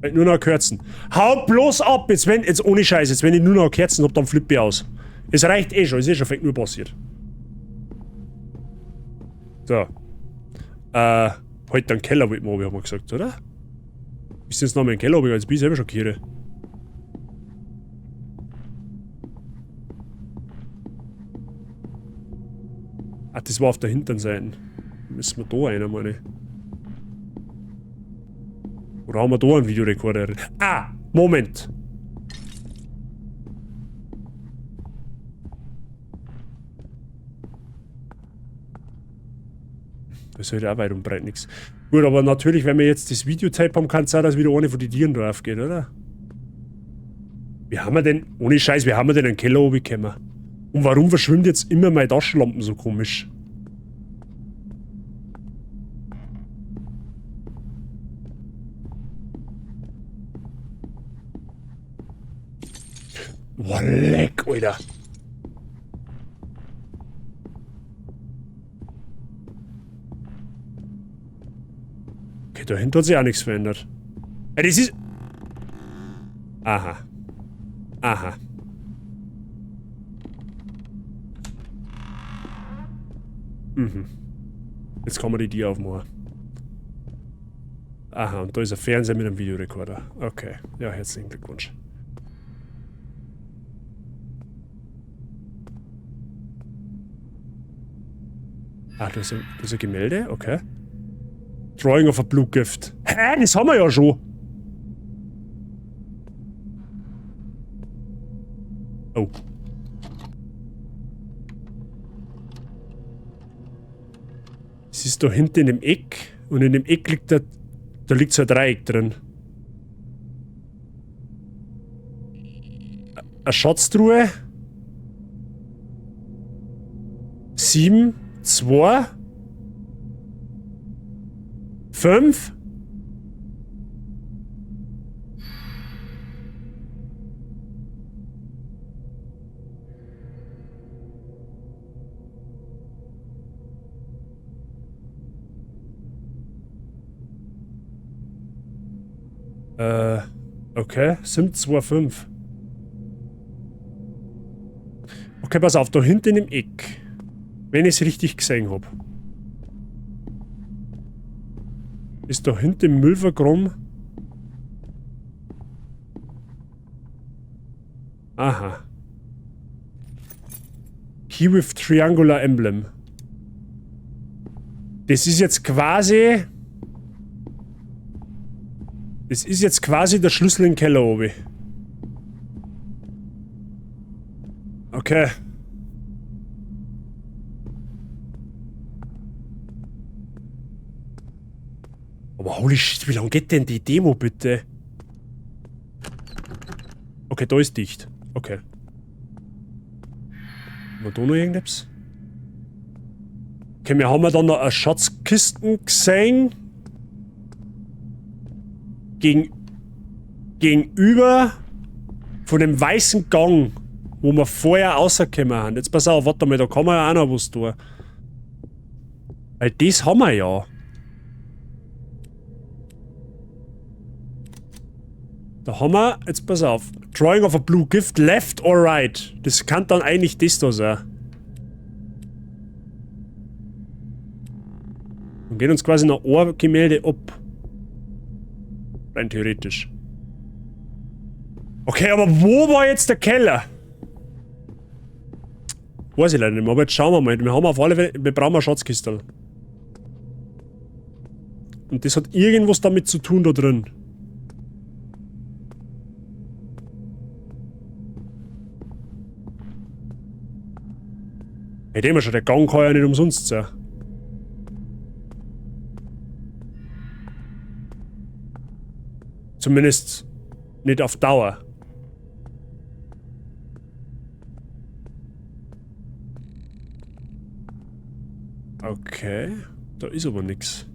Halt nur noch Kerzen. Hau bloß ab! Jetzt ohne Scheiß, jetzt wenn ich nur noch Kerzen hab, dann flippe ich aus. Es reicht eh schon, es ist schon fake nur passiert. So. Halt den Keller wollten wir oben, haben wir gesagt, oder? Bist du jetzt noch mal im Keller oben, jetzt bin ich selber schon Kiere. Ah, das war auf der hinteren Seite. Müssen wir da rein, meine ich. Oder haben wir da einen Videorekorder? Ah! Moment! Das ist halt auch weit und breit nichts. Gut, aber natürlich, wenn wir jetzt das Videotape haben, kann es sein, dass wieder eine von den Tieren drauf geht, oder? Wie haben wir denn, ohne Scheiß, wie haben wir denn einen Keller oben gekommen? Und warum verschwimmt jetzt immer meine Taschenlampen so komisch? Boah, leck, Alter. Okay, dahinter hat sich auch nichts verändert. Ja, das ist... Aha. Aha. Mhm. Jetzt kann man die Tür aufmachen. Aha, und da ist ein Fernseher mit einem Videorekorder. Okay, ja, herzlichen Glückwunsch. Ah, das ist ein Gemälde, okay. Drawing of a Blue Gift. Hä, das haben wir ja schon. Oh. Es ist da hinten in dem Eck und in dem Eck liegt da liegt so ein Dreieck drin. Eine Schatztruhe. 7, 2, 5. Okay, 7, 2, 5. Okay, pass auf, da hinten im Eck. Wenn ich es richtig gesehen habe. Ist da hinten im Müll vergraben. Aha. Key with Triangular Emblem. Das ist jetzt quasi... Das ist jetzt quasi der Schlüssel im Keller oben. Okay. Aber holy shit, wie lange geht denn die Demo bitte? Okay, da ist dicht. Okay. Haben wir da noch irgendwas? Okay, wir haben ja dann noch eine Schatzkisten gesehen. Gegenüber Von dem weißen Gang, wo wir vorher rausgekommen haben. Jetzt pass auf, warte mal, da kann man ja auch noch was tun. Weil das haben wir ja. Da haben wir, jetzt pass auf, Drawing of a Blue Gift, left or right. Das kann dann eigentlich das da sein. Und gehen uns quasi noch ein Gemälde ab. Rein theoretisch. Okay, aber wo war jetzt der Keller? Weiß ich leider nicht mehr, aber jetzt schauen wir mal. Wir haben auf alle Fälle, wir brauchen eine Schatzkiste. Und das hat irgendwas damit zu tun da drin. Ich denke mir schon, der Gang kann ja nicht umsonst sein. Zumindest nicht auf Dauer. Okay, da ist aber nichts.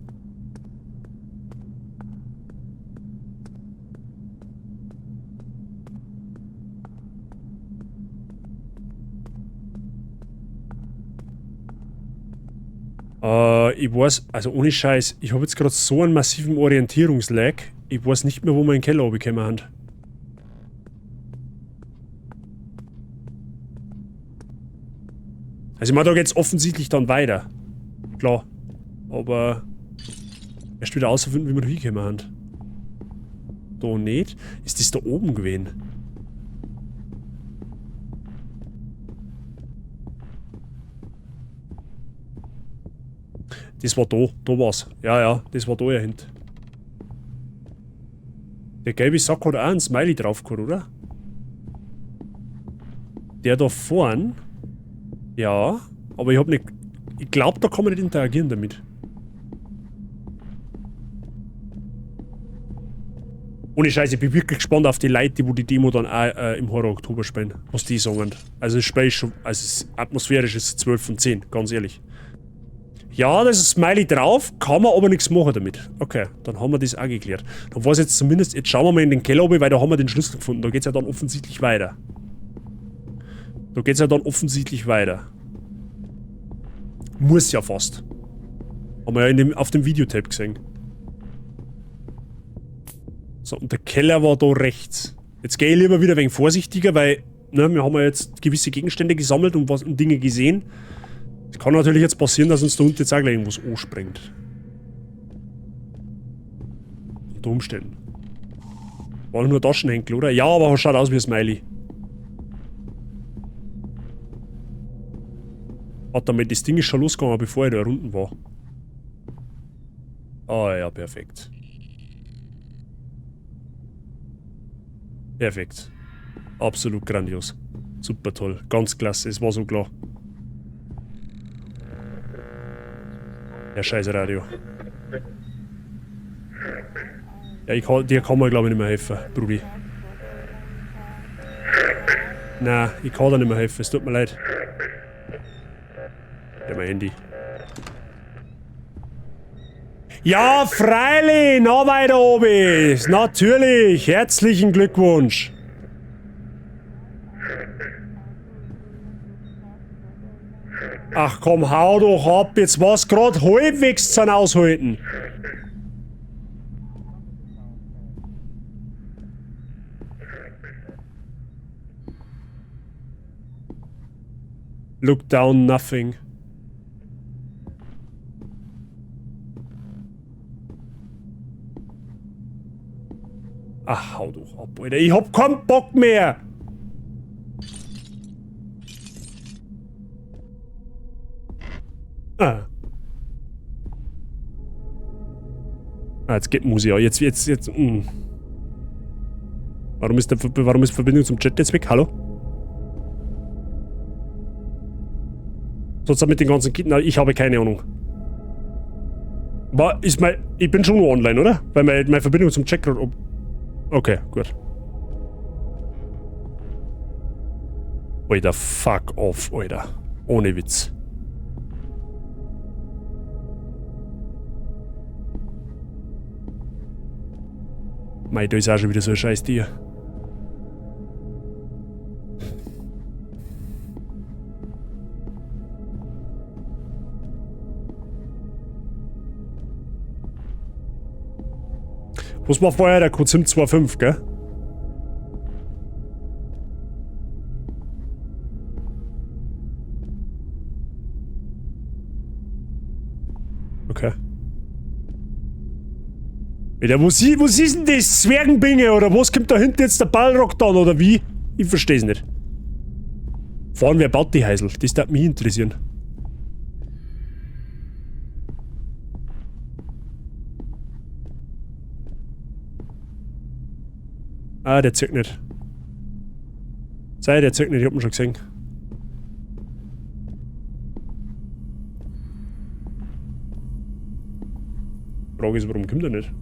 Ich weiß, also ohne Scheiß, ich habe jetzt gerade so einen massiven Orientierungslag. Ich weiß nicht mehr, wo wir in den Keller runtergekommen haben. Also ich meine, da geht's offensichtlich dann weiter. Klar. Aber erst wieder auszufinden, wie wir da hingekommen haben. Da nicht? Ist das da oben gewesen? Das war da. Da war's. Ja, ja, das war da ja hinten. Der gelbe Sack hat auch ein Smiley drauf gehabt, oder? Der da vorn. Ja, aber ich hab nicht. Ich glaube, da kann man nicht interagieren damit. Ohne Scheiße, ich bin wirklich gespannt auf die Leute, die die Demo dann auch im Horror Oktober spielen. Was die sagen. Also das Spiel ist schon. Also atmosphärisch ist es 12 von 10, ganz ehrlich. Ja, da ist ein Smiley drauf, kann man aber nichts machen damit. Okay, dann haben wir das auch geklärt. Dann war es jetzt zumindest, jetzt schauen wir mal in den Keller oben, weil da haben wir den Schlüssel gefunden. Da geht es ja dann offensichtlich weiter. Da geht es ja dann offensichtlich weiter. Muss ja fast. Haben wir ja auf dem Videotape gesehen. So, und der Keller war da rechts. Jetzt gehe ich lieber wieder ein wenig vorsichtiger, weil, ne, wir haben ja jetzt gewisse Gegenstände gesammelt und Dinge gesehen. Es kann natürlich jetzt passieren, dass uns da unten jetzt auch gleich irgendwas anspringt. Unter Umständen. War nur Taschenhenkel, oder? Ja, aber schaut aus wie ein Smiley. Warte mal, das Ding ist schon losgegangen, bevor ich da unten war. Ah ja, perfekt. Perfekt. Absolut grandios. Super toll. Ganz klasse, es war so klar. Ja, scheiß Radio. Ja, dir kann man glaube ich nicht mehr helfen, Brudi. Nein, ich kann dir nicht mehr helfen, es tut mir leid. Ja, mein Handy. Ja, freilich, noch weiter oben. Natürlich, herzlichen Glückwunsch. Ach komm, hau doch ab, jetzt war's grad halbwegs zum Aushalten. Look down, nothing. Ach, hau doch ab, Alter, ich hab keinen Bock mehr. Ah, jetzt geht Musik ja. Jetzt. Warum ist die Verbindung zum Chat jetzt weg? Hallo? Sonst mit den ganzen Kitten. Ich habe keine Ahnung. Ich bin schon nur online, oder? Weil meine Verbindung zum Chat gerade. Okay, gut. Alter, fuck off, Alter. Ohne Witz. Mei, da ist auch schon wieder so ein scheiß Tier. Was war vorher der Code SIM25, gell? Okay. Wieder, was ist denn das? Zwergenbinge oder was? Kommt da hinten jetzt der Ballrock dann oder wie? Ich versteh's nicht. Fahren, wer baut die Heisel? Das darf mich interessieren. Ah, der zirkt nicht. Der zirkt nicht, ich hab ihn schon gesehen. Die Frage ist, warum kommt er nicht?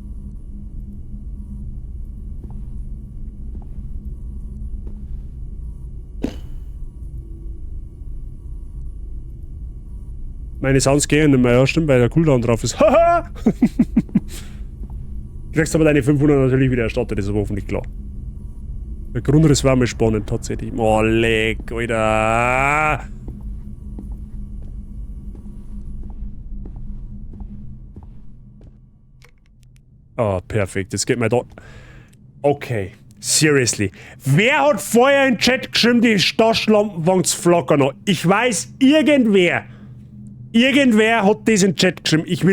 Meine Sounds gehen nicht mehr, ja stimmt, weil der Cooldown drauf ist. Haha! Kriegst aber deine 500 natürlich wieder erstattet, ist aber hoffentlich klar. Der Grundriss war mir spannend, tatsächlich. Oh, leck, Alter. Oh, perfekt. Jetzt geht mir da... Okay. Seriously. Wer hat vorher in den Chat geschrieben, die Taschenlampen fangen zu flackern noch? Ich weiß, irgendwer. Irgendwer hat das in den Chat geschrieben. Ich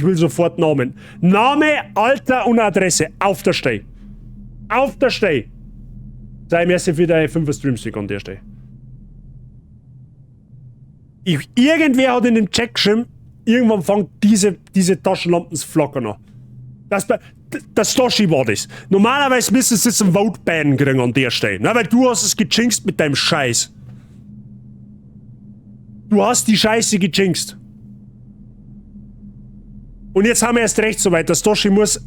will sofort Namen. Name, Alter und Adresse. Auf der Stelle. Auf der Stelle. Sei merci für deine 5 Streamstick an der Stelle. Irgendwer hat in den Chat geschrieben, irgendwann fangen diese Taschenlampen zu flackern an. Das Stoshi war das. Normalerweise müsstest du jetzt ein Vote-Ban kriegen an der Stelle. Na, weil du hast es gejinxt mit deinem Scheiß. Du hast die Scheiße gejinxt. Und jetzt haben wir erst recht soweit. Der Stoshi muss...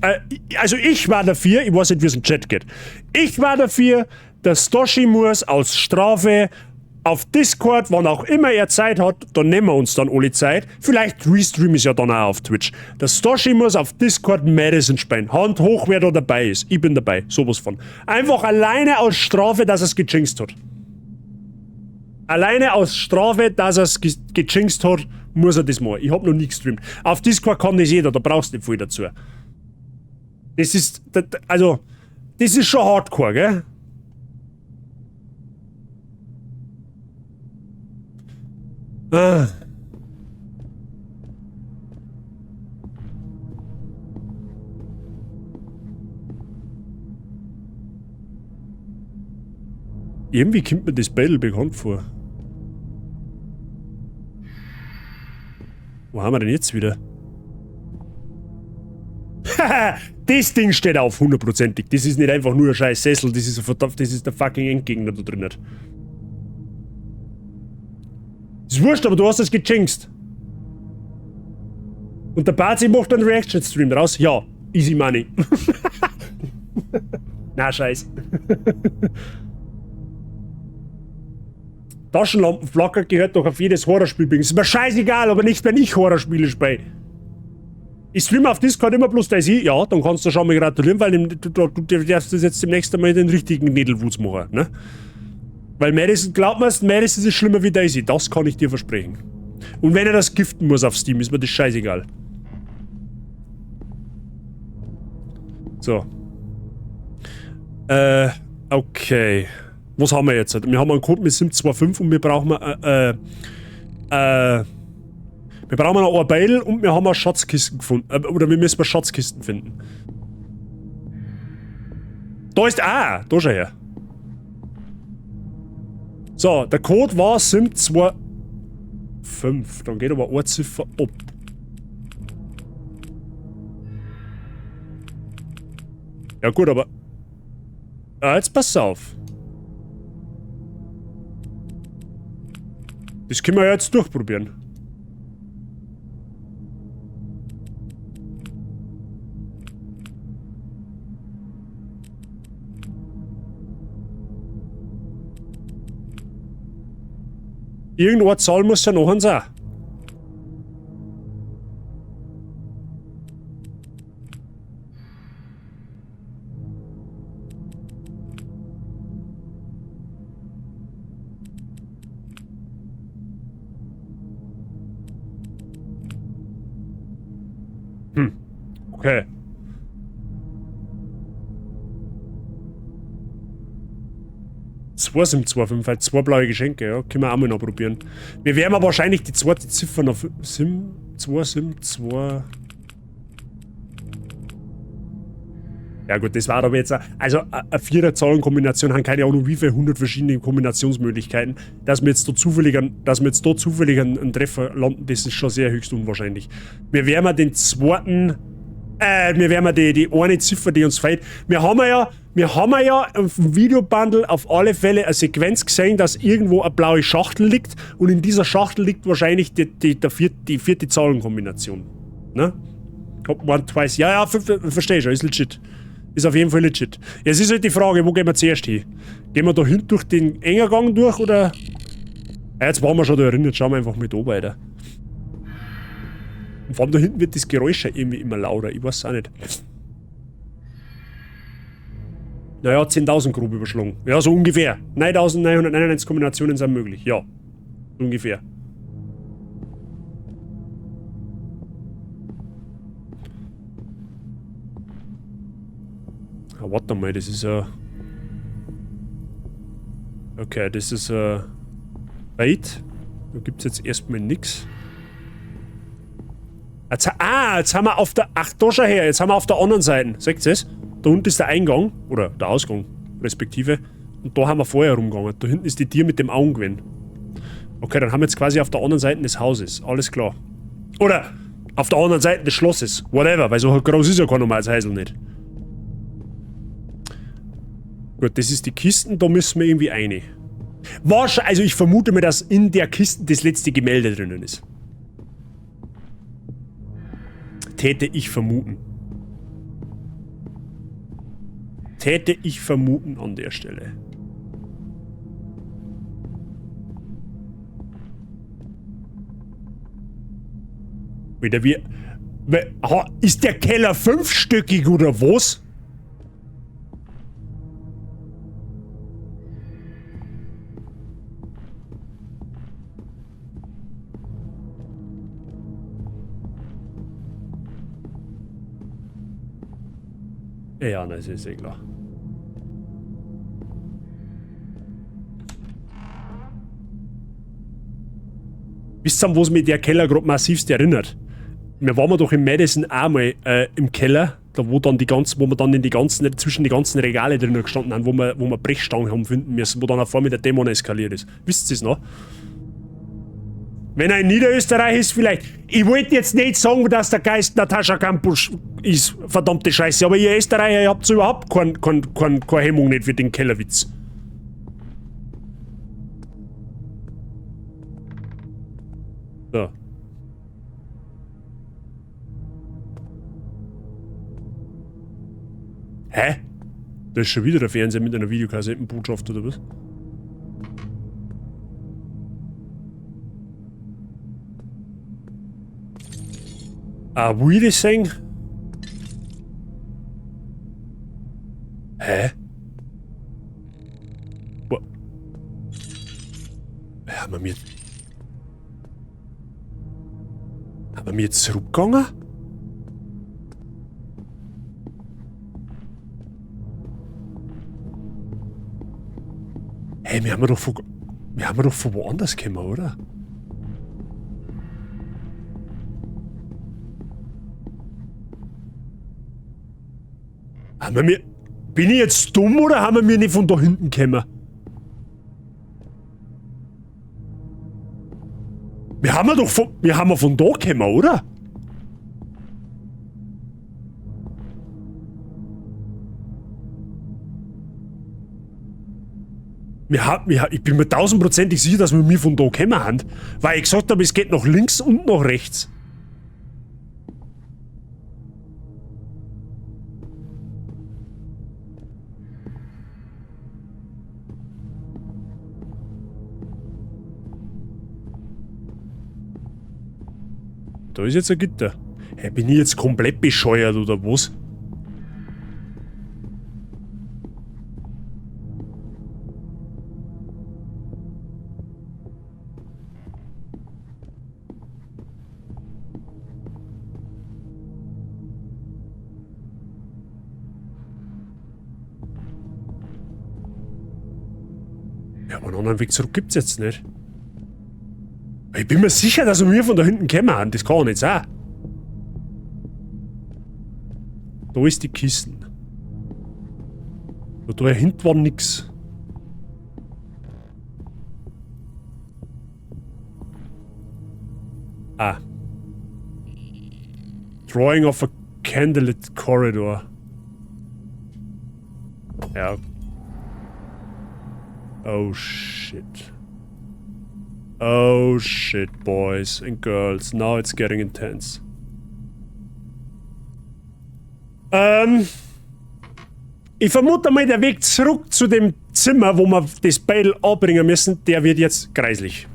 also ich war dafür, ich weiß nicht, wie es im Chat geht. Ich war dafür, der Stoshi muss aus Strafe auf Discord, wann auch immer er Zeit hat, dann nehmen wir uns dann alle Zeit. Vielleicht restream ich ja dann auch auf Twitch. Der Stoshi muss auf Discord Madison spielen. Hand hoch, wer da dabei ist. Ich bin dabei. Sowas von. Einfach alleine aus Strafe, dass er es gejinxt hat. Alleine aus Strafe, dass er es gejinxt hat, muss er das machen. Ich hab noch nie gestreamt. Auf Discord kann das jeder, da brauchst du nicht viel dazu. Das ist, also, das ist schon hardcore, gell? Ah. Irgendwie kommt mir das Battle bekannt vor. Wo haben wir denn jetzt wieder? Haha, das Ding steht auf, hundertprozentig. Das ist nicht einfach nur ein scheiß Sessel, das ist ein verdammt, das ist der fucking Endgegner da drin. Ist wurscht, aber du hast es gejinxt. Und der Bazi macht einen Reaction-Stream draus. Ja, easy money. Na, scheiß. Taschenlampenflacker gehört doch auf jedes Horrorspiel. Ist mir scheißegal, aber nicht, wenn ich Horrorspiele spiele. Ich streame auf Discord immer bloß da sie. Ja, dann kannst du schon mal gratulieren, weil du darfst das jetzt demnächst einmal den richtigen Nedelwutz machen, ne? Weil Madison, glaub mir's, Madison ist schlimmer wie Daisy. Das kann ich dir versprechen. Und wenn er das giften muss auf Steam, ist mir das scheißegal. So. Okay. Was haben wir jetzt? Wir haben einen Code mit SIM25 und wir brauchen wir brauchen noch ein Beil und wir haben Schatzkisten gefunden. Oder wir müssen Schatzkisten finden. Da ist... Ah, da schau her. So, der Code war SIM25. Dann geht aber eine Ziffer ab. Ja gut, aber... Ja, jetzt pass auf. Das können wir ja jetzt durchprobieren. Irgendeine Zahl muss ja noch sein. Okay. 2725, halt 2 blaue Geschenke, ja. Können wir auch mal noch probieren. Wir werden aber wahrscheinlich die zweite Ziffer noch... Sim 2. Ja gut, das war aber jetzt... Also, eine 4er-Zahlenkombination haben keine Ahnung, wie viele 100 verschiedene Kombinationsmöglichkeiten. Dass wir jetzt da zufällig einen Treffer landen, das ist schon sehr höchst unwahrscheinlich. Wir werden den zweiten... wir werden die eine Ziffer, die uns fehlt. Wir haben ja im Videobundle auf alle Fälle eine Sequenz gesehen, dass irgendwo eine blaue Schachtel liegt und in dieser Schachtel liegt wahrscheinlich die vierte Zahlenkombination. Ne? One, twice. Ja, verstehe schon, ist legit. Ist auf jeden Fall legit. Jetzt ist halt die Frage, wo gehen wir zuerst hin? Gehen wir da hinten durch den Engergang durch oder... Ja, jetzt waren wir schon da drin, jetzt schauen wir einfach mit oben weiter. Und vor allem da hinten wird das Geräusch ja irgendwie immer lauter, ich weiß auch nicht. Naja, 10.000 grob überschlagen. Ja, so ungefähr. 9.999 Kombinationen sind möglich, ja. So ungefähr. Ah, warte mal, das ist okay, das ist weit. Da gibt's jetzt erstmal nix. Jetzt haben wir auf der... Ach, da schau her, jetzt haben wir auf der anderen Seite. Seht ihr das? Da unten ist der Eingang, oder der Ausgang, respektive. Und da haben wir vorher rumgegangen. Da hinten ist die Tür mit dem Augen gewesen. Okay, dann haben wir jetzt quasi auf der anderen Seite des Hauses. Alles klar. Oder auf der anderen Seite des Schlosses. Whatever, weil so groß ist ja kein normales Häusl nicht. Gut, das ist die Kisten, da müssen wir irgendwie rein. Also ich vermute mir, dass in der Kiste das letzte Gemälde drinnen ist. Täte ich vermuten. Täte ich vermuten an der Stelle. Wieder wie... Ist der Keller 5-stöckig oder was? Ja, das ist eh klar. Wisst ihr, was mich der Keller gerade massivst erinnert? Wir waren doch im Madison auch mal im Keller, da wo wir dann in die ganzen, zwischen die ganzen Regale drinnen gestanden haben, wo wir Brechstangen haben finden müssen, wo dann auf einmal der Dämon eskaliert ist. Wisst ihr es noch? Wenn er in Niederösterreich ist, vielleicht. Ich wollte jetzt nicht sagen, dass der Geist Natascha Kampusch ist, verdammte Scheiße, aber ihr Österreicher, ihr habt überhaupt keine Hemmung nicht für den Kellerwitz. So. Hä? Da ist schon wieder der Fernseher mit einer Videokassettenbotschaft oder was? A weird thing? Hä? What? Haben wir jetzt zurückgegangen? Hey, wir haben doch von woanders gekommen, oder? Bin ich jetzt dumm oder haben wir nicht von da hinten gekommen? Wir haben von da gekommen, oder? Ich bin mir 1000%ig sicher, dass wir von da gekommen haben. Weil ich gesagt habe, es geht nach links und nach rechts. Da ist jetzt ein Gitter. Hey, bin ich jetzt komplett bescheuert oder was? Ja, aber einen anderen Weg zurück gibt's jetzt nicht. Ich bin mir sicher, dass wir von da hinten kommen. Das kann auch nicht sein. Da ist die Kisten. Da dahinter war nix. Ah. Drawing of a candlelit corridor. Ja. Oh shit. Oh shit, boys and girls. Now it's getting intense. Ich vermute mal, der Weg zurück zu dem Zimmer, wo wir das Beil abbringen müssen, der wird jetzt greislich.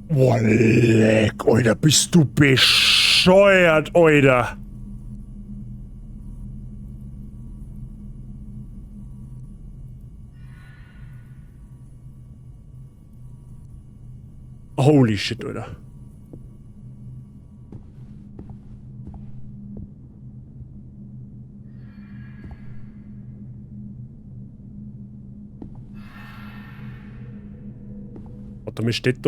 Boah, leck, Alter, bist du bescheuert, Alter. Holy shit, Alter. Warte mal, steht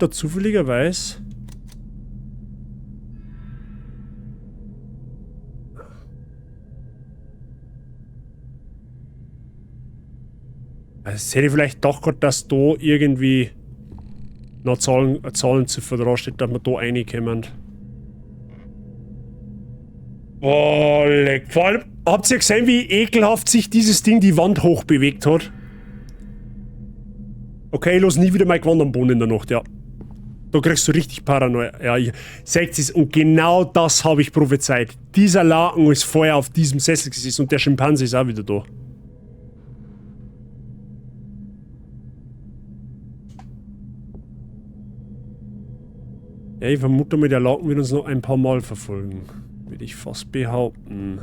da zufälligerweise... Also hätte ich vielleicht doch gerade, dass da irgendwie noch Zahlenziffer dran steht, dass wir da reinkommen. Oh, leck. Vor allem, habt ihr gesehen, wie ekelhaft sich dieses Ding die Wand hoch bewegt hat? Okay, ich lass nie wieder mein Gewand am Boden in der Nacht, ja. Da kriegst du richtig Paranoia. Ja, seht es, und genau das habe ich prophezeit. Dieser Laken ist vorher auf diesem Sessel gesessen und der Schimpanse ist auch wieder da. Ja, ich vermute mal, der Laken wird uns noch ein paar Mal verfolgen. Würde ich fast behaupten.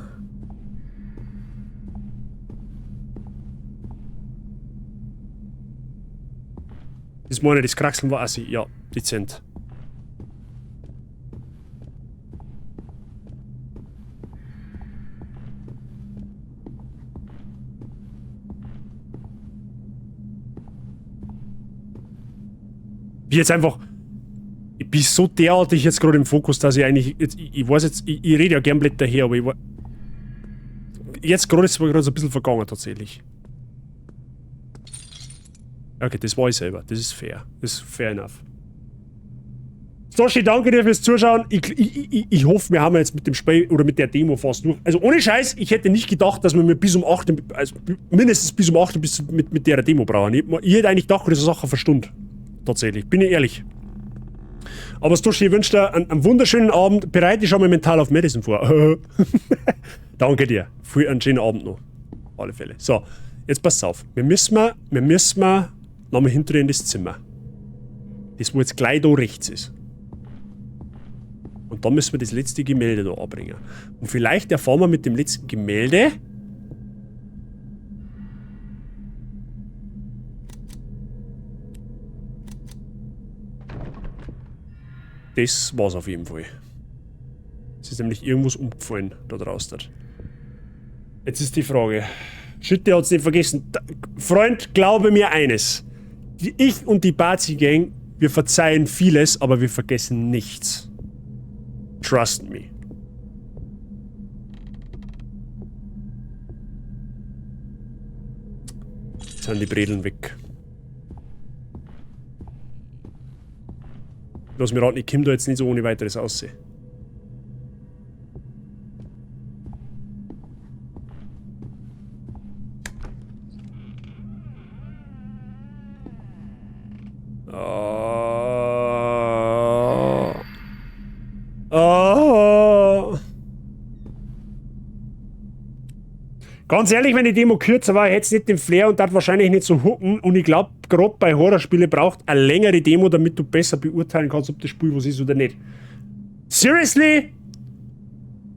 Das meine, das Kraxeln war assi. Ja, dezent. Wie jetzt einfach... Ich bin so derartig jetzt gerade im Fokus, dass ich eigentlich... Ich weiß jetzt... Ich rede ja gern Blätter her, aber ich war... Jetzt gerade ist es mir gerade so ein bisschen vergangen, tatsächlich. Okay, das war ich selber. Das ist fair. Das ist fair enough. Stoshi, danke dir fürs Zuschauen. Ich hoffe, wir haben jetzt mit dem Spiel oder mit der Demo fast durch. Also ohne Scheiß, ich hätte nicht gedacht, dass wir mir bis um 8, also mindestens bis um 8 mit der Demo brauchen. Ich hätte eigentlich gedacht, das ist eine Sache verstundet. Tatsächlich. Bin ich ehrlich. Aber Stoshi, ich wünsche dir einen wunderschönen Abend. Bereite dich schon mal mental auf Madison vor. Danke dir. Für einen schönen Abend noch. Auf alle Fälle. So, jetzt passt auf. Wir müssen nochmal hinter in das Zimmer. Das, wo jetzt gleich da rechts ist. Und dann müssen wir das letzte Gemälde da anbringen. Und vielleicht erfahren wir mit dem letzten Gemälde... Das war's auf jeden Fall. Es ist nämlich irgendwas umgefallen da draußen. Jetzt ist die Frage. Schütte hat's nicht vergessen. Freund, glaube mir eines. Ich und die Bazi-Gang, wir verzeihen vieles, aber wir vergessen nichts. Trust me. Jetzt sind die Bredeln weg. Lass mir raten, ich komme da jetzt nicht so ohne weiteres aussehen. Ganz ehrlich, wenn die Demo kürzer war, hätte es nicht den Flair und das wahrscheinlich nicht so hooken. Und ich glaube, gerade bei Horrorspielen braucht eine längere Demo, damit du besser beurteilen kannst, ob das Spiel was ist oder nicht. Seriously?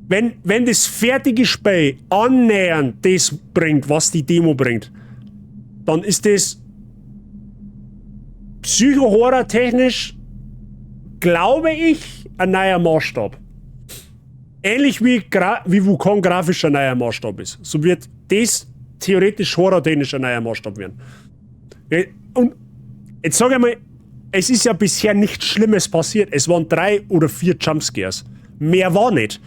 Wenn das fertige Spiel annähernd das bringt, was die Demo bringt, dann ist das Psycho-Horror-technisch, glaube ich, ein neuer Maßstab. ähnlich wie Wukong grafisch ein neuer Maßstab ist, so wird das theoretisch horrortechnisch ein neuer Maßstab werden. Und jetzt sage ich mal, es ist ja bisher nichts Schlimmes passiert. Es waren 3 oder 4 Jumpscares. Mehr war nicht.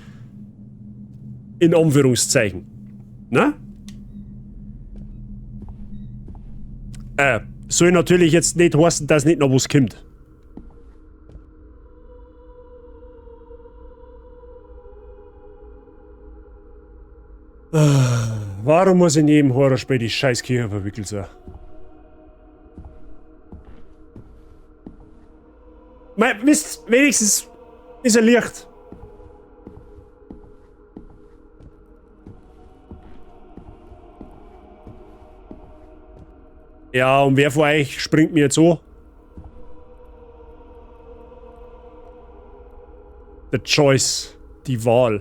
In Anführungszeichen. Ne? Soll natürlich jetzt nicht heißen, dass nicht noch was kommt. Warum muss in jedem Horrorspiel die scheiß Kirche verwickelt sein? Wisst, wenigstens ist er Licht. Ja, und wer von euch springt mir jetzt so? The Choice. Die Wahl.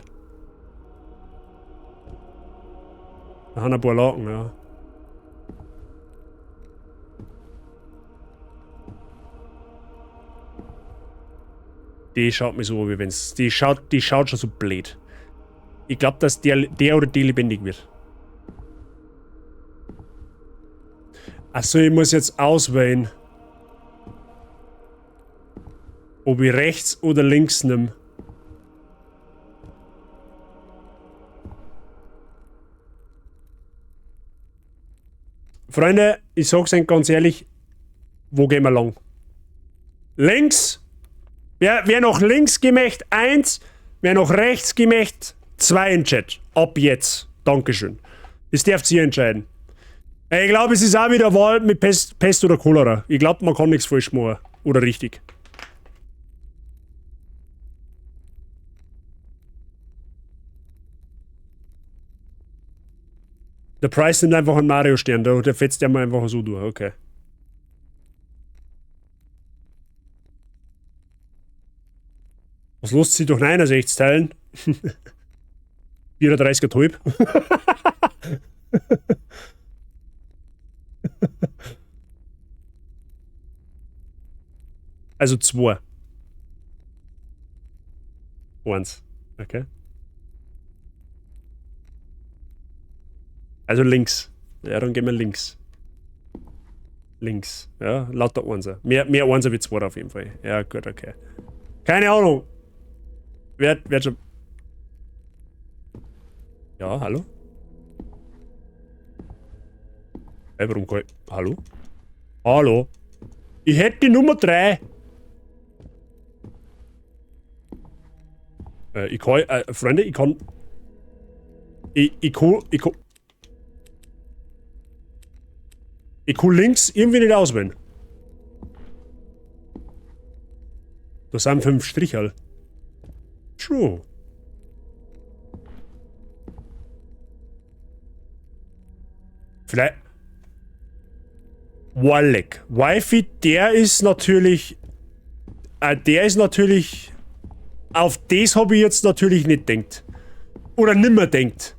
Da haben ein paar Laken, ja. Die schaut mir so, wie wenn's. Die schaut schon so blöd. Ich glaube, dass der oder die lebendig wird. Achso, ich muss jetzt auswählen, ob ich rechts oder links nehme. Freunde, ich sag's euch ganz ehrlich, wo gehen wir lang? Links? Wer noch links gemächt? 1. Wer noch rechts gemächt? 2 im Chat. Ab jetzt. Dankeschön. Das dürft ihr entscheiden. Ich glaube, es ist auch wieder Wahl mit Pest oder Cholera. Ich glaube, man kann nichts falsch machen. Oder richtig. Der Price nimmt einfach einen Mario-Stern, der fetzt ja mal einfach so durch, okay. Was lässt sich durch 69 teilen? 34,5. Also 2. 1. Okay. Also links. Ja, dann gehen wir links. Links. Ja, lauter 1. Mehr 1 wie 2 auf jeden Fall. Ja, gut, okay. Keine Ahnung. Wer schon... Ja, hallo? Hey, warum kann ich... Hallo? Hallo? Ich hätte die Nummer 3. Ich kann... Freunde, ich kann... Ich kann links irgendwie nicht auswählen. Da sind 5 Striche. True. Vielleicht... Wallek. Wifi, der ist natürlich... Auf das habe ich jetzt natürlich nicht gedacht. Oder nimmer denkt.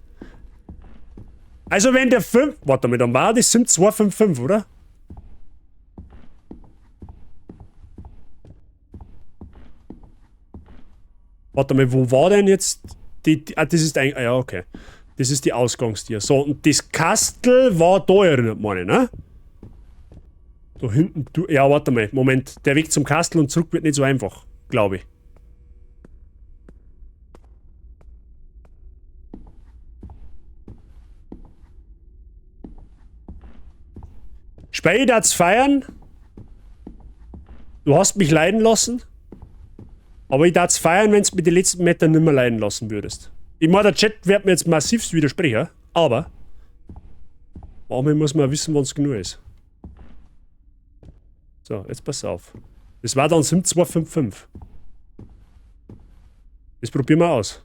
Also wenn der 5... Warte mal, dann war das sind 255, oder? Warte mal, wo war denn jetzt das ist ein... Ja, okay. Das ist die Ausgangstür. So, und das Kastel war da, erinnert man, ne? Da hinten... Ja, warte mal. Moment. Der Weg zum Kastel und zurück wird nicht so einfach. Glaube ich. Spei darf's feiern. Du hast mich leiden lassen. Aber ich darf's feiern, wenn du mir die letzten Meter nicht mehr leiden lassen würdest. Ich meine, der Chat wird mir jetzt massivst widersprechen, aber manchmal muss man wissen, wann es genug ist. So, jetzt pass auf. Das war dann Sim 255. Das probieren wir aus.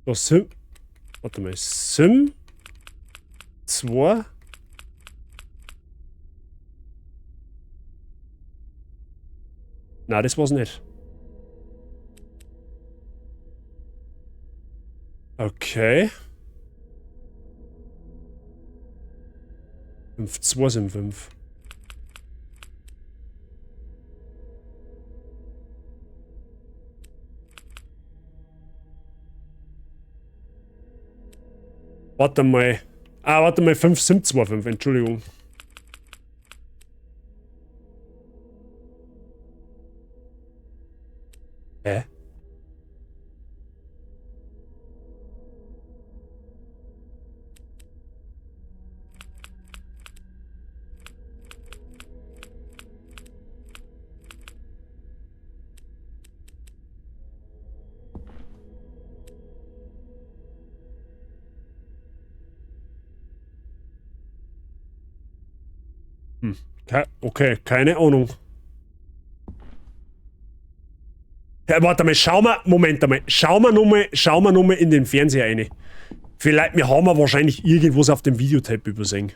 So, Sim. Warte mal. Sim 2. Nein, das war's nicht. Okay. 5-2 sind 5. Warte mal. Ah, warte mal, 5 sind 2,5, Entschuldigung. Hä? Okay, keine Ahnung. Ja, warte mal, Moment einmal. Schauen wir nochmal in den Fernseher rein. Vielleicht, wir haben wahrscheinlich irgendwas auf dem Videotape übersehen.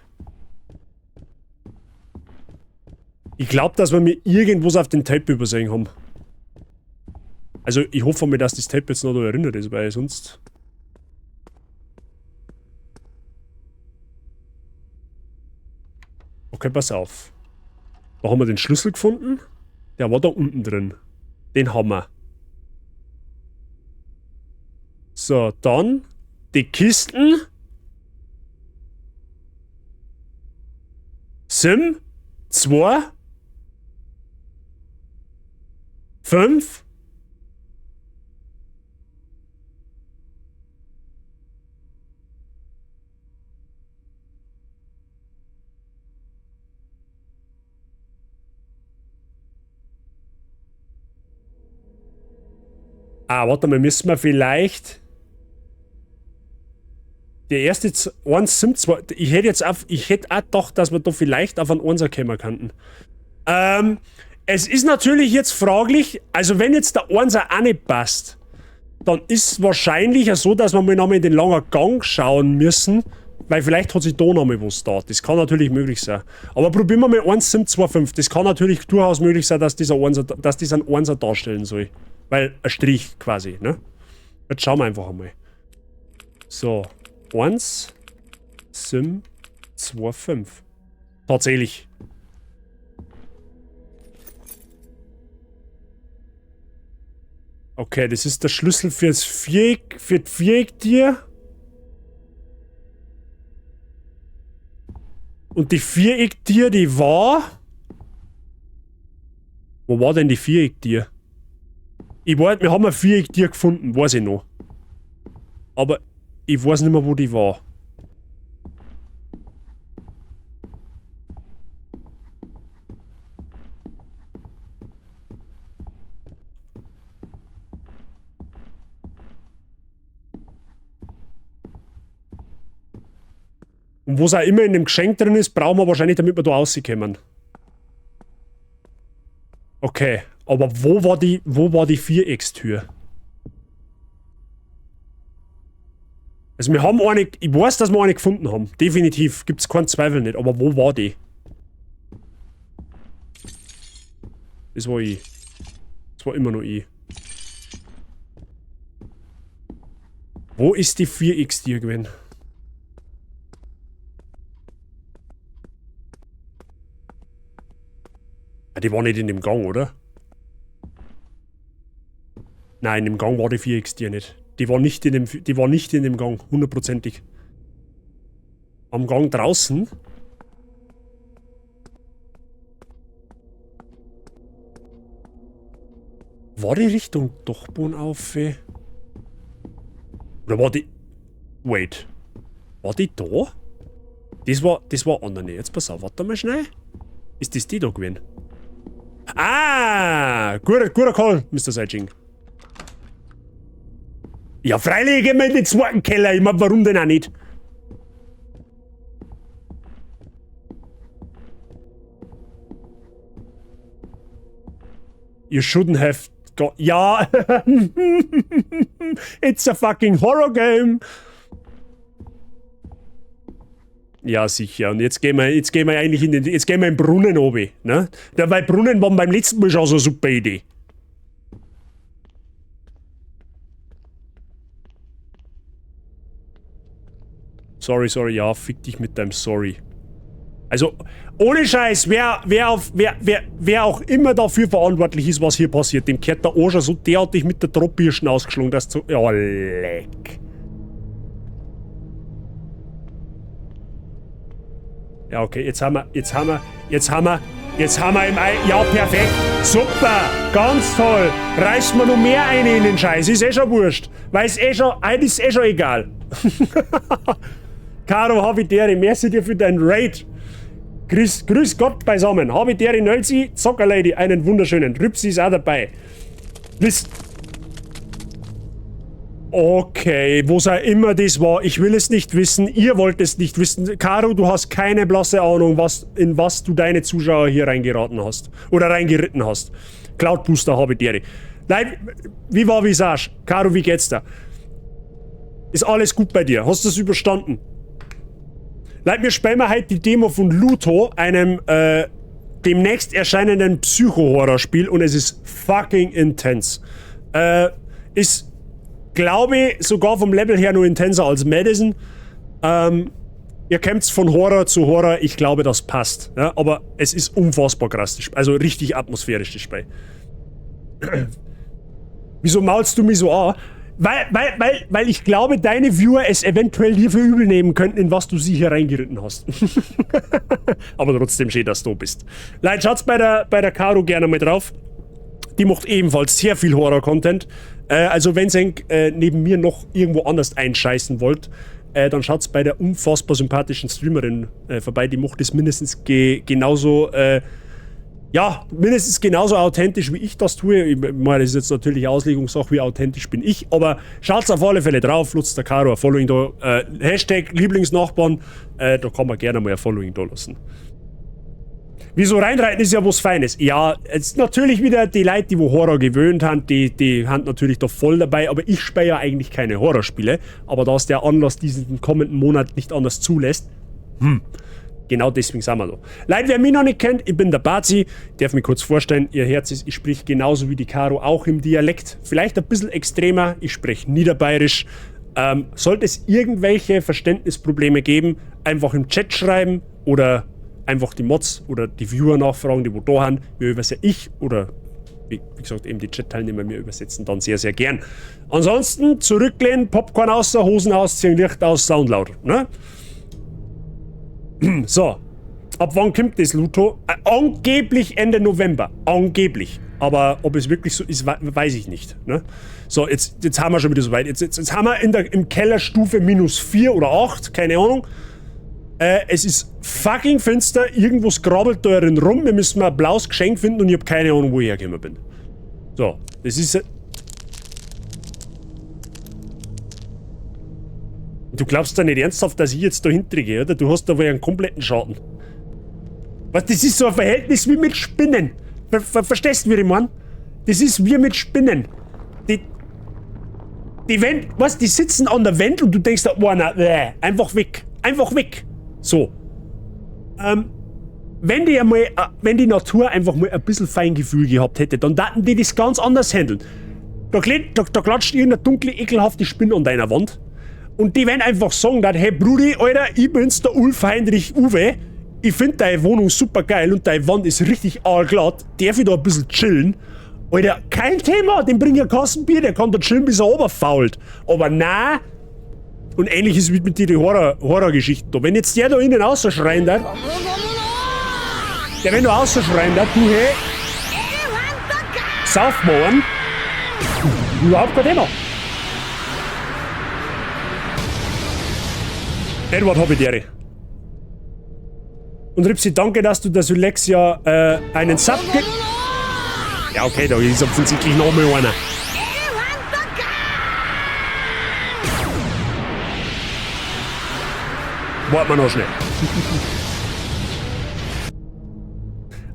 Ich glaube, dass wir mir irgendwas auf den Tape übersehen haben. Also, ich hoffe mir, dass das Tape jetzt noch da erinnert ist, weil sonst... Okay, pass auf. Da haben wir den Schlüssel gefunden. Der war da unten drin. Den haben wir. So, dann die Kisten. Sim 2 5 Ah, warte mal, müssen wir vielleicht... Der erste... Eins sind zwei... Ich hätte auch gedacht, dass wir da vielleicht auf einen Einser kommen könnten. Es ist natürlich jetzt fraglich, also wenn jetzt der Einser auch nicht passt, dann ist es wahrscheinlich so, dass wir mal nochmal in den langen Gang schauen müssen, weil vielleicht hat sich da nochmal was da. Das kann natürlich möglich sein. Aber probieren wir mal 1, 7, 2, 5. Das kann natürlich durchaus möglich sein, dass dieser Einser, dass das einen Einser darstellen soll. Weil, ein Strich quasi, ne? Jetzt schauen wir einfach einmal. So, 1, Sim, 2, 5. Tatsächlich. Okay, das ist der Schlüssel fürs Viereck, für das Vierecktier. Und die Vierecktier, die war... Wo war denn die Vierecktier? Ich weiß, wir haben ein Vierecktier gefunden, weiß ich noch. Aber ich weiß nicht mehr, wo die war. Und wo es auch immer in dem Geschenk drin ist, brauchen wir wahrscheinlich, damit wir da rauskommen. Okay, aber wo war die Viereckstür? Also wir haben eine, ich weiß, dass wir eine gefunden haben. Definitiv, gibt es keinen Zweifel nicht. Aber wo war die? Das war ich. Das war immer noch ich. Wo ist die Viereckstür gewesen? Die war nicht in dem Gang, oder? Nein, im Gang war die Viereckstür nicht. Die war nicht in dem Gang, hundertprozentig. Am Gang draußen. War die Richtung Dachboden auf? Oder war die... Wait. War die da? Das war andere. Jetzt pass auf, warte mal schnell. Ist das die da gewesen? Ah! Guter Call, Mr. Seijing. Ja, freilich gehen wir in den zweiten Keller. Ich meine, warum denn auch nicht? You shouldn't have got... Ja! It's a fucking horror game! Ja, sicher. Und jetzt gehen wir eigentlich in den... Jetzt gehen wir in den Brunnen oben, ne? Weil Brunnen waren beim letzten Mal schon so eine super Idee. Sorry, ja, fick dich mit deinem Sorry. Also, ohne Scheiß, wer auch immer dafür verantwortlich ist, was hier passiert, dem gehört der Arsch so derartig mit der Tropfbirschen ausgeschlungen, dass zu... Ja, leck. Ja, okay, jetzt haben wir im Ei. Ja, perfekt. Super, ganz toll. Reißt mir noch mehr ein in den Scheiß, ist eh schon wurscht. Weil es ist eh schon egal. Caro, Habitäre, merci dir für deinen Raid. Grüß Gott beisammen. Habitäre, Nölzi, Zockerlady, einen wunderschönen. Rübsi ist auch dabei. Okay, wo's auch immer das war, ich will es nicht wissen, ihr wollt es nicht wissen. Caro, du hast keine blasse Ahnung, in was du deine Zuschauer hier reingeraten hast. Oder reingeritten hast. Cloud Booster, Habitäre. Nein, wie war Visage? Caro, wie geht's da? Ist alles gut bei dir? Hast du es überstanden? Leute, wir spielen mal heute die Demo von Luto, einem demnächst erscheinenden Psycho-Horror-Spiel, und es ist fucking intens. Ist, glaube ich, sogar vom Level her nur intenser als Madison. Ihr kämpft von Horror zu Horror, ich glaube, das passt. Ja? Aber es ist unfassbar krass, also richtig atmosphärisch, das Spiel. Wieso maulst du mich so an? Weil ich glaube, deine Viewer es eventuell dir für übel nehmen könnten, in was du sie hier reingeritten hast. Aber trotzdem schön, dass du bist. Leute, schaut's bei der Caro gerne mal drauf. Die macht ebenfalls sehr viel Horror-Content. Also wenn ihr neben mir noch irgendwo anders einscheißen wollt, dann schaut's bei der unfassbar sympathischen Streamerin vorbei. Die macht es mindestens genauso mindestens genauso authentisch, wie ich das tue. Ich meine, das ist jetzt natürlich Auslegungssache, wie authentisch bin ich, aber schaut's auf alle Fälle drauf, nutzt der Caro ein Following da, Hashtag Lieblingsnachbarn, da kann man gerne mal ein Following da lassen. Wieso reinreiten ist ja was Feines. Ja, jetzt natürlich wieder die Leute, die wo Horror gewöhnt haben, die haben natürlich da voll dabei, aber ich spiele ja eigentlich keine Horrorspiele, aber da es der Anlass diesen kommenden Monat nicht anders zulässt, genau deswegen sind wir da. Leute, wer mich noch nicht kennt, ich bin der Bazi, darf mich kurz vorstellen, ihr Herz ist, ich sprich genauso wie die Caro auch im Dialekt, vielleicht ein bisschen extremer, ich spreche niederbayerisch. Sollte es irgendwelche Verständnisprobleme geben, einfach im Chat schreiben oder einfach die Mods oder die Viewer nachfragen, die wo da haben, wir übersetzen ich oder wie gesagt eben die Chat-Teilnehmer mir übersetzen dann sehr, sehr gern. Ansonsten zurücklehnen, Popcorn aus, Hosen ausziehen, Licht aus, Sound laut, ne? So, ab wann kommt das Luto? Angeblich Ende November. Angeblich. Aber ob es wirklich so ist, weiß ich nicht. Ne? So, jetzt haben wir schon wieder so weit. Jetzt haben wir im Keller Stufe -4 oder 8, keine Ahnung. Es ist fucking finster, irgendwo grabbelt da drin rum. Wir müssen mal ein blaues Geschenk finden und ich habe keine Ahnung, wo ich hergekommen bin. So, das ist. Du glaubst doch nicht ernsthaft, dass ich jetzt da hintergehe, oder? Du hast da wohl einen kompletten Schaden. Was, das ist so ein Verhältnis wie mit Spinnen. Verstehst du, wie ich meine? Das ist wie mit Spinnen. Die sitzen an der Wand und du denkst da, oh nein, einfach weg. Einfach weg. So. Wenn die Natur einfach mal ein bisschen Feingefühl gehabt hätte, dann daten die das ganz anders handeln. Da klatscht irgendeine dunkle, ekelhafte Spinne an deiner Wand. Und die werden einfach sagen, hey Brudi, Alter, ich bin's, der Ulf Heinrich Uwe. Ich find deine Wohnung super geil und deine Wand ist richtig aalglatt. Darf ich da ein bisschen chillen? Alter, kein Thema, dem bring ich ein Kassenbier, der kann da chillen, bis er oberfault. Aber nein. Und ähnlich ist es mit den Horrorgeschichten da. Wenn jetzt der da innen rausschreien darf, wenn du rausschreien darf, du hey, Saufmauern, überhaupt kein Thema. Edward Habitäre. Und Ripsi, danke, dass du der Sylexia einen Sub gibst. Ja, okay, da ist offensichtlich noch mal einer. Warten wir noch schnell.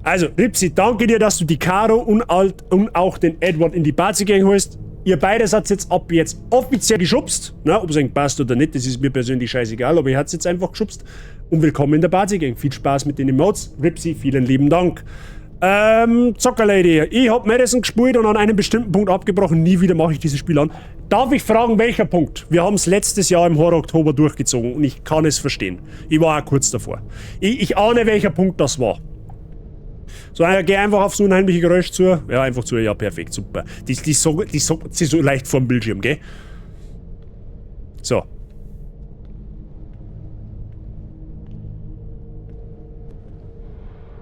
Also, Ripsi, danke dir, dass du die Caro und auch den Edward in die Bazi Gang holst. Ihr beide seid jetzt ab jetzt offiziell geschubst. Ob es euch passt oder nicht, das ist mir persönlich scheißegal, aber ihr habt jetzt einfach geschubst. Und willkommen in der Bazi Gang. Viel Spaß mit den Emotes. Ripsi, vielen lieben Dank. Zockerlady, ich hab Madison gespielt und an einem bestimmten Punkt abgebrochen. Nie wieder mache ich dieses Spiel an. Darf ich fragen, welcher Punkt? Wir haben es letztes Jahr im Horror-Oktober durchgezogen und ich kann es verstehen. Ich war auch kurz davor. Ich ahne, welcher Punkt das war. So, geh einfach auf so unheimliche Geräusch zu. Ja, einfach zu. Ja, perfekt, super. Die so leicht vorm Bildschirm, gell? So.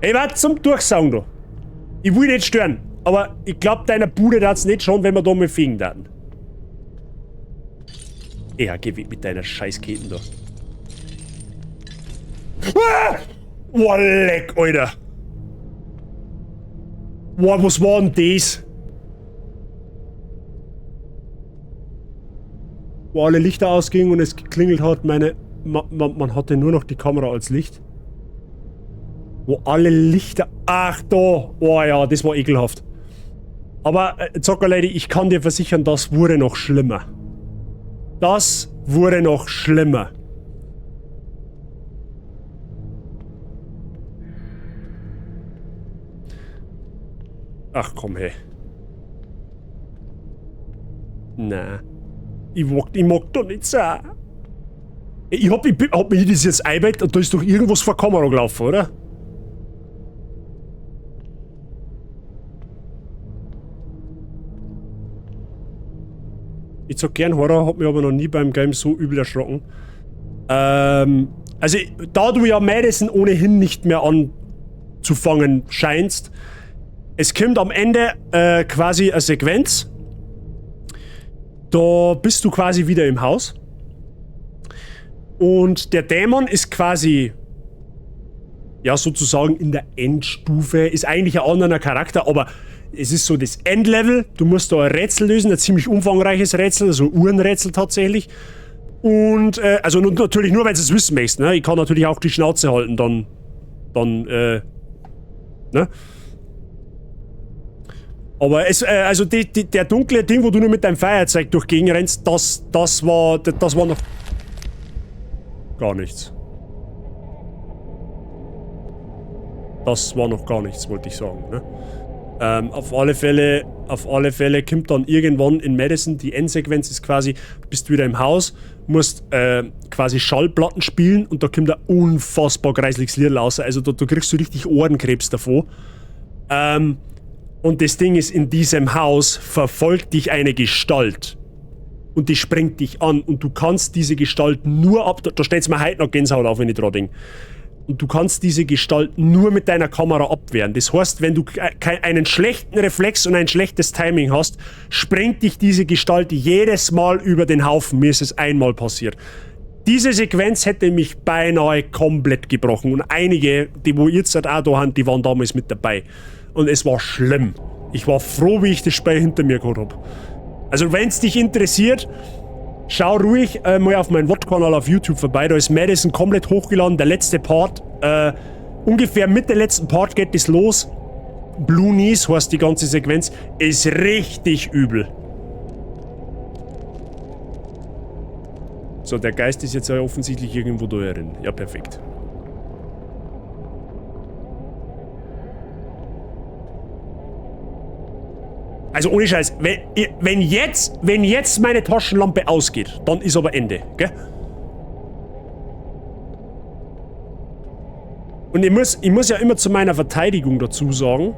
Ey, warte zum Durchsagen da. Ich will nicht stören, aber ich glaub, deiner Bude darf's nicht schon, wenn wir da mal fegen daten. Ja, geh weg mit deiner Scheißketen da. Ah! Boah, leck, Alter. Boah, was war denn das? Wo alle Lichter ausgingen und es geklingelt hat, man hatte nur noch die Kamera als Licht. Wo alle Lichter... Ach, da! Oh ja, das war ekelhaft. Aber, Zockerlady, ich kann dir versichern, das wurde noch schlimmer. Das wurde noch schlimmer. Ach komm, hey. Na. Ich mag da nicht so. Ich hab mir das jetzt einbett und da ist doch irgendwas vor Kamera gelaufen, oder? Ich sag gern Horror, hab mich aber noch nie beim Game so übel erschrocken. Also, da du ja Madison ohnehin nicht mehr anzufangen scheinst, es kommt am Ende quasi eine Sequenz. Da bist du quasi wieder im Haus. Und der Dämon ist quasi, ja, sozusagen in der Endstufe, ist eigentlich ein anderer Charakter, aber es ist so das Endlevel. Du musst da ein Rätsel lösen, ein ziemlich umfangreiches Rätsel, also Uhrenrätsel tatsächlich. Und, also natürlich nur, wenn du es wissen möchtest, ne? Ich kann natürlich auch die Schnauze halten, ne? Aber es, also der dunkle Ding, wo du nur mit deinem Feuerzeug durch Gegend rennst, das war noch gar nichts. Das war noch gar nichts, wollte ich sagen, ne? Auf alle Fälle kommt dann irgendwann in Madison, die Endsequenz ist quasi, du bist wieder im Haus, musst quasi Schallplatten spielen und da kommt ein unfassbar greisliches Lied raus, also da kriegst du richtig Ohrenkrebs davon. Und das Ding ist, in diesem Haus verfolgt dich eine Gestalt. Und die springt dich an und du kannst diese Gestalt nur da stellt's mir heute noch Gänsehaut auf, wenn ich dran denke. Und du kannst diese Gestalt nur mit deiner Kamera abwehren. Das heißt, wenn du einen schlechten Reflex und ein schlechtes Timing hast, springt dich diese Gestalt jedes Mal über den Haufen. Mir ist es einmal passiert. Diese Sequenz hätte mich beinahe komplett gebrochen. Und einige, die wo jetzt auch da haben, die waren damals mit dabei. Und es war schlimm. Ich war froh, wie ich das Spiel hinter mir gehabt habe. Also wenn es dich interessiert, schau ruhig mal auf meinen VOD-Kanal auf YouTube vorbei. Da ist Madison komplett hochgeladen. Der letzte Part, ungefähr mit dem letzten Part geht es los. Blue Knees heißt die ganze Sequenz. Ist richtig übel. So, der Geist ist jetzt ja offensichtlich irgendwo da drin. Ja, perfekt. Also ohne Scheiß, wenn jetzt meine Taschenlampe ausgeht, dann ist aber Ende, gell? Und ich muss ja immer zu meiner Verteidigung dazu sagen,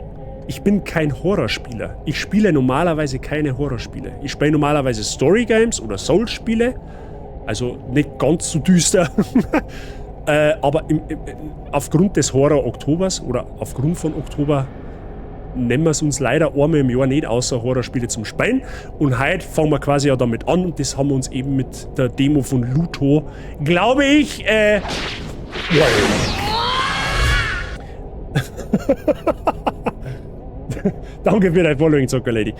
ich bin kein Horrorspieler. Ich spiele normalerweise keine Horrorspiele. Ich spiele normalerweise Storygames oder Souls-Spiele. Also nicht ganz so düster. Aber aufgrund des Horror-Oktobers oder aufgrund von Oktober nehmen wir es uns leider einmal im Jahr nicht außer Horrorspiele zum Spielen. Und heute fangen wir quasi ja damit an und das haben wir uns eben mit der Demo von Luto, glaube ich, Danke für dein Following, Zockerlady.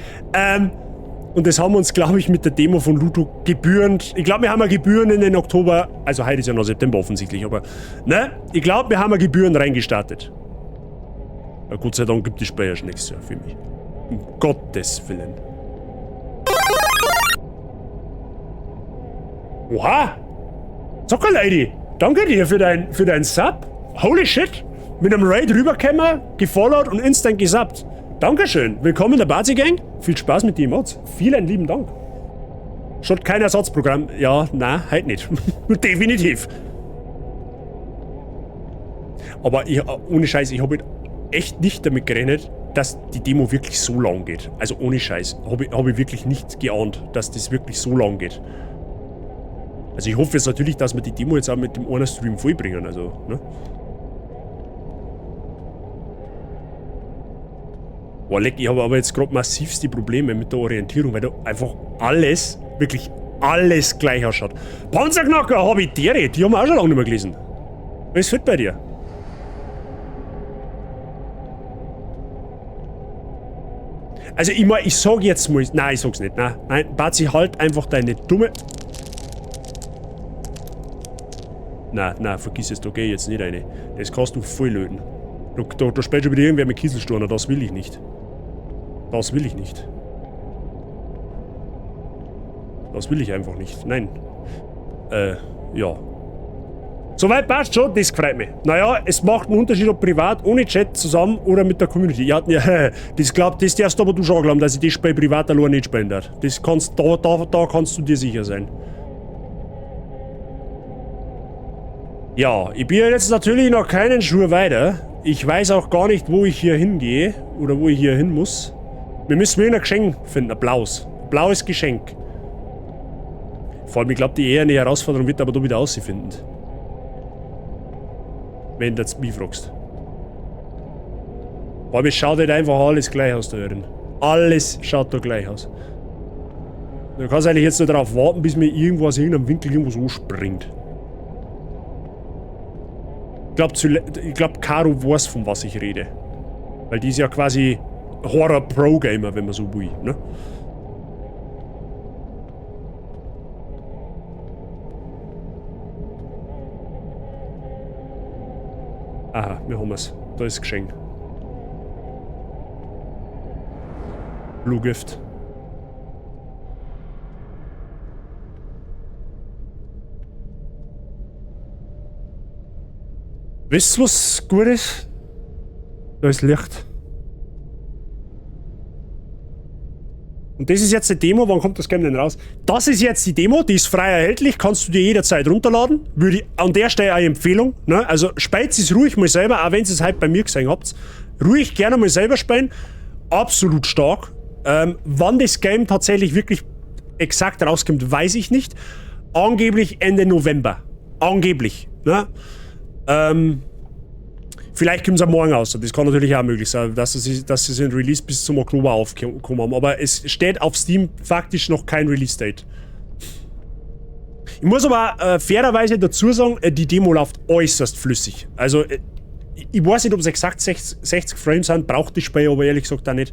Und das haben wir uns, glaube ich, mit der Demo von Luto gebührend. Ich glaube, wir haben Gebühren in den Oktober. Also heute ist ja noch September offensichtlich, aber ne? Ich glaube, wir haben Gebühren reingestartet. Ja, Gott sei Dank gibt es Spiel ja schon nächstes Jahr für mich. Um Gottes Willen. Oha! Zockerlady! Danke dir für dein Sub. Holy shit! Mit einem Raid rübergekommen, gefollowt und instant gesubbt. Dankeschön. Willkommen in der Bazi-Gang. Viel Spaß mit den Emotes. Vielen lieben Dank. Schon kein Ersatzprogramm. Ja, nein, halt nicht. Definitiv. Aber ohne Scheiß, ich habe echt nicht damit gerechnet, dass die Demo wirklich so lang geht. Also ohne Scheiß. Hab ich wirklich nicht geahnt, dass das wirklich so lang geht. Also ich hoffe jetzt natürlich, dass wir die Demo jetzt auch mit dem einen Stream vollbringen. Also, ne? Boah, leck, ich habe aber jetzt gerade massivste Probleme mit der Orientierung, weil da einfach alles, wirklich alles gleich ausschaut. Panzerknacker, Habitäre, die haben wir auch schon lange nicht mehr gelesen. Was ist fit bei dir? Also ich sag jetzt mal, nein, ich sag's nicht, nein, Bazi, halt einfach deine dumme... Nein, vergiss es, da geh ich jetzt nicht rein. Das kannst du voll löten. Da spielt schon wieder irgendwer mit Kieselsteiner, das will ich nicht. Das will ich nicht. Das will ich einfach nicht, nein. Ja. Soweit passt schon, das freut mich. Naja, es macht einen Unterschied, ob privat, ohne Chat, zusammen oder mit der Community. Ja, das darfst aber du schon glauben, dass ich das Spiel privat allein nicht spielen darf. Das kannst, da kannst du dir sicher sein. Ja, ich bin jetzt natürlich noch keinen Schwur weiter. Ich weiß auch gar nicht, wo ich hier hingehe oder wo ich hier hin muss. Wir müssen mir ein Geschenk finden, ein blaues. Ein blaues Geschenk. Vor allem, ich glaube, die eher eine Herausforderung wird aber da wieder ausfinden. Wenn du mich fragst. Aber es schaut halt einfach alles gleich aus da drin. Alles schaut da gleich aus. Du kannst eigentlich jetzt nur darauf warten, bis mir irgendwo aus irgendeinem Winkel irgendwo so springt. Ich glaub, Caro weiß, von was ich rede. Weil die ist ja quasi Horror-Pro-Gamer, wenn man so will, ne? Aha, wir haben es. Da ist das Geschenk. Blutgift. Wisst ihr, was gut ist? Da ist Licht. Und das ist jetzt die Demo. Wann kommt das Game denn raus? Das ist jetzt die Demo, die ist frei erhältlich, kannst du dir jederzeit runterladen. Würde ich an der Stelle eine Empfehlung. Ne? Also spielt es ruhig mal selber, auch wenn ihr es halt bei mir gesehen habt. Ruhig gerne mal selber spielen. Absolut stark. Wann das Game tatsächlich wirklich exakt rauskommt, weiß ich nicht. Angeblich Ende November. Angeblich. Ne? Vielleicht kommt es am Morgen aus. Das kann natürlich auch möglich sein, dass sie den Release bis zum Oktober aufgekommen haben. Aber es steht auf Steam faktisch noch kein Release-Date. Ich muss aber fairerweise dazu sagen, die Demo läuft äußerst flüssig. Also, ich weiß nicht, ob es exakt 60 Frames sind, braucht das Spiel aber ehrlich gesagt auch nicht.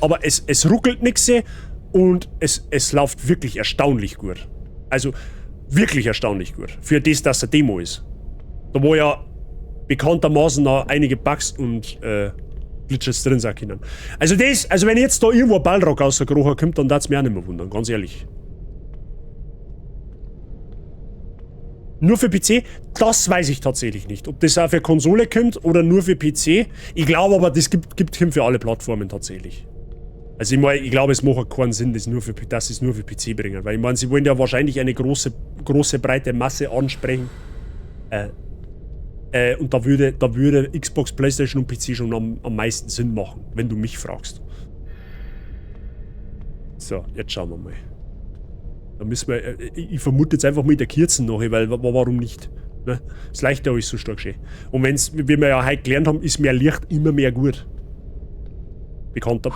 Aber es ruckelt nichts und es läuft wirklich erstaunlich gut. Also, wirklich erstaunlich gut. Für das, dass eine Demo ist. Da wo ja bekanntermaßen noch einige Bugs und Glitches drin sein können. Also wenn jetzt da irgendwo ein Ballrock aus der Kroche kommt, dann darf es mich auch nicht mehr wundern, ganz ehrlich. Nur für PC? Das weiß ich tatsächlich nicht. Ob das auch für Konsole kommt oder nur für PC. Ich glaube aber, das gibt für alle Plattformen tatsächlich. Also ich meine, ich glaube, es macht keinen Sinn, dass sie es nur für PC bringen. Weil ich meine, sie wollen ja wahrscheinlich eine große breite Masse ansprechen. Und da würde Xbox, Playstation und PC schon am meisten Sinn machen, wenn du mich fragst. So, jetzt schauen wir mal. Da müssen wir, ich vermute jetzt einfach mit der Kürzen nachher, weil warum nicht? Ne? Das Leichte ist so stark schön. Und wie wir ja heute gelernt haben, ist mehr Licht immer mehr gut. Bekannter.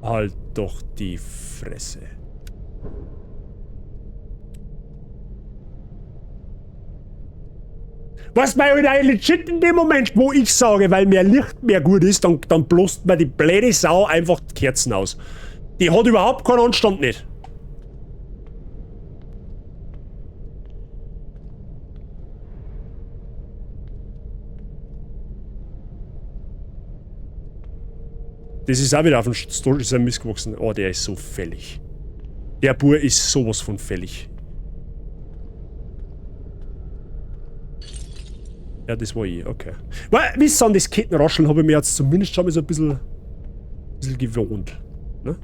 Halt doch die Fresse. Was mir halt eigentlich legit in dem Moment, wo ich sage, weil mehr Licht mehr gut ist, dann bloßt mir die blöde Sau einfach die Kerzen aus. Die hat überhaupt keinen Anstand nicht. Das ist auch wieder auf dem Storage sein missgewachsen. Oh, der ist so fällig. Der Bur ist sowas von fällig. Ja, das war ich, okay. Wisst ihr, an das Kettenrascheln habe ich mir jetzt zumindest schon mal so ein bisschen gewohnt. Ne?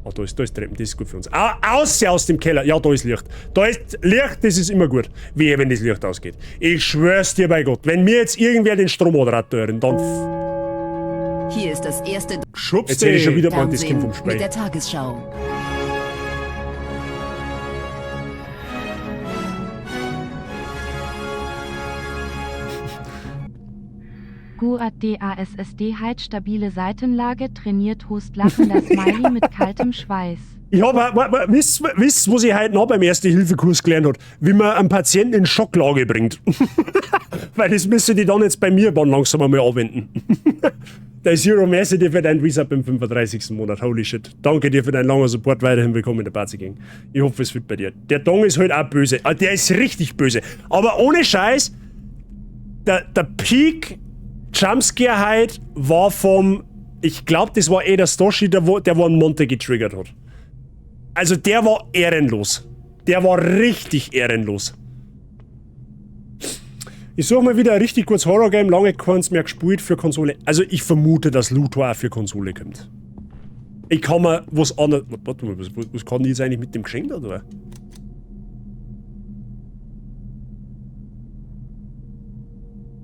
Ah, da ist Treppen, das ist gut für uns. Außer aus dem Keller. Ja, da ist Licht. Da ist Licht, das ist immer gut. Wehe, wenn das Licht ausgeht. Ich schwör's dir bei Gott. Wenn mir jetzt irgendwer den Strommoderator hören, dann... Hier ist das erste Schubst jetzt hätte ich schon wieder mal das Kind vom Spiel. Mit der Tagesschau. Gurat DASSD halt stabile Seitenlage, trainiert Host lachender Smiley mit kaltem Schweiß. Ich hab, wisst, was ich heute noch beim Erste-Hilfe-Kurs gelernt habe? Wie man einen Patienten in Schocklage bringt. Weil das müsste die dann jetzt bei mir langsam einmal anwenden. Der Zero, merci dir für deinen Resub im 35. Monat. Holy shit. Danke dir für deinen langen Support. Weiterhin willkommen in der Party-Gang. Ich hoffe, es wird bei dir. Der Dong ist halt auch böse. Der ist richtig böse. Aber ohne Scheiß, der Peak Jumpscare halt war vom, ich glaube, das war der Stoshi, der wo einen Monte getriggert hat. Also der war ehrenlos. Der war richtig ehrenlos. Ich suche mal wieder ein richtig gutes Horror-Game, lange keins mehr gespielt für Konsole. Also ich vermute, dass Luthor auch für Konsole kommt. Ich kann mir was anderes... Warte mal, was kann die jetzt eigentlich mit dem Geschenk da tun?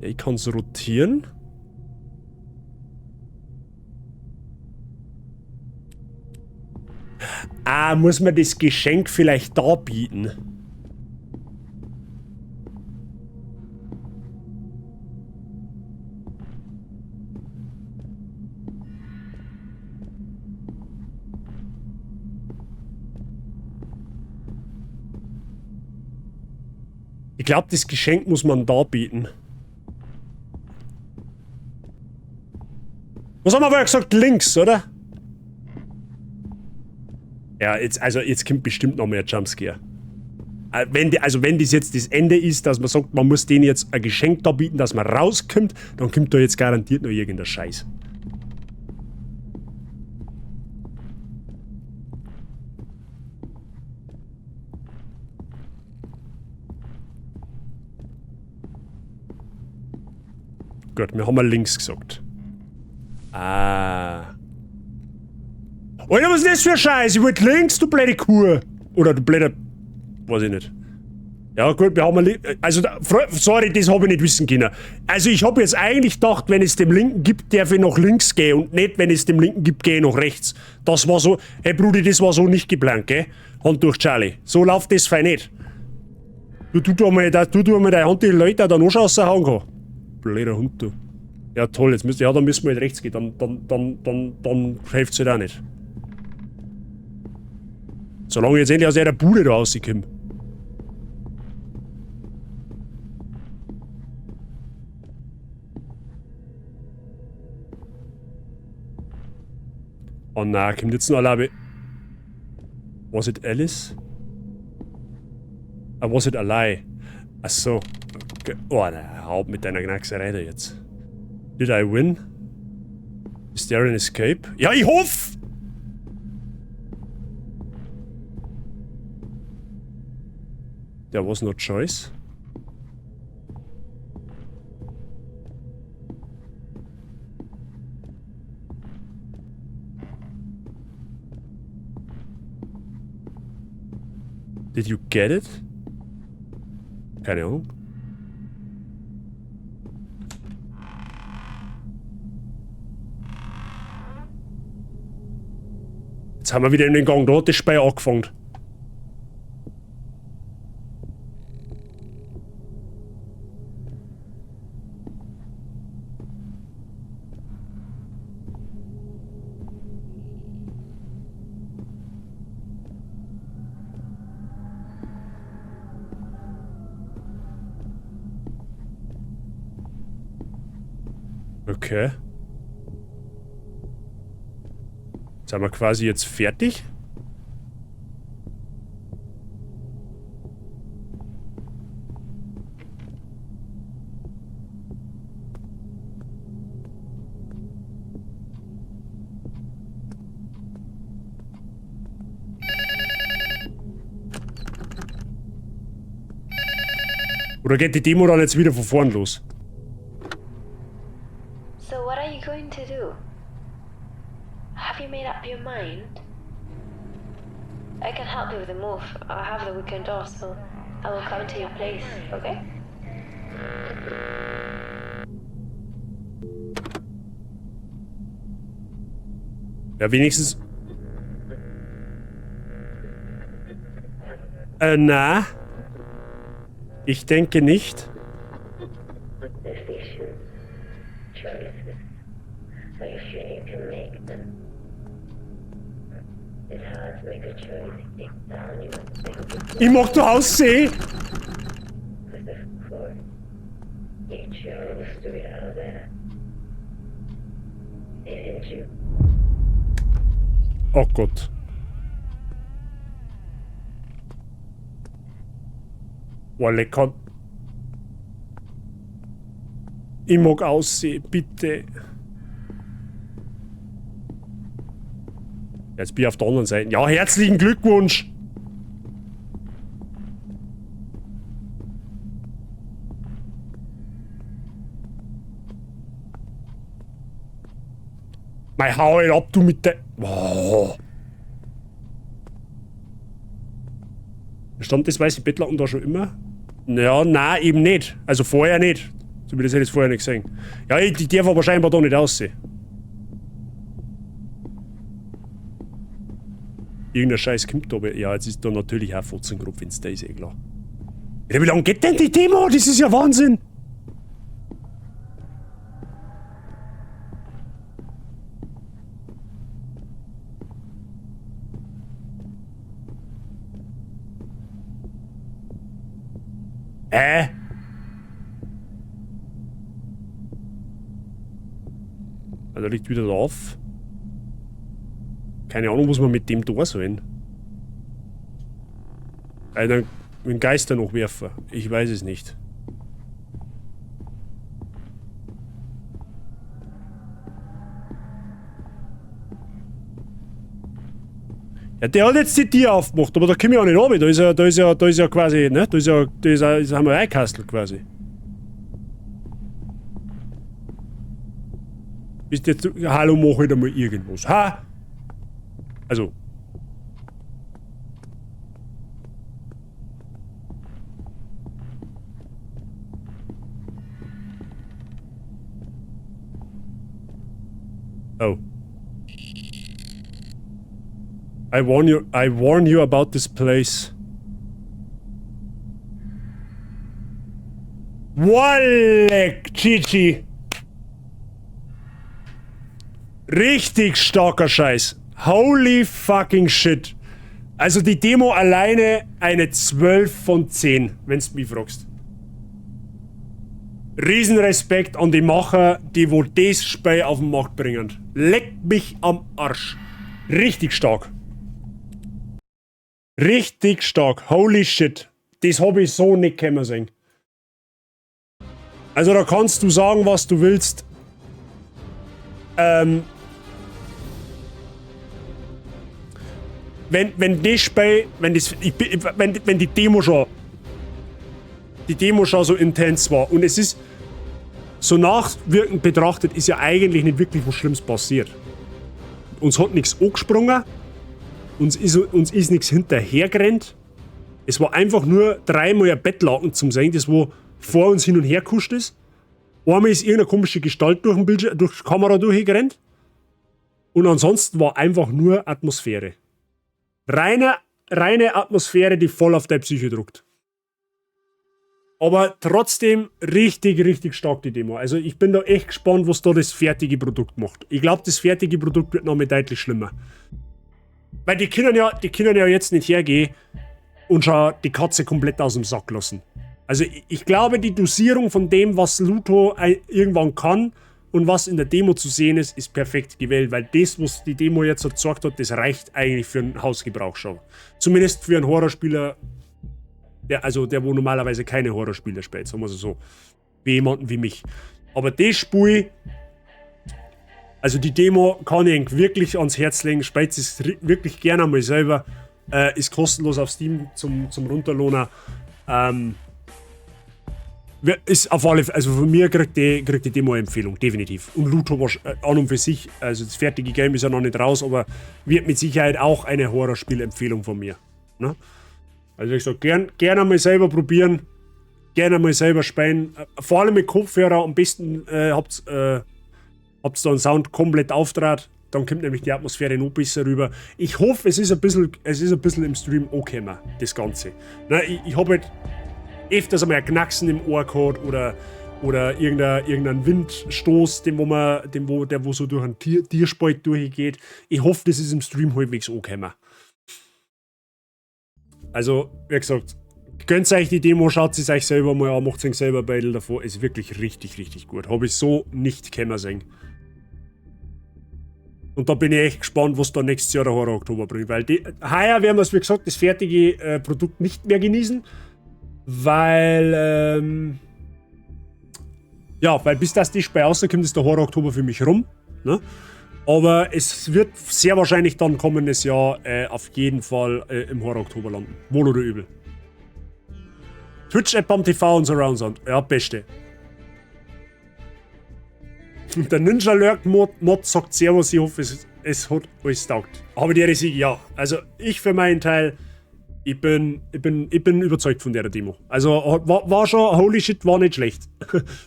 Ja, ich kann es rotieren. Ah, muss man das Geschenk vielleicht da bieten? Ich glaube, das Geschenk muss man da bieten. Was haben wir vorher gesagt? Links, oder? Ja, jetzt kommt bestimmt noch mehr Jumpscare. Wenn das jetzt das Ende ist, dass man sagt, man muss denen jetzt ein Geschenk da bieten, dass man rauskommt, dann kommt da jetzt garantiert noch irgendein Scheiß. Gut, wir haben mal links gesagt. Ah. Alter, was ist das für ein Scheiß? Ich wollte links, du blöde Kuh. Oder du blöder... Weiß ich nicht. Ja gut, wir haben mal... Also, sorry, das habe ich nicht wissen können. Also ich habe jetzt eigentlich gedacht, wenn es dem Linken gibt, darf ich nach links gehen und nicht, wenn es dem Linken gibt, gehe ich nach rechts. Das war so... Hey Brudi, das war so nicht geplant, gell? Hand durch Charlie. So läuft das fein nicht. Du mal deine Hand die Leute da noch raushauen kann. Blöder Hund, du. Ja toll, dann müssen wir halt rechts gehen, dann hilft es halt auch nicht. Solange ich jetzt endlich aus der Bude da rauskomme. Oh nein, kommt jetzt noch alleine. Was it Alice? Ah, was it allein? Achso. Okay. Oh nein, hau mit deiner Knackserei da jetzt. Did I win? Is there an escape? Ja, ich hoffe! There was no choice. Did you get it? Keine Ahnung. Jetzt haben wir wieder in den Gang da, das Spiel angefangen. Okay. Sind wir quasi jetzt fertig? Oder geht die Demo dann jetzt wieder von vorn los? So what are you going to do? Have you made up your mind? I can help you with the move. I have the weekend off, so I will come to your place, okay? Ja, wenigstens... na? Ich denke nicht. Ich mag da aussehen. Oh Gott. Boah, lecker. Ich mag aussehen, bitte. Jetzt bin ich auf der anderen Seite. Ja, herzlichen Glückwunsch. Mei, hau ihn ab, du mit der... Wow. Stand das weiße Bettlaken da schon immer? Ja, nein, eben nicht. Also vorher nicht. So wie das hätte ich vorher nicht gesehen. Ja, die darf aber scheinbar da nicht aussehen. Irgendein Scheiß kommt da, aber ja, jetzt ist da natürlich auch Fotzengruppe, wenn es da ist, eh klar. Ja, wie lange geht denn die Demo? Das ist ja Wahnsinn! Also liegt wieder drauf. Keine Ahnung, was wir mit dem da sollen. Dann den Geister noch werfen. Ich weiß es nicht. Ja, der hat jetzt die Tür aufgemacht, aber da komme ich auch nicht runter. Da ist ja quasi, ne? Da haben wir Einkastel quasi. Bist jetzt, hallo, mach halt einmal irgendwas. Ha! Also. Oh. I warn you about this place. Wallek, Gigi. Richtig starker Scheiß. Holy fucking shit. Also die Demo alleine eine 12 von 10, wenn's mich fragst. Riesenrespekt an die Macher, die wo das Spiel auf den Markt bringen. Leck mich am Arsch. Richtig stark. Richtig stark. Holy shit. Das habe ich so nicht kommen sehen. Also da kannst du sagen, was du willst. Wenn das Spiel, wenn die Demo schon so intens war und es ist so nachwirkend betrachtet, ist ja eigentlich nicht wirklich was Schlimmes passiert. Uns hat nichts angesprungen, uns ist nichts hinterhergerannt. Es war einfach nur dreimal ein Bettlaken zum Sehen, das wo vor uns hin und her kuscht ist. Einmal ist irgendeine komische Gestalt durch die Kamera durchgerannt. Und ansonsten war einfach nur Atmosphäre. Reine Atmosphäre, die voll auf deine Psyche druckt. Aber trotzdem richtig, richtig stark die Demo. Also ich bin da echt gespannt, was da das fertige Produkt macht. Ich glaube, das fertige Produkt wird noch mal deutlich schlimmer. Weil die können ja jetzt nicht hergehen und schon die Katze komplett aus dem Sack lassen. Also ich glaube, die Dosierung von dem, was Luto irgendwann kann und was in der Demo zu sehen ist, ist perfekt gewählt, weil das, was die Demo jetzt so gesagt hat, das reicht eigentlich für einen Hausgebrauch schon. Zumindest für einen Horrorspieler, der wo normalerweise keine Horrorspiele spielt, sagen wir so. Wie jemanden wie mich. Aber das Spiel, also die Demo kann ich wirklich ans Herz legen, spielt es wirklich gerne einmal selber, ist kostenlos auf Steam zum Runterlohnen. Ist auf alle Fälle, also von mir kriegt die Demo-Empfehlung, definitiv. Und Luto war an und für sich, also das fertige Game ist ja noch nicht raus, aber wird mit Sicherheit auch eine Horrorspiel-Empfehlung von mir. Ne? Also ich sag, gerne mal selber probieren, gerne mal selber spielen, vor allem mit Kopfhörer, am besten habt's da einen Sound komplett auftrat, dann kommt nämlich die Atmosphäre noch besser rüber. Ich hoffe, es ist ein bisschen im Stream angekommen, das Ganze. Na, ich habe halt öfters einmal ein Knacksen im Ohr gehabt oder irgendein Windstoß, der so durch einen Tierspalt durchgeht. Ich hoffe, das ist im Stream halbwegs angekommen. Also, wie gesagt, gönnt euch die Demo, schaut es euch selber mal an, macht es euch selber Battle davor. Ist wirklich richtig, richtig gut. Habe ich so nicht können sehen. Und da bin ich echt gespannt, was da nächstes Jahr der Horror Oktober bringt. Weil heuer werden wir, wie gesagt, das fertige Produkt nicht mehr genießen. Weil, weil bis das die Spiel rauskommt, ist der Horror Oktober für mich rum. Ne? Aber es wird sehr wahrscheinlich dann kommendes Jahr auf jeden Fall im Horror Oktober landen. Wohl oder übel. Twitch-App am TV und Surround Sound. Ja, beste. Der Ninja Lurk Mod sagt Servus, ich hoffe, es hat alles taugt. Aber die Sieg, ja. Also ich für meinen Teil, ich bin überzeugt von der Demo. Also war schon, holy shit, war nicht schlecht.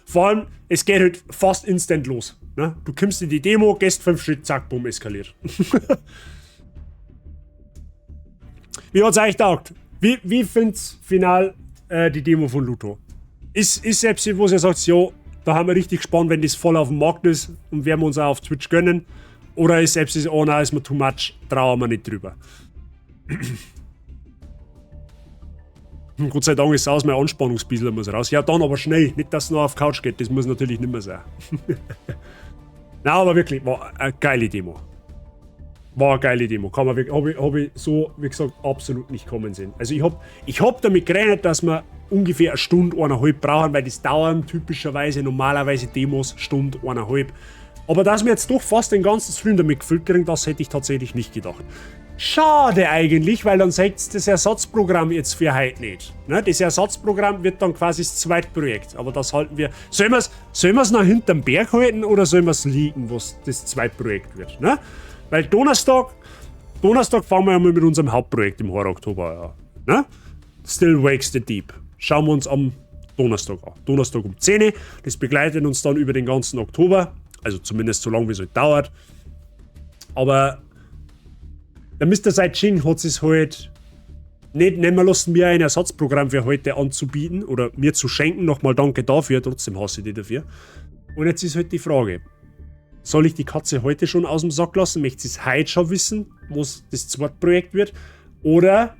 Vor allem, es geht halt fast instant los. Ne? Du kommst in die Demo, gehst 5 Schritt, zack, bumm, eskaliert. Wie hat's euch taugt? Wie find's final die Demo von Luto? Ist selbst, wo ihr sagt, ja, da haben wir richtig gespannt, wenn das voll auf dem Markt ist und werden wir uns auch auf Twitch gönnen. Oder ist selbst, oh nein, ist mir too much, trauen wir nicht drüber. Gott sei Dank ist es aus, mein Anspannungsbiesel muss raus. Ja, dann aber schnell, nicht dass es noch auf die Couch geht, das muss natürlich nicht mehr sein. Nein, aber wirklich, war eine geile Demo. War eine geile Demo. Hab ich so, wie gesagt, absolut nicht kommen sehen. Also ich hab damit gerechnet, dass wir ungefähr eine Stunde, 1,5 brauchen, weil das dauern typischerweise, normalerweise Demos, Stunde, 1,5. Aber dass wir jetzt doch fast den ganzen Stream damit gefüllt kriegen, das hätte ich tatsächlich nicht gedacht. Schade eigentlich, weil dann sagt das Ersatzprogramm jetzt für heute nicht. Ne? Das Ersatzprogramm wird dann quasi das Zweitprojekt. Aber das halten wir. Sollen wir es noch hinterm Berg halten oder sollen wir es liegen, was das Zweitprojekt wird? Ne? Weil Donnerstag fangen wir ja mal mit unserem Hauptprojekt im Horror Oktober an. Ne? Still Wakes the Deep. Schauen wir uns am Donnerstag an. Donnerstag um 10 Uhr. Das begleitet uns dann über den ganzen Oktober. Also zumindest so lange, wie es halt dauert. Aber der Mr. Saijin hat es halt nicht nehmen lassen, mir ein Ersatzprogramm für heute anzubieten oder mir zu schenken. Nochmal danke dafür, trotzdem hasse ich die dafür. Und jetzt ist halt die Frage, soll ich die Katze heute schon aus dem Sack lassen? Möchte sie es heute schon wissen, was das Zweitprojekt wird? Oder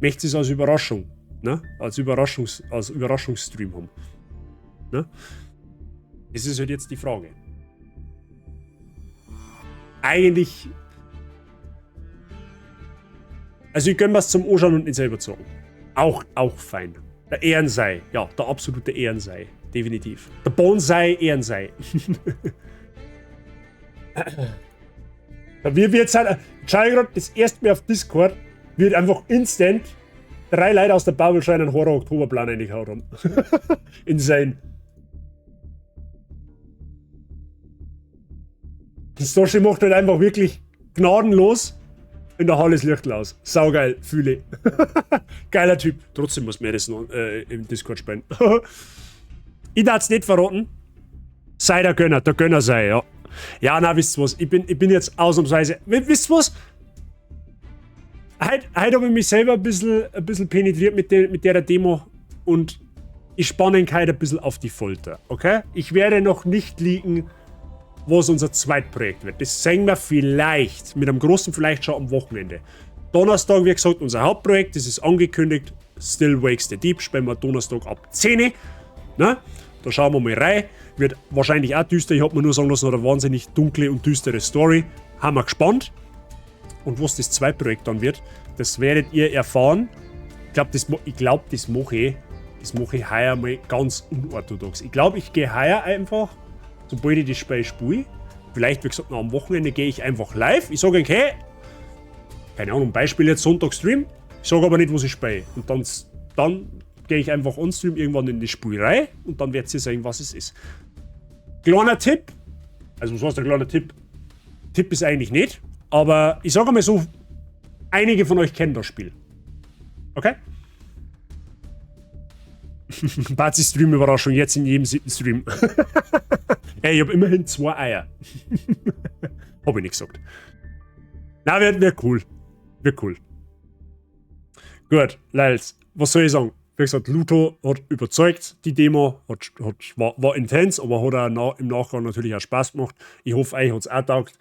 möchte sie es als Überraschung, ne? als Überraschungsstream haben? Ne? Das ist halt jetzt die Frage. Eigentlich. Also ich gönne was zum Anschauen und nicht selber zocken. Auch fein. Der Ehrensei. Ja, der absolute Ehrensei. Definitiv. Der Bonsai Ehrensei. Wir jetzt halt. Schau ich gerade, das erste Mal auf Discord wird einfach instant 3 Leute aus der Bubble-Schein einen Horror-Oktoberplan reingehauen haben. Insane. Stoshi macht halt einfach wirklich gnadenlos in der Halle das Licht aus. Saugeil, fühle ich. Geiler Typ. Trotzdem muss mir das noch im Discord spielen. Ich darf es nicht verraten. Sei der Gönner sei, ja. Ja, na, wisst ihr was? Ich bin jetzt ausnahmsweise. Wisst ihr was? Heute habe ich mich selber ein bisschen penetriert mit der Demo und ich spanne ihn heute ein bisschen auf die Folter, okay? Ich werde noch nicht leaken, was unser Zweitprojekt wird. Das sehen wir vielleicht, mit einem großen vielleicht schon am Wochenende. Donnerstag, wie gesagt, unser Hauptprojekt, das ist angekündigt. Still Wakes the Deep, spielen wir Donnerstag ab 10 Uhr. Ne? Da schauen wir mal rein. Wird wahrscheinlich auch düster. Ich habe mir nur sagen lassen, eine wahnsinnig dunkle und düstere Story. Haben wir gespannt. Und was das Zweitprojekt dann wird, das werdet ihr erfahren. Ich glaube, das mache ich heuer mal ganz unorthodox. Ich glaube, ich gehe heuer einfach, sobald ich das Spiel spiele, vielleicht, wie gesagt, noch am Wochenende gehe ich einfach live. Ich sage euch, hey, keine Ahnung, Beispiel jetzt Sonntag-Stream. Ich sage aber nicht, was ich spiele. Und dann gehe ich einfach on-stream irgendwann in die Spielerei und dann werdet ihr sehen, was es ist. Kleiner Tipp. Also, was heißt der kleine Tipp? Tipp ist eigentlich nicht. Aber ich sage mal so, einige von euch kennen das Spiel. Okay? Bazi-Stream-Überraschung, jetzt in jedem 7. Stream. Ey, ich habe immerhin 2 Eier. Hab ich nicht gesagt. Na, wird cool. Wird cool. Gut, Leils, was soll ich sagen? Wie gesagt, Luto hat überzeugt, die Demo, war intens, aber hat auch im Nachgang natürlich auch Spaß gemacht. Ich hoffe, euch hat es auch taugt.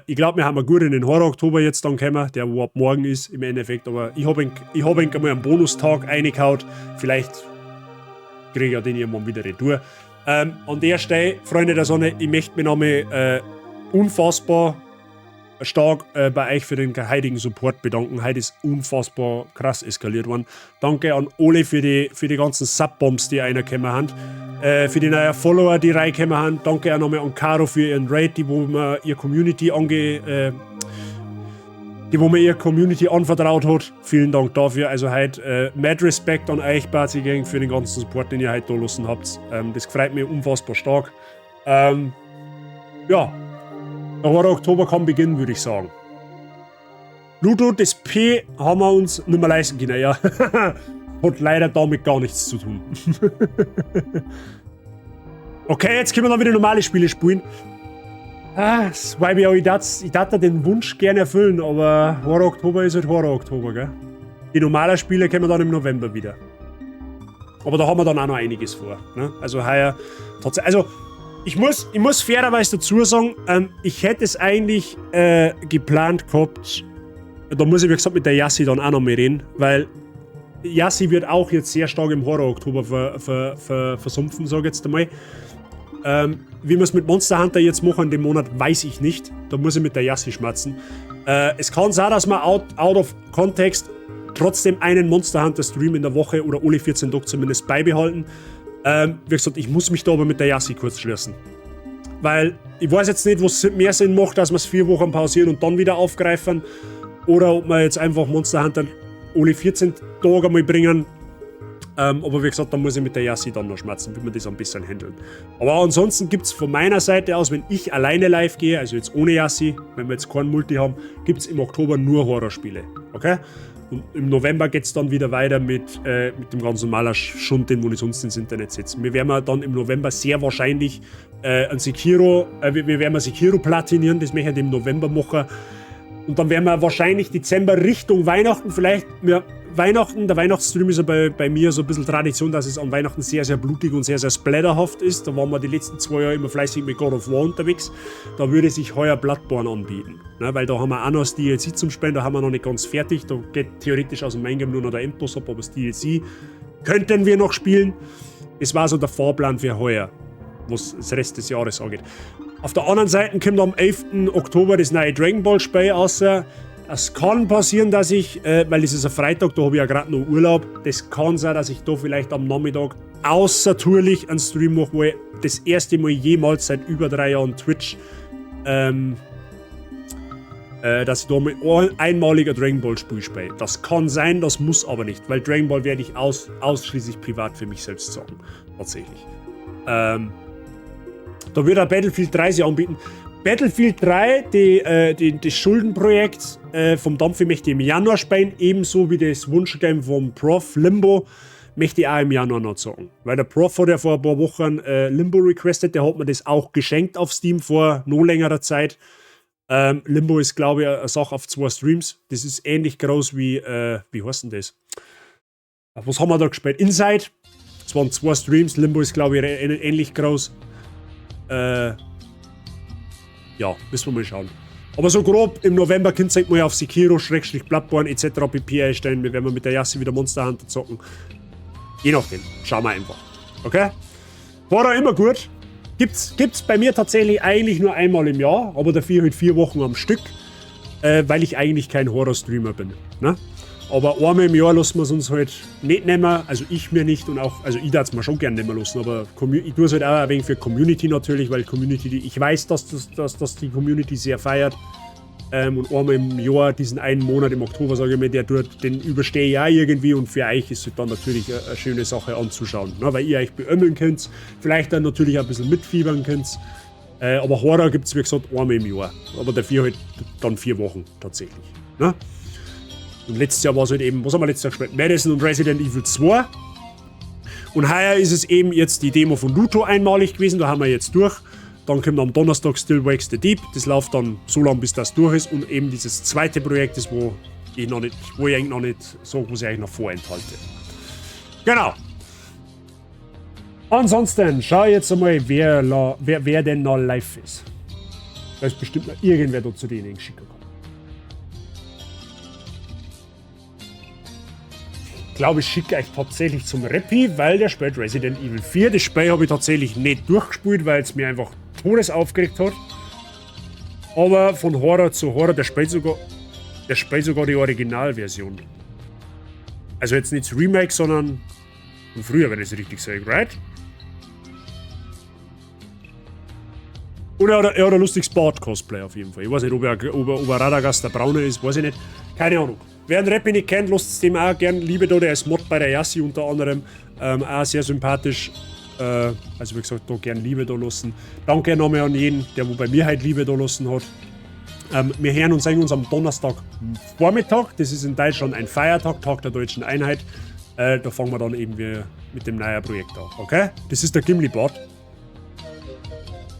Ich glaube, wir haben einen gut in den Horror-Oktober jetzt dann gekommen, der wo ab morgen ist im Endeffekt, aber ich hab ihn einmal einen Bonustag reingehauen. Vielleicht kriege ich ja den irgendwann wieder retour. An der Stelle, Freunde der Sonne, ich möchte mich nochmal unfassbar stark bei euch für den heutigen Support bedanken. Heute ist unfassbar krass eskaliert worden. Danke an alle für die ganzen Subbombs, die reingekommen haben. Für die neuen Follower, die reingekommen haben. Danke auch nochmal an Caro für ihren Raid, wo man ihr Community anvertraut hat. Vielen Dank dafür. Also heute mad Respekt an euch, Bazi Gang, für den ganzen Support, den ihr heute da gelassen habt. Das freut mich unfassbar stark. Ja. Der Horror-Oktober kann beginnen, würde ich sagen. Ludo, das P haben wir uns nicht mehr leisten können, ja. Hat leider damit gar nichts zu tun. Okay, jetzt können wir dann wieder normale Spiele spielen. Ich dachte den Wunsch gerne erfüllen, aber Horror-Oktober ist halt Horror-Oktober, gell? Die normalen Spiele kommen dann im November wieder. Aber da haben wir dann auch noch einiges vor. Ne? Also heuer trotzdem. Also ich muss fairerweise dazu sagen, ich hätte es eigentlich geplant gehabt, da muss ich wie gesagt mit der Yassi dann auch noch mal reden, weil Yassi wird auch jetzt sehr stark im Horror-Oktober versumpfen, sage ich jetzt einmal. Wie wir es mit Monster Hunter jetzt machen in dem Monat, weiß ich nicht. Da muss ich mit der Yassi schmerzen. Es kann sein, dass wir out of context trotzdem einen Monster Hunter Stream in der Woche oder alle 14 Tage zumindest beibehalten. Wie gesagt, ich muss mich da aber mit der Yassi kurz schließen. Weil ich weiß jetzt nicht, was mehr Sinn macht, dass wir es 4 Wochen pausieren und dann wieder aufgreifen. Oder ob wir jetzt einfach Monster Hunter alle 14 Tage mal bringen. Aber wie gesagt, da muss ich mit der Yassi dann noch schmerzen, wie wir das ein bisschen handeln. Aber ansonsten gibt es von meiner Seite aus, wenn ich alleine live gehe, also jetzt ohne Yassi, wenn wir jetzt keinen Multi haben, gibt es im Oktober nur Horrorspiele. Okay? Und im November geht es dann wieder weiter mit dem ganz normalen Schund, den wir sonst ins Internet setzen. Wir werden dann im November sehr wahrscheinlich ein Sekiro, Sekiro platinieren, das möchte ich im November machen. Und dann werden wir wahrscheinlich Dezember Richtung Weihnachten, vielleicht Weihnachten, der Weihnachtsstream ist ja bei mir so ein bisschen Tradition, dass es an Weihnachten sehr, sehr blutig und sehr, sehr splatterhaft ist. Da waren wir die letzten 2 Jahre immer fleißig mit God of War unterwegs. Da würde sich heuer Bloodborne anbieten. Ne, weil da haben wir auch noch das DLC zum Spielen, da haben wir noch nicht ganz fertig. Da geht theoretisch aus dem Main-Game nur noch der Endboss ab, aber das DLC könnten wir noch spielen. Das war so der Fahrplan für heuer, was das Rest des Jahres angeht. Auf der anderen Seite kommt am 11. Oktober das neue Dragon Ball Spiel raus. Es kann passieren, dass ich, weil es ist ein Freitag, da habe ich ja gerade noch Urlaub, das kann sein, dass ich da vielleicht am Nachmittag außertourlich einen Stream mache, wo ich das erste Mal jemals seit über 3 Jahren Twitch, dass ich da mal einmalig ein Dragon Ball Spiel spiele. Das kann sein, das muss aber nicht, weil Dragon Ball werde ich ausschließlich privat für mich selbst zocken. Tatsächlich. Da würde er Battlefield 3 sich anbieten. Battlefield 3, das Schuldenprojekt vom Dampfi möchte ich im Januar spielen, ebenso wie das Wunschgame vom Prof Limbo möchte ich auch im Januar noch zocken. Weil der Prof hat ja vor ein paar Wochen Limbo requested, der hat mir das auch geschenkt auf Steam vor noch längerer Zeit. Limbo ist, glaube ich, eine Sache auf 2 Streams. Das ist ähnlich groß wie, wie heißt denn das? Was haben wir da gespielt? Inside. Es waren 2 Streams, Limbo ist, glaube ich, ähnlich groß. Ja, müssen wir mal schauen. Aber so grob im November könnt ihr mal auf Sekiro, Bloodborne etc. pp. einstellen. Wir werden mit der Yassi wieder Monster Hunter zocken. Je nachdem. Schauen wir einfach. Okay? War da immer gut. Gibt's bei mir tatsächlich eigentlich nur einmal im Jahr, aber dafür halt 4 Wochen am Stück, weil ich eigentlich kein Horror-Streamer bin. Ne? Aber einmal im Jahr lassen wir es uns halt nicht nehmen, also ich mir nicht und auch, also ich darf es mir schon gerne nehmen lassen, aber ich tue es halt auch ein wenig für Community natürlich, weil Community, ich weiß, dass die Community sehr feiert und einmal im Jahr, diesen einen Monat im Oktober, sage ich mir, den überstehe ich auch irgendwie und für euch ist es dann natürlich eine schöne Sache anzuschauen, ne? Weil ihr euch beömmeln könnt, vielleicht dann natürlich auch ein bisschen mitfiebern könnt, aber Horror gibt es wie gesagt einmal im Jahr, aber dafür halt dann 4 Wochen tatsächlich. Ne? Und letztes Jahr war es halt eben, was haben wir letztes Jahr gespielt? Madison und Resident Evil 2. Und heuer ist es eben jetzt die Demo von Luto einmalig gewesen, da haben wir jetzt durch. Dann kommt am Donnerstag Still Wakes the Deep. Das läuft dann so lange, bis das durch ist. Und eben dieses zweite Projekt ist, wo ich eigentlich noch nicht sage, was ich eigentlich noch vorenthalte. Genau. Ansonsten, schau jetzt einmal, wer denn noch live ist. Da ist bestimmt noch irgendwer da zu denen schicken kann. Ich glaube, ich schicke euch tatsächlich zum Rappi, weil der spielt Resident Evil 4. Das Spiel habe ich tatsächlich nicht durchgespielt, weil es mir einfach todes aufgeregt hat. Aber von Horror zu Horror, der spielt sogar die Originalversion. Also jetzt nicht das Remake, sondern von früher, wenn ich es richtig sage, right? Und er hat ein lustiges Bart-Cosplay auf jeden Fall. Ich weiß nicht, ob er Radagast der Braune ist, weiß ich nicht. Keine Ahnung. Wer den Rappi nicht kennt, lasst es dem auch gern Liebe da. Der ist Mod bei der Yassi unter anderem. Auch sehr sympathisch. Also wie gesagt, da gern Liebe da lassen. Danke nochmal an jeden, der wo bei mir halt Liebe da lassen hat. Wir hören und sehen uns am Donnerstag Vormittag. Das ist in Deutschland ein Feiertag, Tag der Deutschen Einheit. Da fangen wir dann eben mit dem neuen Projekt an. Okay? Das ist der Gimli-Bot.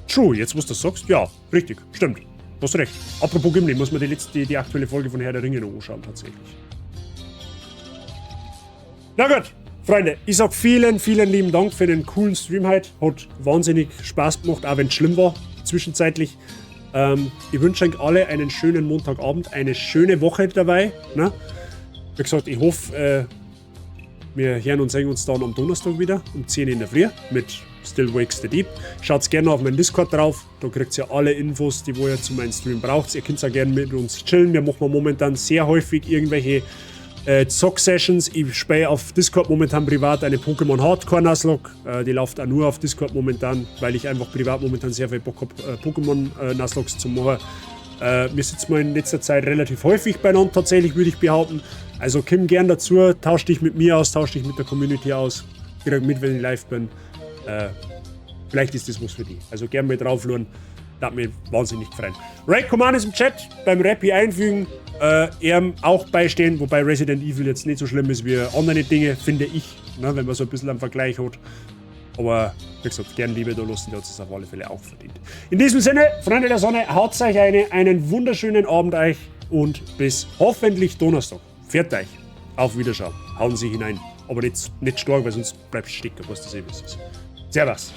True, jetzt was du sagst, ja, richtig, stimmt. Du hast recht. Apropos Gimli, muss man die aktuelle Folge von Herr der Ringe noch anschauen, tatsächlich. Na gut, Freunde, ich sag vielen, vielen lieben Dank für den coolen Stream heute. Hat wahnsinnig Spaß gemacht, auch wenn es schlimm war, zwischenzeitlich. Ich wünsche euch alle einen schönen Montagabend, eine schöne Woche dabei. Ne? Wie gesagt, ich hoffe, wir hören und sehen uns dann am Donnerstag wieder um 10 in der Früh mit Still Wakes the Deep. Schaut gerne auf meinen Discord drauf, da kriegt ihr alle Infos, die ihr zu meinem Stream braucht. Ihr könnt auch gerne mit uns chillen. Wir machen momentan sehr häufig irgendwelche Zock-Sessions. Ich spiele auf Discord momentan privat eine Pokémon Hardcore Nuzlocke. Die läuft auch nur auf Discord momentan, weil ich einfach privat momentan sehr viel Bock habe, Pokémon Nuzlockes zu machen. Wir sitzen mal in letzter Zeit relativ häufig beieinander, tatsächlich, würde ich behaupten. Also komm gern dazu, tausch dich mit mir aus, tausch dich mit der Community aus. Krieg mit, wenn ich live bin. Vielleicht ist das was für dich. Also gern mal draufschauen. Das hat mich wahnsinnig gefreut. Raid Command ist im Chat, beim Rappi einfügen. Er auch beistehen, wobei Resident Evil jetzt nicht so schlimm ist wie andere Dinge, finde ich. Ne, wenn man so ein bisschen einen Vergleich hat. Aber wie gesagt, gern Liebe da lassen, der hat es auf alle Fälle auch verdient. In diesem Sinne, Freunde der Sonne, haut euch einen wunderschönen Abend euch und bis hoffentlich Donnerstag. Pfiat euch. Auf Wiederschauen. Hauen Sie hinein. Aber nicht stark, weil sonst bleibt stecken, was das eben ist. Servus.